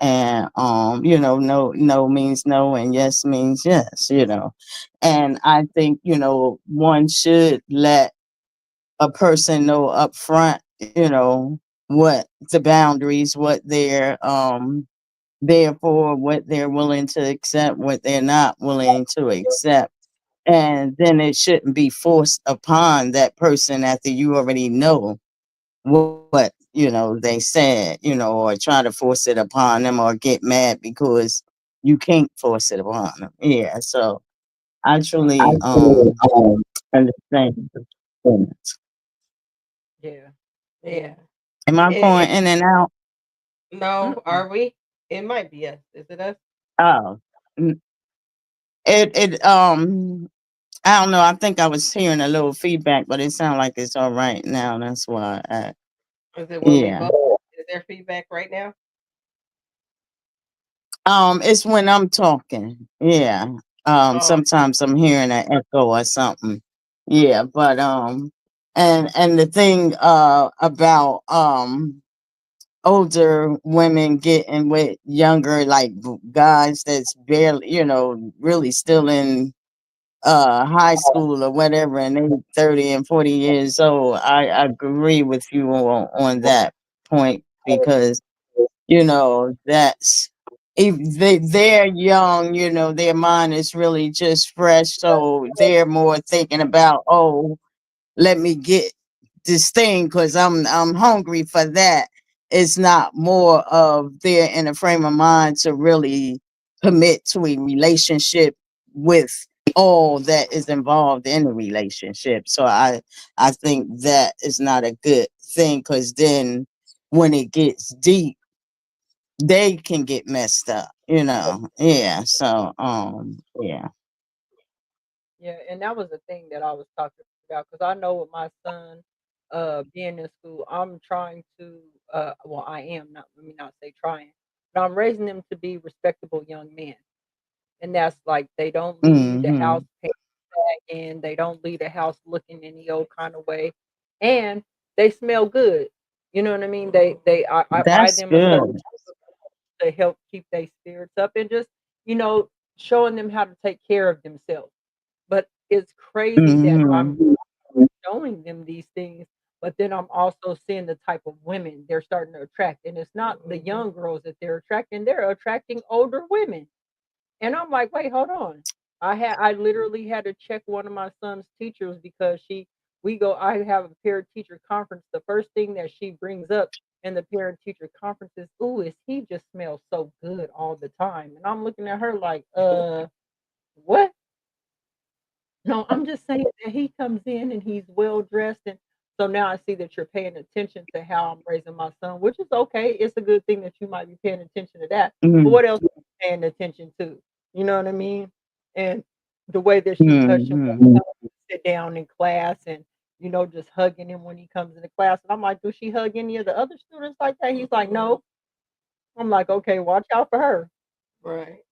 Speaker 14: And no means no, and yes means yes. And I think one should let a person know up front, what the boundaries, what they're there for, what they're willing to accept, what they're not willing to accept. And then it shouldn't be forced upon that person after you already know what they said, or try to force it upon them, or get mad because you can't force it upon them. Yeah. So I truly understand.
Speaker 8: Yeah. Yeah.
Speaker 14: Am I
Speaker 8: It,
Speaker 14: going in and out?
Speaker 8: no,
Speaker 9: Mm-mm.
Speaker 8: are we? It might be us. Is it us?
Speaker 14: Oh, n- it I don't know. I think I was hearing a little feedback, but it sounds like it's all right now. That's why.
Speaker 8: Is it when we
Speaker 14: Yeah.
Speaker 8: both? Is there feedback right now?
Speaker 14: It's when I'm talking. Yeah.
Speaker 8: Oh,
Speaker 14: Sometimes I'm hearing an echo or something. Yeah, but and the thing about older women getting with younger, like guys that's barely, really still in high school or whatever, and they 30 and 40 years old. I agree with you on that point, because that's, if they're young, their mind is really just fresh, so they're more thinking about, oh, let me get this thing because I'm hungry for that. It's not more of they're in a frame of mind to really commit to a relationship with all that is involved in a relationship. So I think that is not a good thing, because then when it gets deep, they can get messed up. Yeah. So yeah.
Speaker 9: Yeah, and that was the thing that I was talking about, because I know with my son. being in school, I'm trying to well, I am not, let me not say trying, but I'm raising them to be respectable young men. And that's like they don't leave the house
Speaker 14: Mhm.
Speaker 9: and they don't leave the house looking any old kind of way, and they smell good. You know what I mean? I buy
Speaker 14: That's
Speaker 9: them a certain
Speaker 14: good.
Speaker 9: type of to help keep their spirits up, and just, you know, showing them how to take care of themselves. But it's crazy that I'm
Speaker 14: Mhm.
Speaker 9: showing them these things, but then I'm also seeing the type of women they're starting to attract, and it's not the young girls that they're attracting; they're attracting older women. And I'm like, "Wait, hold on." I literally had to check one of my son's teachers because I have a parent teacher conference. The first thing that she brings up in the parent teacher conference is, "Ooh, is he just smells so good all the time?" And I'm looking at her like, what?" No, I'm just saying that he comes in and he's well dressed, and so now I see that you're paying attention to how I'm raising my son, which is okay. It's a good thing that you might be paying attention to that. But
Speaker 14: Mhm.
Speaker 9: what else are you paying attention to? You know what I mean? And the way that she touched him when he
Speaker 14: Mhm.
Speaker 9: comes to sit down in class, and just hugging him when he comes into class. And I'm like, "Do she hug any of the other students like that?" He's like, "No." I'm like, "Okay, watch out for her."
Speaker 8: Right.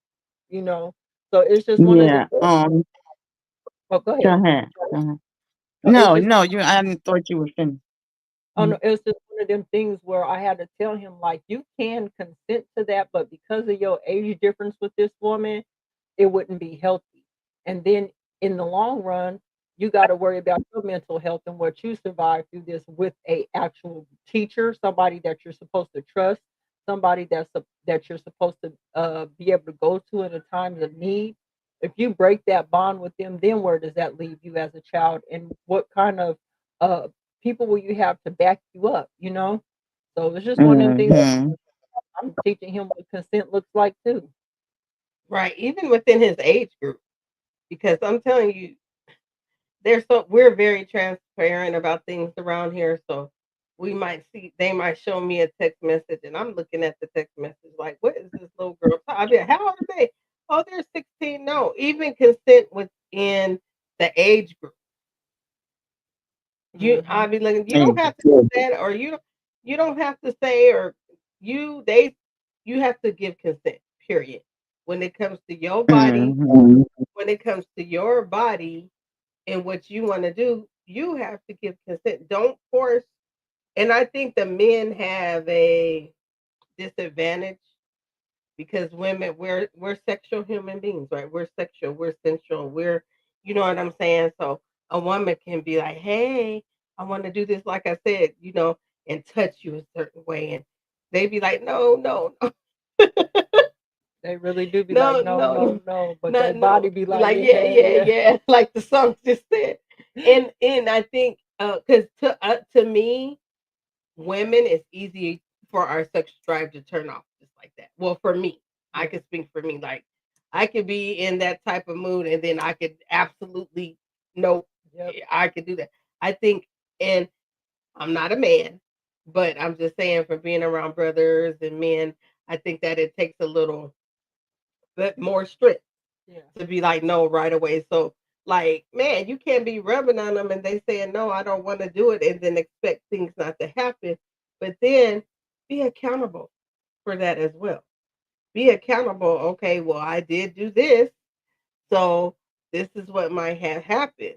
Speaker 9: You know. So it's just one of them
Speaker 14: Yeah.
Speaker 9: things. Oh, go
Speaker 14: Go
Speaker 9: ahead.
Speaker 14: ahead. Go ahead.
Speaker 9: Oh, it's
Speaker 14: No,
Speaker 9: just
Speaker 14: no, I thought you were finished.
Speaker 9: Oh, no, it was just one of them things where I had to tell him, like, "You can consent to that, but because of your age difference with this woman, it wouldn't be healthy." And then in the long run, you gotta worry about your mental health and what you survive through this with a actual teacher, somebody that you're supposed to trust, somebody that you're supposed to, be able to go to in a times of need. If you break that bond with them, then where does that leave you as a child, and what kind of, uh, people will you have to back you up, you know? So it's just one of them things that
Speaker 14: Mhm.
Speaker 9: I'm teaching him what consent looks like too.
Speaker 8: Right. Even within his age group, because I'm telling you, we're very transparent about things around here. So they might show me a text message, and I'm looking at the text message like, what is this little girl? I mean, how old are they? Oh, they're 16. No, even consent within the age group. I
Speaker 9: Mhm.
Speaker 8: be looking. You don't have to
Speaker 14: Exactly.
Speaker 8: do that, or you don't have to say, or you they you have to give consent. Period. When it comes to your body,
Speaker 14: Mhm.
Speaker 8: when it comes to your body and what you want to do, you have to give consent. Don't force. And I think the men have a disadvantage because women, we're sexual human beings, right? We're sexual, we're sensual, you know what I'm saying? So a woman can be like, "Hey, I want to do this," like I said, and touch you a certain way, and they be like, "No, no, no,
Speaker 9: They really do be like,
Speaker 8: no,
Speaker 9: "No,
Speaker 8: no,
Speaker 9: no,
Speaker 8: no,
Speaker 9: no," but
Speaker 8: no,
Speaker 9: their body
Speaker 8: no."
Speaker 9: be like,
Speaker 8: Like, yeah,
Speaker 9: "Yeah,
Speaker 8: yeah,
Speaker 9: yeah."
Speaker 8: yeah, like the song just said. And I think, because to me, women, it's easy for our sexual drive to turn off just like that. Well, for me, I
Speaker 9: Yeah.
Speaker 8: can speak for me. Like, I could be in that type of mood, and then I could absolutely no,
Speaker 9: Yep.
Speaker 8: I could do that. I think, and I'm not a man, but I'm just saying, from being around brothers and men, I think that it takes a little bit more strength
Speaker 9: Yeah.
Speaker 8: to be like no right away. So, like, man, you can't be rubbing on them and they saying no, I don't want to do it, and then expect things not to happen. But then be accountable for that as well. Be accountable. Okay, well, I did do this, so this is what might have happened.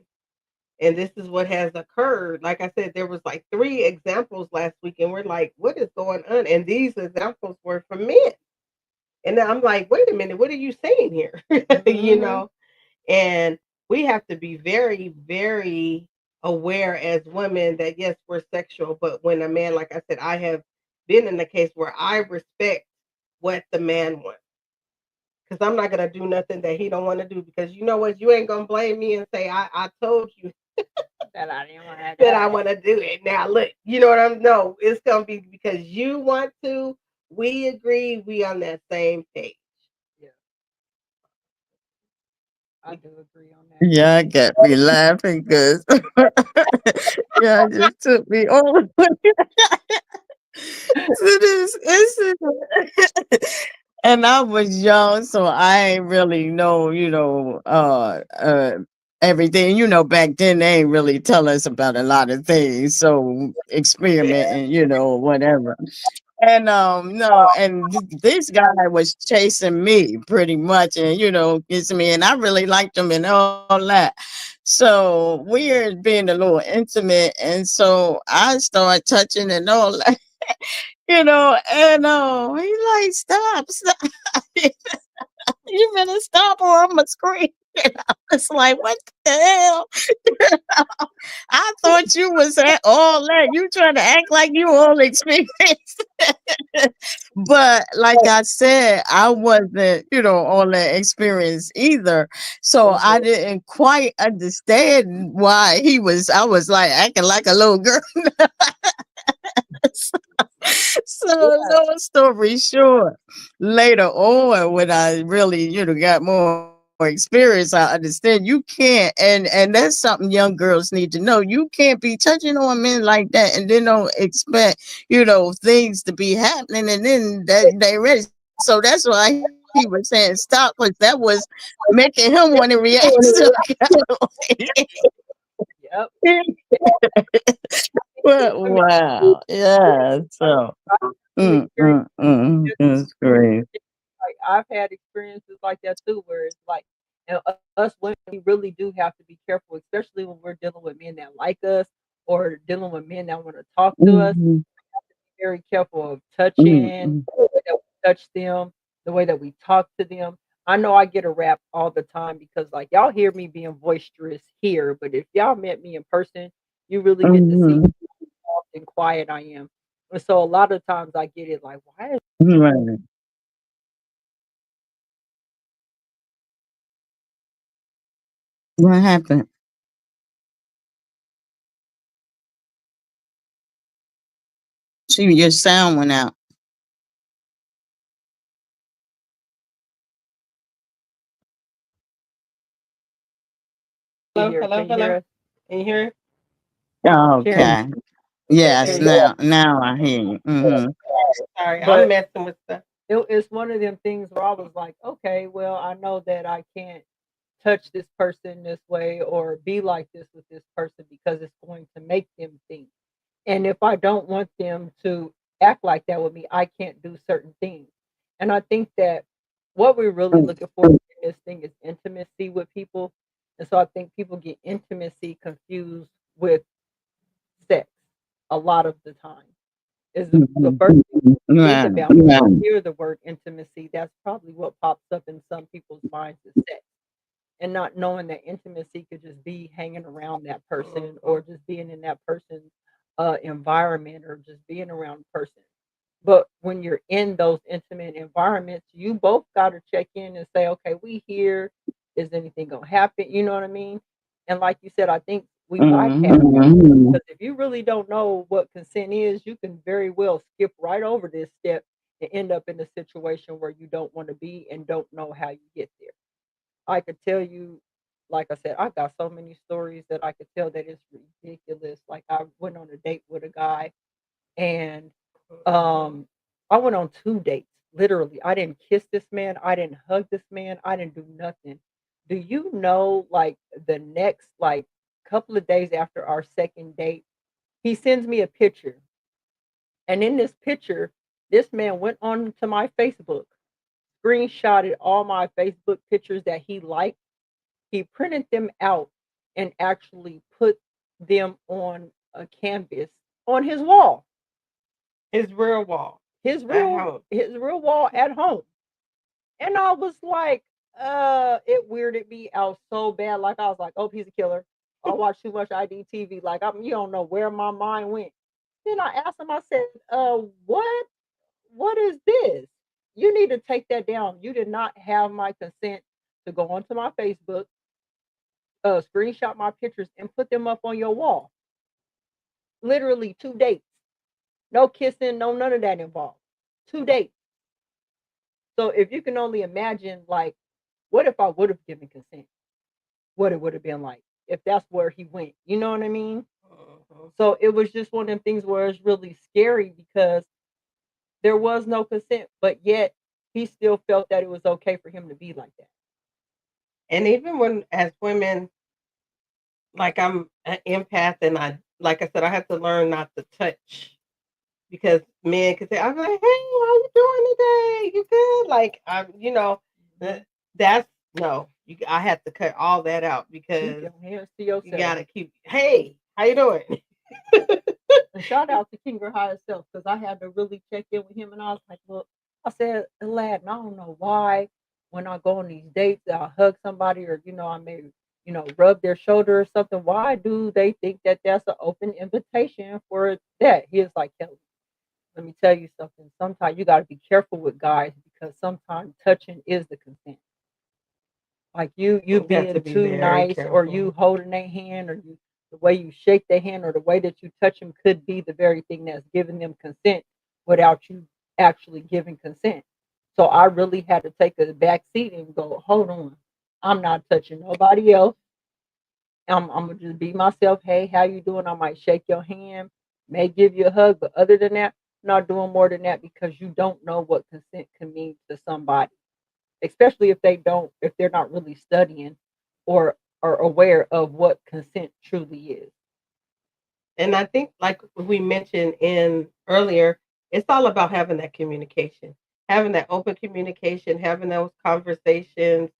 Speaker 8: And this is what has occurred. Like I said, there was like 3 examples last week, and we're like, what is going on? And these examples were from men. And then I'm like, wait a minute, what are you saying here? you
Speaker 9: Mhm.
Speaker 8: know? And we have to be very, very aware as women that yes, we're sexual, but when a man, like I said, I have been in the case where I respect what the man wants. Because I'm not gonna do nothing that he don't want to do. Because you know what, you ain't gonna blame me and say I told you
Speaker 9: That I didn't wanna
Speaker 8: that I
Speaker 9: die.
Speaker 8: want to do it. Now look, you know what I'm no, it's gonna be because you want to, we agree, we on that same page.
Speaker 9: Yeah, I do agree on that.
Speaker 14: Yeah, I got me laughing because yeah, it just took me all the way to this incident. And I was young, so I ain't really know, everything. Back then they ain't really tell us about a lot of things. So experimenting, whatever. And no, and this guy was chasing me pretty much, and kissing me, and I really liked him and all that. So we're being a little intimate, and so I start touching and all that, and he like, stop. You better stop or I'm gonna scream. I was like, what the hell? I thought you was at all that. You trying to act like you all experienced. But like I said, I wasn't, all that experience either. So I didn't quite understand why I was like acting like a little girl. So long story short, later on when I really, got more experience, I understand you can't, and that's something young girls need to know. You can't be touching on men like that and then don't expect, things to be happening and then that they ready. So that's why he was saying stop, because that was making him want to react to
Speaker 9: Yep.
Speaker 14: But
Speaker 9: I mean,
Speaker 14: wow, yeah. So
Speaker 9: you experience
Speaker 14: That's great.
Speaker 9: like I've had experiences like that too, where it's like, us women, we really do have to be careful, especially when we're dealing with men that like us or dealing with men that want to talk to us.
Speaker 14: Mhm,
Speaker 9: Very careful of touching,
Speaker 14: mhm,
Speaker 9: the way that we touch them, the way that we talk to them. I know I get a rap all the time because like y'all hear me being boisterous here, but if y'all met me in person, you really get to see
Speaker 14: mhm.
Speaker 9: how soft and quiet I am. And so a lot of times I get it like, why is
Speaker 14: Right. What happened? See, your sound went out.
Speaker 8: Hello,
Speaker 9: here?
Speaker 8: hello,
Speaker 9: Can you hear
Speaker 8: hello.
Speaker 9: us?
Speaker 8: Can you hear?
Speaker 9: Sharon,
Speaker 14: Okay. Yes,
Speaker 9: there you go.
Speaker 14: now I hear you. Hmm.
Speaker 8: Sorry, I'm
Speaker 9: But
Speaker 8: messing with stuff.
Speaker 9: it's one of them things where I was like, okay, well, I know that I can't touch this person this way or be like this with this person because it's going to make them think. And if I don't want them to act like that with me, I can't do certain things. And I think that what we're really looking for in this thing is intimacy with people. And so I think people get intimacy confused with sex a lot of the time. Is the first thing you think
Speaker 14: Right.
Speaker 9: about when you hear the word intimacy, that's probably what pops up in some people's minds is sex. And not knowing that intimacy could just be hanging around that person or just being in that person's environment or just being around a person. But when you're in those intimate environments, you both got to check in and say, okay, we here. Is anything going to happen? You know what I mean? And like you said, I think we bypass
Speaker 14: Mhm.
Speaker 9: because if you really don't know what consent is, you can very well skip right over this step and end up in a situation where you don't want to be and don't know how you get there. I could tell you, like I said, I got so many stories that I could tell that it's ridiculous. Like I went on a date with a guy and um I went on 2 dates. Literally, I didn't kiss this man, I didn't hug this man, I didn't do nothing. Do you know like the next like couple of days after our second date, he sends me a picture. And in this picture, this man went on to my Facebook, screenshotted all my Facebook pictures that he liked. He printed them out and actually put them on a canvas on his wall.
Speaker 8: His real wall
Speaker 9: His
Speaker 8: at
Speaker 9: real
Speaker 8: home.
Speaker 9: his real wall at home. And I was like, it weirded me out so bad. Like I was like, oh, he's a killer. I watch too much IDTV. Like you don't know where my mind went. Then I asked him, I said, what is this? You need to take that down. You did not have my consent to go onto my Facebook, screenshot my pictures and put them up on your wall. Literally 2 dates. No kissing, no none of that involved. 2 dates. So if you can only imagine, like, what if I would have given consent? What it would have been like if that's where he went. You know what I mean? So it was just one of them things where it's really scary because there was no consent, but yet he still felt that it was okay for him to be like that.
Speaker 8: And even when, as women, like I'm an empath, and like I said, I have to learn not to touch because men could say, I'm like, hey, how you doing today? You good? Like,
Speaker 9: Mhm.
Speaker 8: that's no. I have to cut all that out
Speaker 9: Keep
Speaker 8: because
Speaker 9: your hands to
Speaker 8: you
Speaker 9: yourself.
Speaker 8: gotta keep. Hey, how you doing?
Speaker 9: And shout out to King or Higher Self because I had to really check in with him, and I was like, look, I said, Aladdin, I don't know why when I go on these dates, I hug somebody or I may rub their shoulder or something. Why do they think that that's an open invitation for that? He was like, Kelly, let me tell you something. Sometimes you got to be careful with guys because sometimes touching is the consent. Like you
Speaker 8: You have to
Speaker 9: being
Speaker 8: be
Speaker 9: too
Speaker 8: very
Speaker 9: nice or
Speaker 8: careful.
Speaker 9: you holding their hand or you the way you shake their hand or the way that you touch them could be the very thing that's giving them consent without you actually giving consent. So I really had to take a back seat and go, hold on. I'm not touching nobody else. I'm gonna just be myself. Hey, how you doing? I might shake your hand, may give you a hug, but other than that, I'm not doing more than that because you don't know what consent can mean to somebody, especially if they're not really studying or are aware of what consent truly is.
Speaker 8: And I think, like we mentioned in earlier, it's all about having that communication, having that open communication, having those conversations.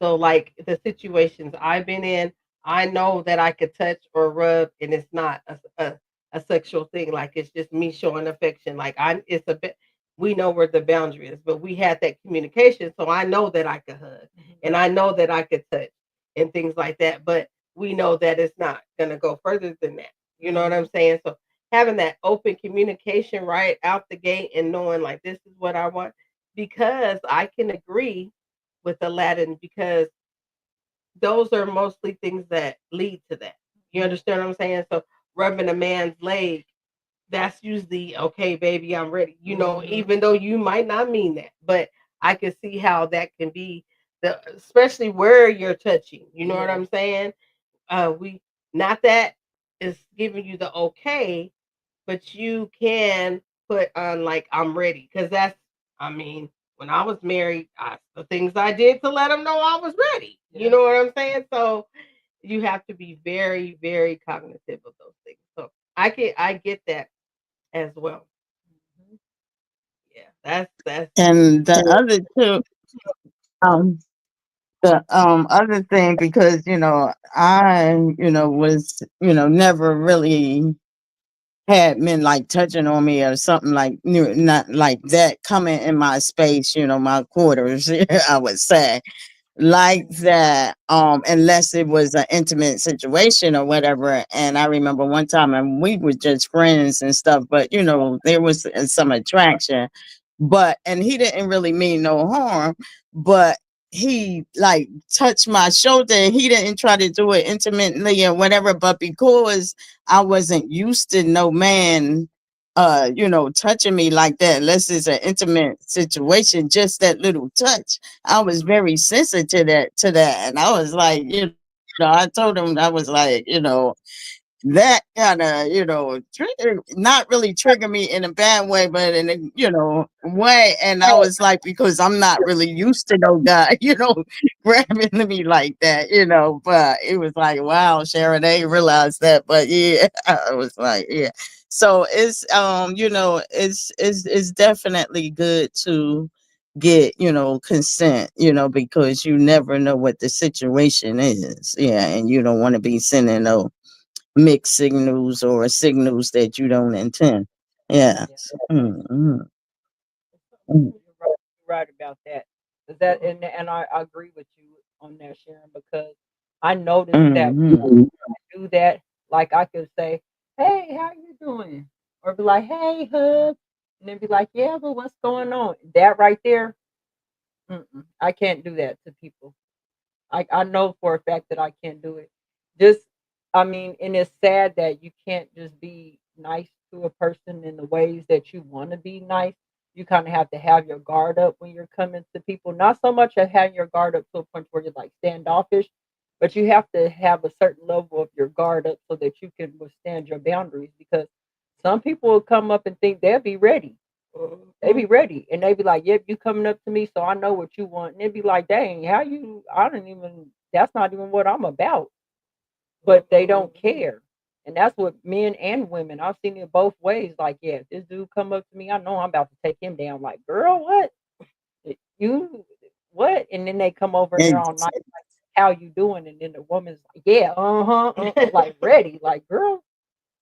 Speaker 8: So, like the situations I've been in, I know that I could touch or rub, and it's not a sexual thing. Like it's just me showing affection. Like it's a bit. We know where the boundary is, but we had that communication, so I know that I could hug, and I know that I could touch, and things like that. But we know that it's not gonna go further than that. You know what I'm
Speaker 9: Mhm.
Speaker 8: saying? So having that open communication right out the gate and knowing like this is what I want, because I can agree with Aladdin because those are mostly things that lead to that. You understand what I'm saying? So rubbing a man's leg, that's usually okay, baby, I'm ready.
Speaker 9: Mhm.
Speaker 8: Even though you might not mean that, but I can see how that can be especially where you're touching. You know what
Speaker 9: Yeah.
Speaker 8: I'm saying? We not that is giving you the okay, but you can put on like I'm ready because that's I mean when I was married, the things I did to let them know I was ready. You
Speaker 9: Yeah.
Speaker 8: know what I'm saying? So you have to be very very cognitive of those things. So I get that as well.
Speaker 9: Mhm.
Speaker 8: Yeah, that's
Speaker 14: And the other two, um, the other thing, because I was never really had men like touching on me or something like not like that coming in my space, my quarters, I would say like that, unless it was an intimate situation or whatever. And I remember one time, and we were just friends and stuff, but there was some attraction, and he didn't really mean no harm, but he like touched my shoulder, and he didn't try to do it intimately or whatever, but because I wasn't used to no man touching me like that unless it's an intimate situation, just that little touch, I was very sensitive to that, and I was like, I told him, I was like, that kind of trigger, not really trigger me in a bad way, but in a way. And I was like, because I'm not really used to no guy grabbing me like that, but it was like, wow, Sharon, they realized that. But yeah, I was like, yeah. So it's it's definitely good to get consent, because you never know what the situation is. Yeah, and you don't want to be sending no mixed signals or signals that you don't intend.
Speaker 9: Yeah.
Speaker 14: Yes. Mm-hmm.
Speaker 9: You're right about that. 'Cause and I agree with you on that, Sharon, because I noticed that
Speaker 14: Mm-hmm.
Speaker 9: when I do that, like I could say, "Hey, how you doing?" Or be like, "Hey, hug," and then be like, "Yeah, but what's going on?" That right there, I can't do that to people. I know for a fact that I can't do it. Just, I mean, and it's sad that you can't just be nice to a person in the ways that you want to be nice. You kind of have to have your guard up when you're coming to people. Not so much of having your guard up to a point where you're like standoffish, but you have to have a certain level of your guard up so that you can withstand your boundaries. Because some people will come up and think they'll be ready. They
Speaker 8: Mhm.
Speaker 9: be ready and they be like, "Yep, you coming up to me, so I know what you want." And they be like, "Dang, how you? I don't even. That's not even what I'm about." but they don't care. And that's what men and women, I've seen it both ways. Like, yeah, if this dude come up to me, I know I'm about to take him down. Like, girl, what? You what? And then they come over and they're all nice,
Speaker 14: Ex-
Speaker 9: like, how you doing? And then the woman's like, yeah, like ready. Like, girl,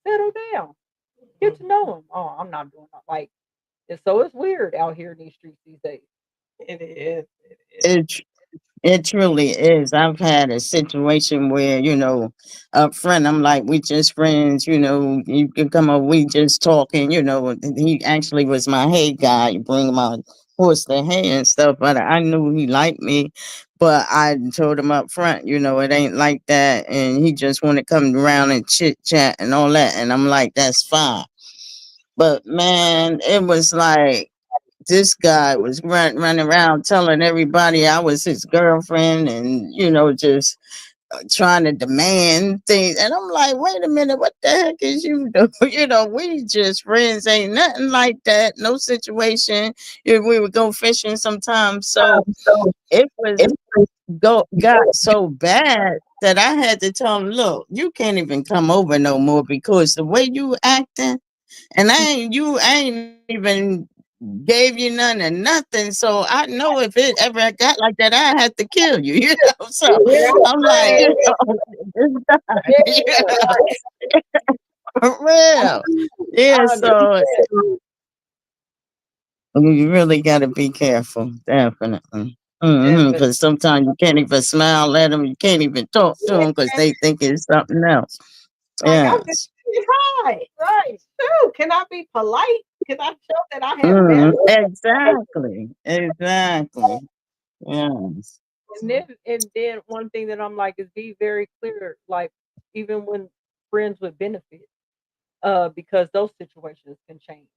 Speaker 9: settle down. Get to know him. Oh, I'm not doing that. Like, and so it's weird out here in these streets these days.
Speaker 8: It is. It is.
Speaker 14: It it truly is. I've had a situation where, up front, I'm like, we just friends, you can come up, we just talking, and he actually was my hay guy, bring my horse the hay and stuff, but I knew he liked me. But I told him up front, it ain't like that. And he just want to come around and chit chat and all that. And I'm like, that's fine. But man, it was like, this guy was running around telling everybody I was his girlfriend and, just trying to demand things. And I'm like, wait a minute, what the heck is you doing? We just friends, ain't nothing like that. No situation. We would go fishing sometimes. So it was got so bad that I had to tell him, look, you can't even come over no more because the way you acting, and I ain't even gave you none and nothing. So I know if it ever got like that, I had to kill you, So I'm like, it's done, for real. Yeah, so you really got to be careful, definitely.
Speaker 9: Definitely.
Speaker 14: Because sometimes you can't even smile at them, you can't even talk to them because they think it's something else.
Speaker 8: Like, I'm just
Speaker 14: Yes.
Speaker 8: right, right. True. Can I be polite? Can I show that I have manners?
Speaker 14: Exactly. Exactly. Yes.
Speaker 9: And then one thing that I'm like is be very clear, like even when friends with benefits, because those situations can change.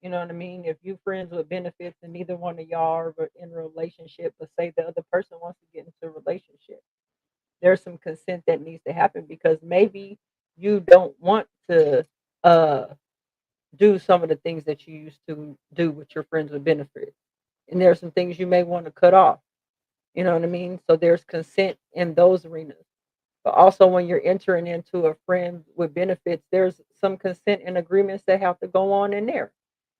Speaker 9: You know what I mean? If you friends with benefits and neither one of y'all are in a relationship, but say the other person wants to get into a relationship, there's some consent that needs to happen because maybe you don't want to uh do some of the things that you used to do with your friends with benefits. And there's some things you may want to cut off. You know what I mean? So there's consent in those arenas. But also when you're entering into a friend with benefits, there's some consent and agreements that have to go on in there.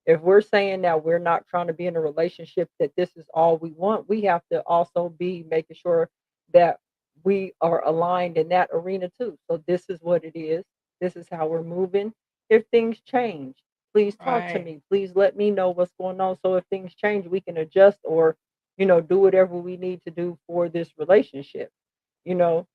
Speaker 9: If we're saying that we're not trying to be in a relationship, that this is all we want, we have to also be making sure that we are aligned in that arena too. So this is what it is. This is how we're moving. If things change, please talk to
Speaker 8: Right.
Speaker 9: me. Please let me know what's going on. So if things change, we can adjust or, do whatever we need to do for this relationship, you know.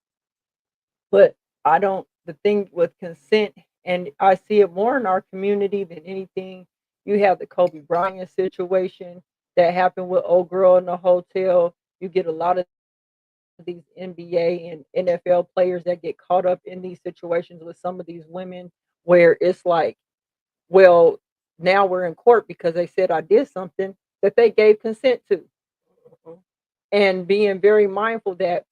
Speaker 9: But I don't the thing with consent, and I see it more in our community than anything. You have the Kobe Bryant situation that happened with old girl in the hotel. You get a lot of these NBA and NFL players that get caught up in these situations with some of these women where it's like, well, now we're in court because they said I did something that they gave consent to.
Speaker 8: Mhm.
Speaker 9: And being very mindful that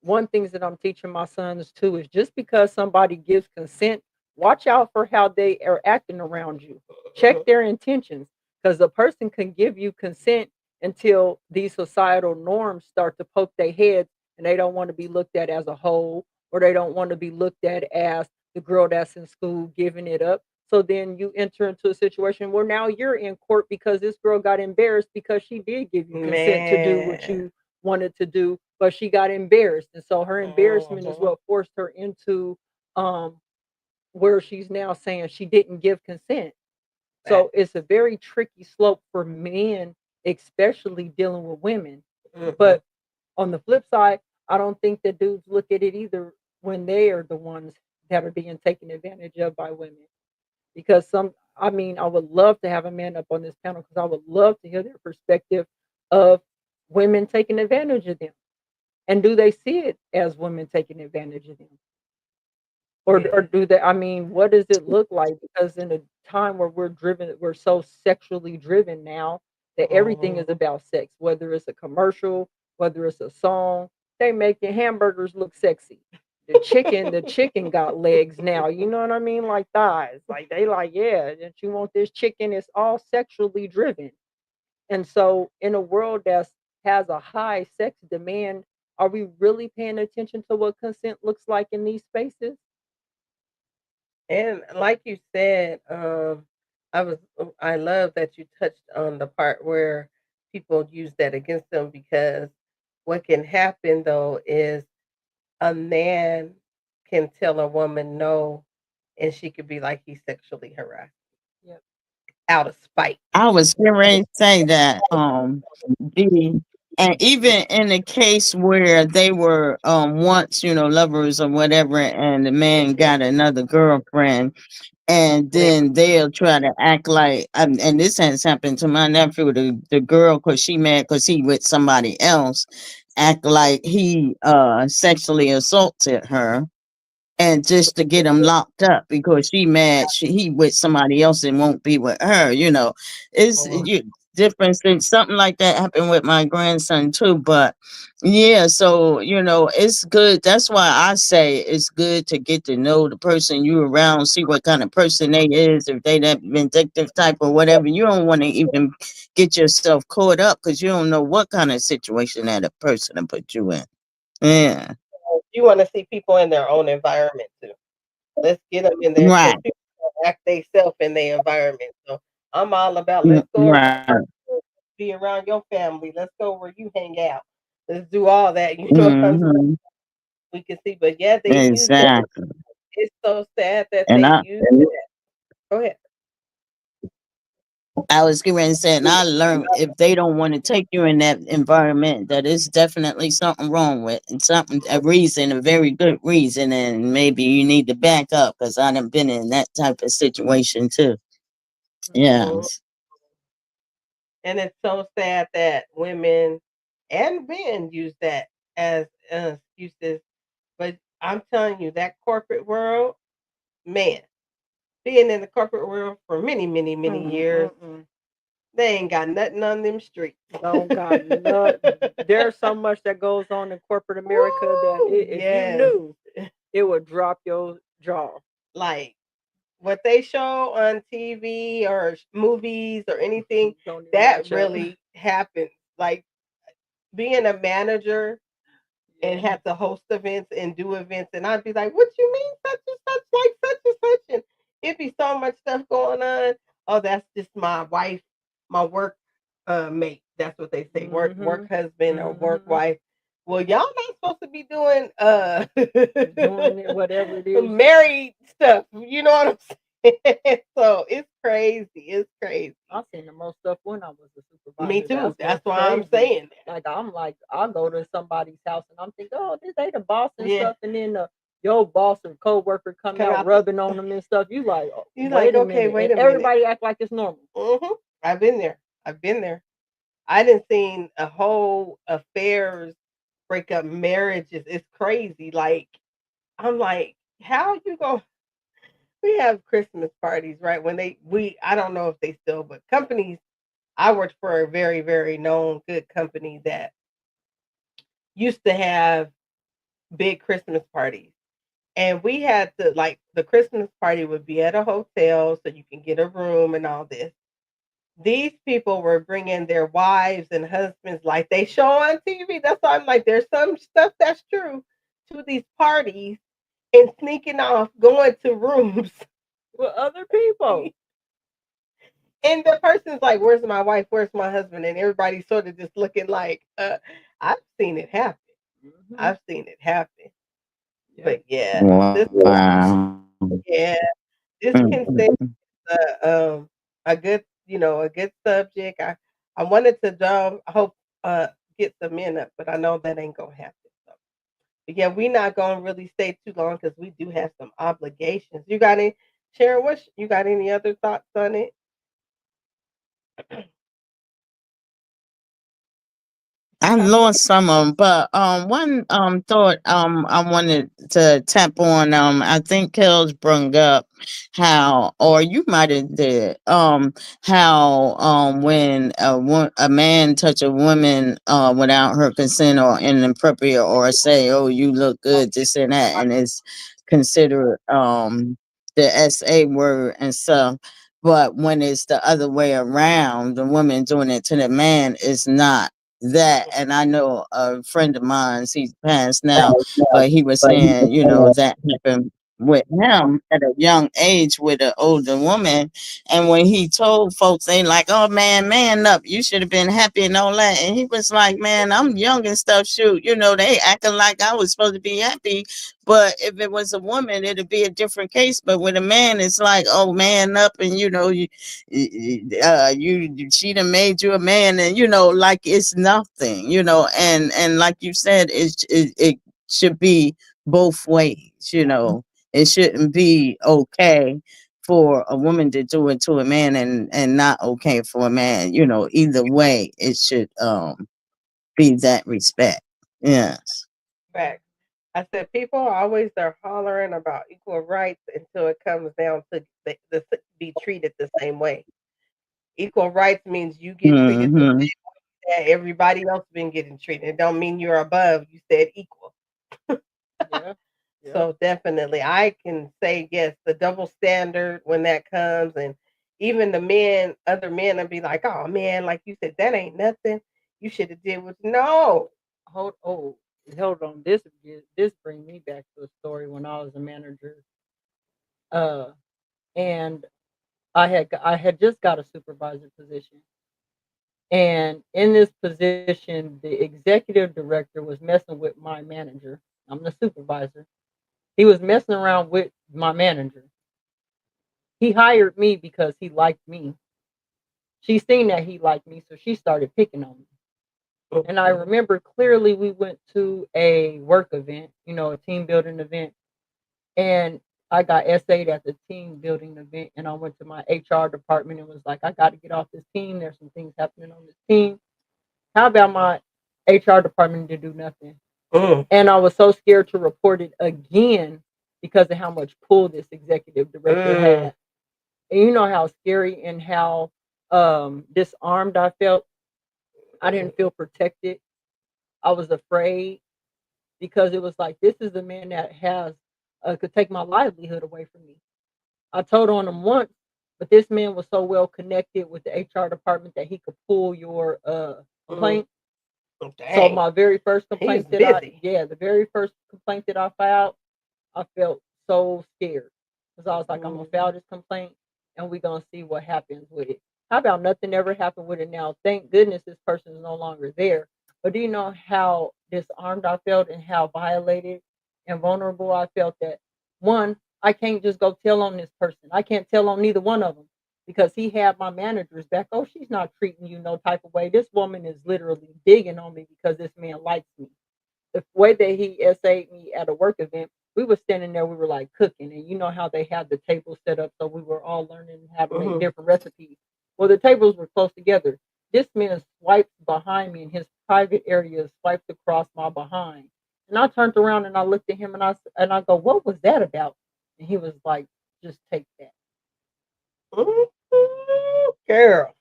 Speaker 9: one things that I'm teaching my sons too is just because somebody gives consent, watch out for how they are acting around you. Check their intentions because a person can give you consent until these societal norms start to poke their heads and they don't want to be looked at as a whole or they don't want to be looked at as the girl that's in school giving it up. So then you enter into a situation where now you're in court because this girl got embarrassed because she did give you consent to do what
Speaker 8: Man.
Speaker 9: you wanted to do, but she got embarrassed. And so her embarrassment is
Speaker 8: Mhm.
Speaker 9: what forced her into um where she's now saying she didn't give consent.
Speaker 8: That.
Speaker 9: So it's a very tricky slope for men, especially dealing with women.
Speaker 8: Mhm.
Speaker 9: But on the flip side, I don't think that dudes look at it either when they are the ones that are being taken advantage of by women. Because I mean, I would love to have a man up on this panel because I would love to hear their perspective of women taking advantage of them. And do they see it as women taking advantage of them? Or
Speaker 8: Yeah.
Speaker 9: do they, I mean, what does it look like? Because in a time where we're so sexually driven now that everything is
Speaker 8: Mhm.
Speaker 9: about sex, whether it's a commercial, whether it's a song, they making hamburgers look sexy. The chicken got legs now, you know what I mean? Like thighs. Like they like, yeah, that you want this chicken, it's all sexually driven. And so in a world that has a high sex demand, Are we really paying attention to what consent looks like in these spaces?
Speaker 8: And like you said, I love that you touched on the part where people use that against them, because what can happen though is a man can tell a woman no, and she could be like he sexually harassed
Speaker 9: Yep.
Speaker 8: out of spite.
Speaker 14: I was getting ready to say that the and even in the case where they were once, lovers or whatever, and the man got another girlfriend, and
Speaker 8: Yeah.
Speaker 14: then they'll try to act like, and this has happened to my nephew, the girl, because she mad because he with somebody else, act like he sexually assaulted her, and just to get him locked up because she mad he with somebody else and won't be with her. It's
Speaker 8: Or
Speaker 14: different things. Something like that happened with my grandson too. But yeah, so it's good. That's why I say it's good to get to know the person you around, see what kind of person they is, if they that vindictive type or whatever. You don't want to even get yourself caught up because you don't know what kind of situation that a person will put you in. Yeah.
Speaker 8: you want to see people in their own environment too. Let's get them in there because
Speaker 14: Right.
Speaker 8: people act themselves in their environment. So I'm all about let's go around,
Speaker 14: Right.
Speaker 8: be around your family. Let's go where you hang out. Let's do all that. You know what I'm saying?
Speaker 14: Hmm.
Speaker 8: We can see, but yeah, they use that.
Speaker 14: Exactly.
Speaker 8: It's so sad that
Speaker 14: And
Speaker 8: they
Speaker 14: I
Speaker 8: use that. Go ahead.
Speaker 14: I was getting ready to say, and I learned if they don't want to take you in that environment, that is definitely something wrong with, and something, a reason, a very good reason, and maybe you need to back up because I done been in that type of situation too.
Speaker 8: Mhm.
Speaker 14: Yes.
Speaker 8: And it's so sad that women and men use that as excuses. But I'm telling you, that corporate world, man, being in the corporate world for many, many, many years,
Speaker 9: Mm-mm.
Speaker 8: they ain't got nothing on them streets.
Speaker 9: Don't got nothing. There's so much that goes on in corporate America that
Speaker 8: Woo!
Speaker 9: if you
Speaker 8: Yes.
Speaker 9: knew, it would drop your jaw.
Speaker 8: Like what they show on TV or movies or anything,
Speaker 9: Don't even
Speaker 8: that
Speaker 9: match up.
Speaker 8: really happens. Like being a manager and
Speaker 9: Yeah.
Speaker 8: have to host events and do events. And I'd be like, what you mean such and such, like such and such? And it'd be so much stuff going on. Oh, that's just my wife, my work mate. That's what they say, work
Speaker 9: Mm-hmm.
Speaker 8: husband or work
Speaker 9: Mm-hmm.
Speaker 8: wife. Well, y'all not supposed to be doing
Speaker 9: Doing it, whatever it is.
Speaker 8: married stuff. You know what I'm saying? So it's crazy. It's crazy.
Speaker 9: I seen the most stuff when I was a
Speaker 8: Me
Speaker 9: supervisor.
Speaker 8: too.
Speaker 9: That's
Speaker 8: That's
Speaker 9: what's
Speaker 8: why I'm
Speaker 9: crazy.
Speaker 8: saying that.
Speaker 9: Like, I'll go to somebody's house and I'm thinking, oh, this ain't the boss and
Speaker 8: Yeah.
Speaker 9: stuff. And then your boss and coworker come
Speaker 8: Come
Speaker 9: out
Speaker 8: out the
Speaker 9: rubbing on them and stuff. You like, oh,
Speaker 8: you like,
Speaker 9: wait a
Speaker 8: okay,
Speaker 9: minute.
Speaker 8: wait
Speaker 9: And
Speaker 8: a minute.
Speaker 9: everybody act like it's normal.
Speaker 8: I've been there. I've been there. I didn't seen a whole affairs break up marriages. It's crazy. Like I'm like, how you go? We have Christmas parties, right? When we I don't know if they still, but companies. I worked for a very very known good company that used to have big Christmas parties. And we had to like the Christmas party would be at a hotel so you can get a room and all this. These people were bringing their wives and husbands like they show on TV. That's why I'm like, there's some stuff that's true to these parties and sneaking off, going to rooms.
Speaker 9: With other people.
Speaker 8: And the person's like, where's my wife? Where's my husband? And everybody's sort of just looking like, I've seen it happen.
Speaker 9: Mm-hmm.
Speaker 8: I've seen it happen.
Speaker 9: Yep.
Speaker 8: But yeah, this,
Speaker 14: Wow.
Speaker 8: yeah, this can say
Speaker 14: Mm-mm.
Speaker 8: a good, a good subject. I wanted to I hope get some men up, but I know that ain't gonna happen. So, but yeah, we not gonna really stay too long because we do have some obligations. You got any, Sharon? You got any other thoughts on it?
Speaker 14: I lost some of them, but one thought I wanted to tap on, I think Kels brung up how, or you might have did, how when a man touch a woman without her consent or inappropriate, or say, oh, you look good, this and that, and it's considered the SA word and stuff. But when it's the other way around, the woman doing it to the man is not that. And I know a friend of mine, he's passed now, but he was saying, you know, that happened with him at a young age with an older woman. And when he told folks, they like, oh man up, you should have been happy and all that. And he was like, man, I'm young and stuff. Shoot, you know, they acting like I was supposed to be happy. But if it was a woman, it'd be a different case. But with a man, it's like, oh, man up, and you know, she done made you a man, and you know, like it's nothing, you know, and like you said, it should be both ways, you know. It shouldn't be okay for a woman to do it to a man, and not okay for a man, you know. Either way, it should be that respect. Yes.
Speaker 8: Fact. I said people are always there hollering about equal rights until it comes down to be treated the same way. Equal rights means you get treated the
Speaker 14: Mm-hmm.
Speaker 8: same way that everybody else been getting treated. It don't mean you're above. You said equal.
Speaker 9: Yeah. Yeah.
Speaker 8: So definitely, I can say yes. The double standard when that comes, and even the men, other men, will be like, "Oh man, like you said, that ain't nothing. You should have did what." No.
Speaker 9: Oh, hold on. This brings me back to a story when I was a manager. Uh, and I had just got a supervisor position, and in this position, the executive director was messing with my manager. I'm the supervisor. He was messing around with my manager. He hired me because he liked me. She seen that he liked me, so she started picking on me. And I remember clearly we went to a work event, you know, a team building event, and I got SA'd at the team building event, and I went to my HR department and was like, I got to get off this team. There's some things happening on this team. How about my HR department to do nothing? And I was so scared to report it again because of how much pull this executive director had. And you know how scary and how disarmed I felt. I didn't feel protected. I was afraid because it was like this is a man that has could take my livelihood away from me. I told on him once, but this man was so well connected with the HR department that he could pull your complaint. So
Speaker 8: Dang.
Speaker 9: my very first complaint
Speaker 8: He's
Speaker 9: that
Speaker 8: busy.
Speaker 9: the very first complaint that I filed, I felt so scared because I was like, I'm gonna file this complaint and we're gonna see what happens with it. How about nothing ever happened with it now? Thank goodness this person is no longer there. But do you know how disarmed I felt and how violated and vulnerable I felt that one, I can't just go tell on this person. I can't tell on neither one of them because he had my managers back. Oh, she's not treating you no type of way. This woman is literally digging on me because this man likes me. The way that he SA'd me at a work event, we were standing there, we were like cooking, and you know how they had the table set up, so we were all learning how to make different recipes. Well, the tables were close together. This man swiped behind me in his private area, swiped across my behind, and I turned around and I looked at him and I go, "What was that about?" And he was like, "Just take that."
Speaker 8: Girl.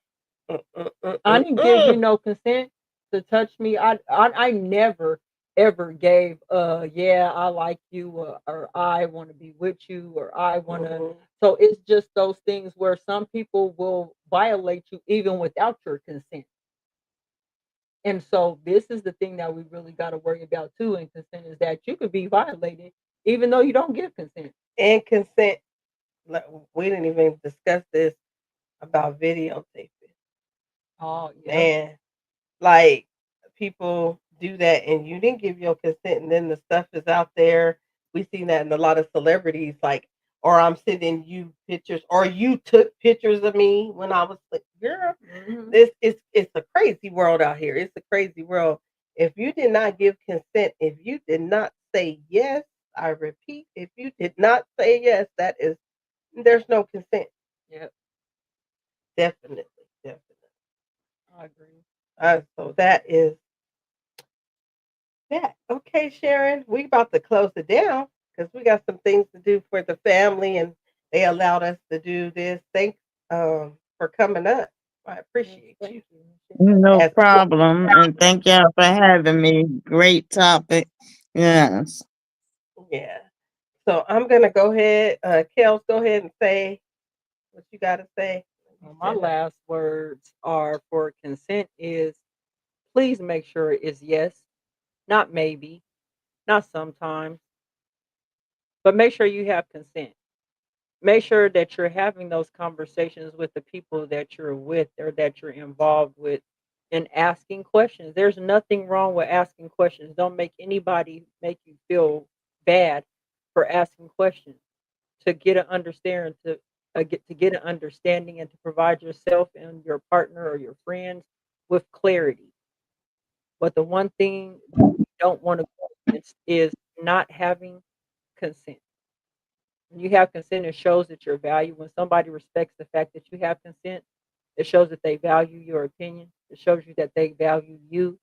Speaker 9: I didn't give you no consent to touch me. I never ever gave yeah, I like you, or I want to be with you, or I want to. So it's just those things where some people will violate you even without your consent. And so this is the thing that we really got to worry about too in consent is that you could be violated even though you don't give consent.
Speaker 8: And consent. We didn't even discuss this about videotaping.
Speaker 9: Oh yeah.
Speaker 8: Man, like people do that and you didn't give your consent and then the stuff is out there. We've seen that in a lot of celebrities, like, or I'm sending you pictures, or you took pictures of me when I was like, girl, this is it's a crazy world out here. It's a crazy world. If you did not give consent, if you did not say yes, I repeat, if you did not say yes, that is there's no consent.
Speaker 9: Yeah,
Speaker 8: Definitely, definitely.
Speaker 9: I agree.
Speaker 8: So that is that. Okay, Sharon, we about to close it down because we got some things to do for the family, and they allowed us to do this. Thanks for coming up. I appreciate you.
Speaker 14: No
Speaker 8: As
Speaker 14: problem. And thank y'all for having me. Great topic. Yes.
Speaker 8: yeah. So I'm gonna go ahead. Kels, go ahead and say what you got to say.
Speaker 9: Well, my last words are for consent is please make sure it's yes, not maybe, not sometimes, but make sure you have consent. Make sure that you're having those conversations with the people that you're with or that you're involved with and asking questions. There's nothing wrong with asking questions. Don't make anybody make you feel bad for asking questions to get an understanding to get an understanding and to provide yourself and your partner or your friends with clarity. But the one thing you don't want to go against is not having consent. When you have consent, it shows that you're valued. When somebody respects the fact that you have consent, it shows that they value your opinion. It shows you that they value you.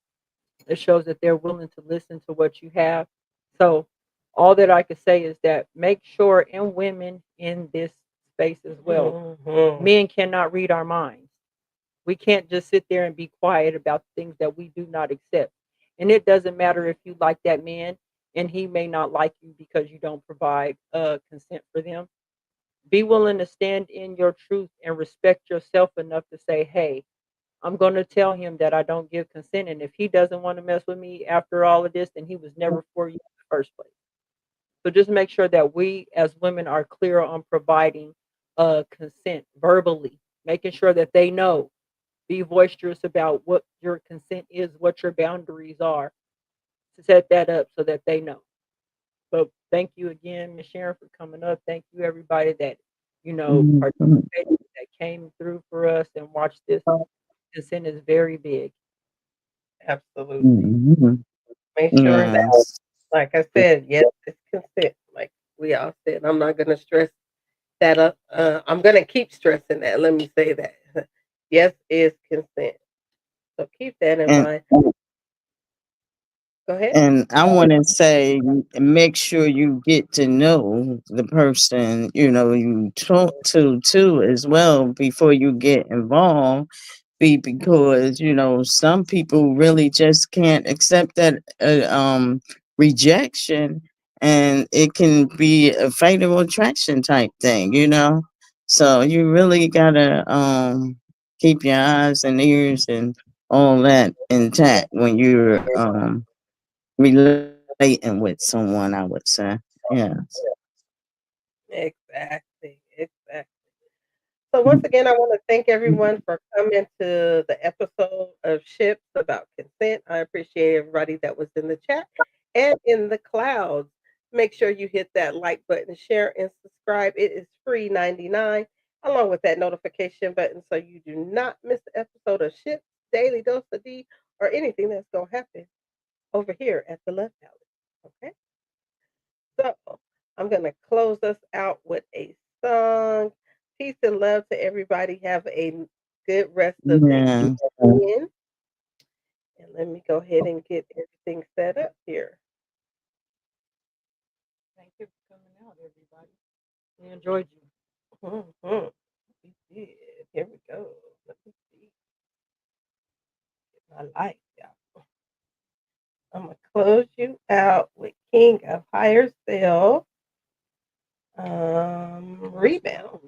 Speaker 9: It shows that they're willing to listen to what you have. So, all that I could say is that make sure, and women in this space as well, men cannot read our minds. We can't just sit there and be quiet about things that we do not accept. And it doesn't matter if you like that man and he may not like you because you don't provide consent for them. Be willing to stand in your truth and respect yourself enough to say, hey, I'm going to tell him that I don't give consent. And if he doesn't want to mess with me after all of this, then he was never for you in the first place. So just make sure that we as women are clear on providing consent verbally, making sure that they know. Be boisterous about what your consent is, what your boundaries are, to set that up so that they know. So thank you again, Ms. Sharon, for coming up. Thank you, everybody that, participated, that came through for us and watched this. Consent is very big.
Speaker 8: Absolutely. Make sure that, like I said, yes, it's consent. Like we all said, I'm not going to stress that up. I'm going to keep stressing that. Let me say that. Yes, is consent. So keep that in mind. Go ahead.
Speaker 14: And I want to say, make sure you get to know the person, you talk to too as well before you get involved. Because some people really just can't accept that rejection, and it can be a fatal attraction type thing. So you really gotta keep your eyes and ears and all that intact when you're relating with someone, I would say. Yes.
Speaker 8: Exactly. Exactly. So once again, I want to thank everyone for coming to the episode of Ships about consent. I appreciate everybody that was in the chat and in the clouds. Make sure you hit that like button, share, and subscribe. It is free 99, along with that notification button, so you do not miss the episode of Ships Daily Dose of D or anything that's going to happen over here at the Love Palace. Okay. So I'm going to close us out with a song. Peace and love to everybody. Have a good rest of the evening. And let me go ahead and get everything set up here.
Speaker 9: Thank you for coming out, everybody. We enjoyed you.
Speaker 8: Mm-hmm. We did. Here we go. Let me see. Get my light out. I'm going to close you out with King of Higher Self. Rebound.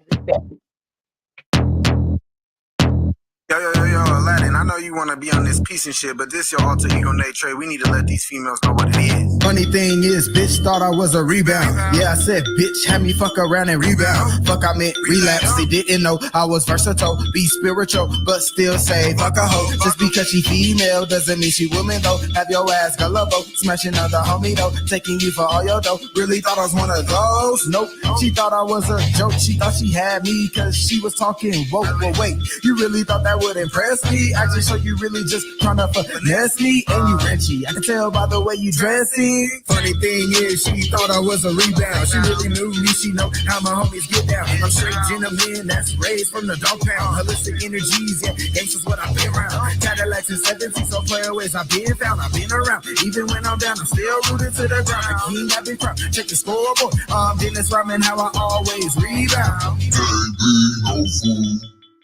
Speaker 4: Yo, Aladdin, I know you wanna be on this piece and shit, but this your alter ego Nate Trey. We need to let these females know what it is.
Speaker 15: Funny thing is, bitch thought I was a rebound. Yeah, I said, bitch, had me fuck around and rebound. Fuck, I meant relapse. They didn't know I was versatile, be spiritual, but still say fuck a hoe. Just because she female doesn't mean she woman though. Have your ass gullible, smashing other homie though, taking you for all your dough. Really thought I was one of those? Nope. She thought I was a joke. She thought she had me cause she was talking woke. But wait, you really thought that would impress me? I just show you really just trying to finesse me, and you wrenchy. I can tell by the way you dressing. Funny thing is, she thought I was a rebound. She really knew me. She know how my homies get down. I'm straight gentleman that's raised from the dog pound. Holistic energies, yeah, gangsters what I've been around. Cadillacs and 17, so playaways I've been found. I've been around. Even when I'm down, I'm still rooted to the ground. The king I've been crowned. Check the scoreboard. Dennis Rodman, how I always rebound.
Speaker 16: Can't be no fool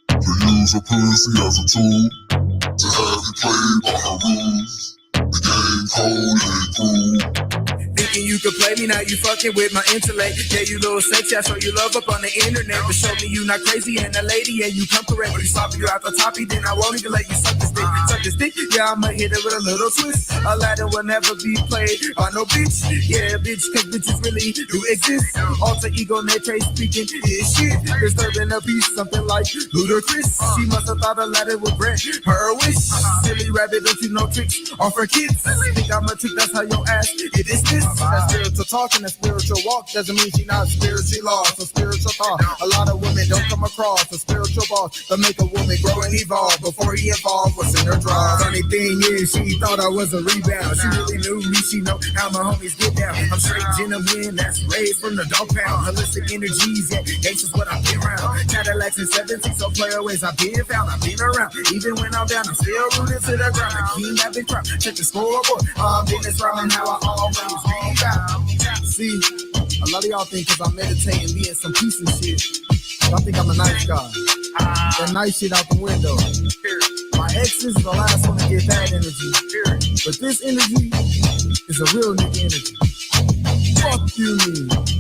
Speaker 16: to use a pussy as a tool to have you play by her rules. The game cold and cruel.
Speaker 15: Thinking you could play me, now you fucking with my intellect. Yeah, you little sexy, I show you love up on the internet. But show me you not crazy and a lady and you come correct. You slap you out the toppy, then I won't even let you suck this dick. Suck this dick, yeah, I'ma hit it with a little twist. Aladdin will never be played by no bitch. Yeah, bitch, cause bitches really do exist. Alter ego, Nete speaking is shit. Disturbing a piece, something like ludicrous. She must have thought Aladdin would grant her a wish. Silly rabbit, don't you know tricks are for kids? Think I'm a trick, that's how your ass it is this. That spiritual talk and that spiritual walk doesn't mean she not spiritually lost. So spiritual thought, a lot of women don't come across a spiritual boss that make a woman grow and evolve before he evolved what's in her draw. Funny thing is, she thought I was a rebound. She really knew me, she know how my homies get down. I'm straight gentleman, that's raised from the dog pound. Holistic energies, yeah, gangsters what I've been around. Cadillacs and 17, so playaways I've been found, I've been around. Even when I'm down, I'm still rooted to the ground. The king I've been crowned. Check the scoreboard, business rhyming how I always been found. See, a lot of y'all think cause I'm meditating, me and some peace and shit, y'all think I'm a nice guy. That nice shit out the window. My exes are the last one to get bad energy. But this energy is a real nigga energy. Fuck you, me.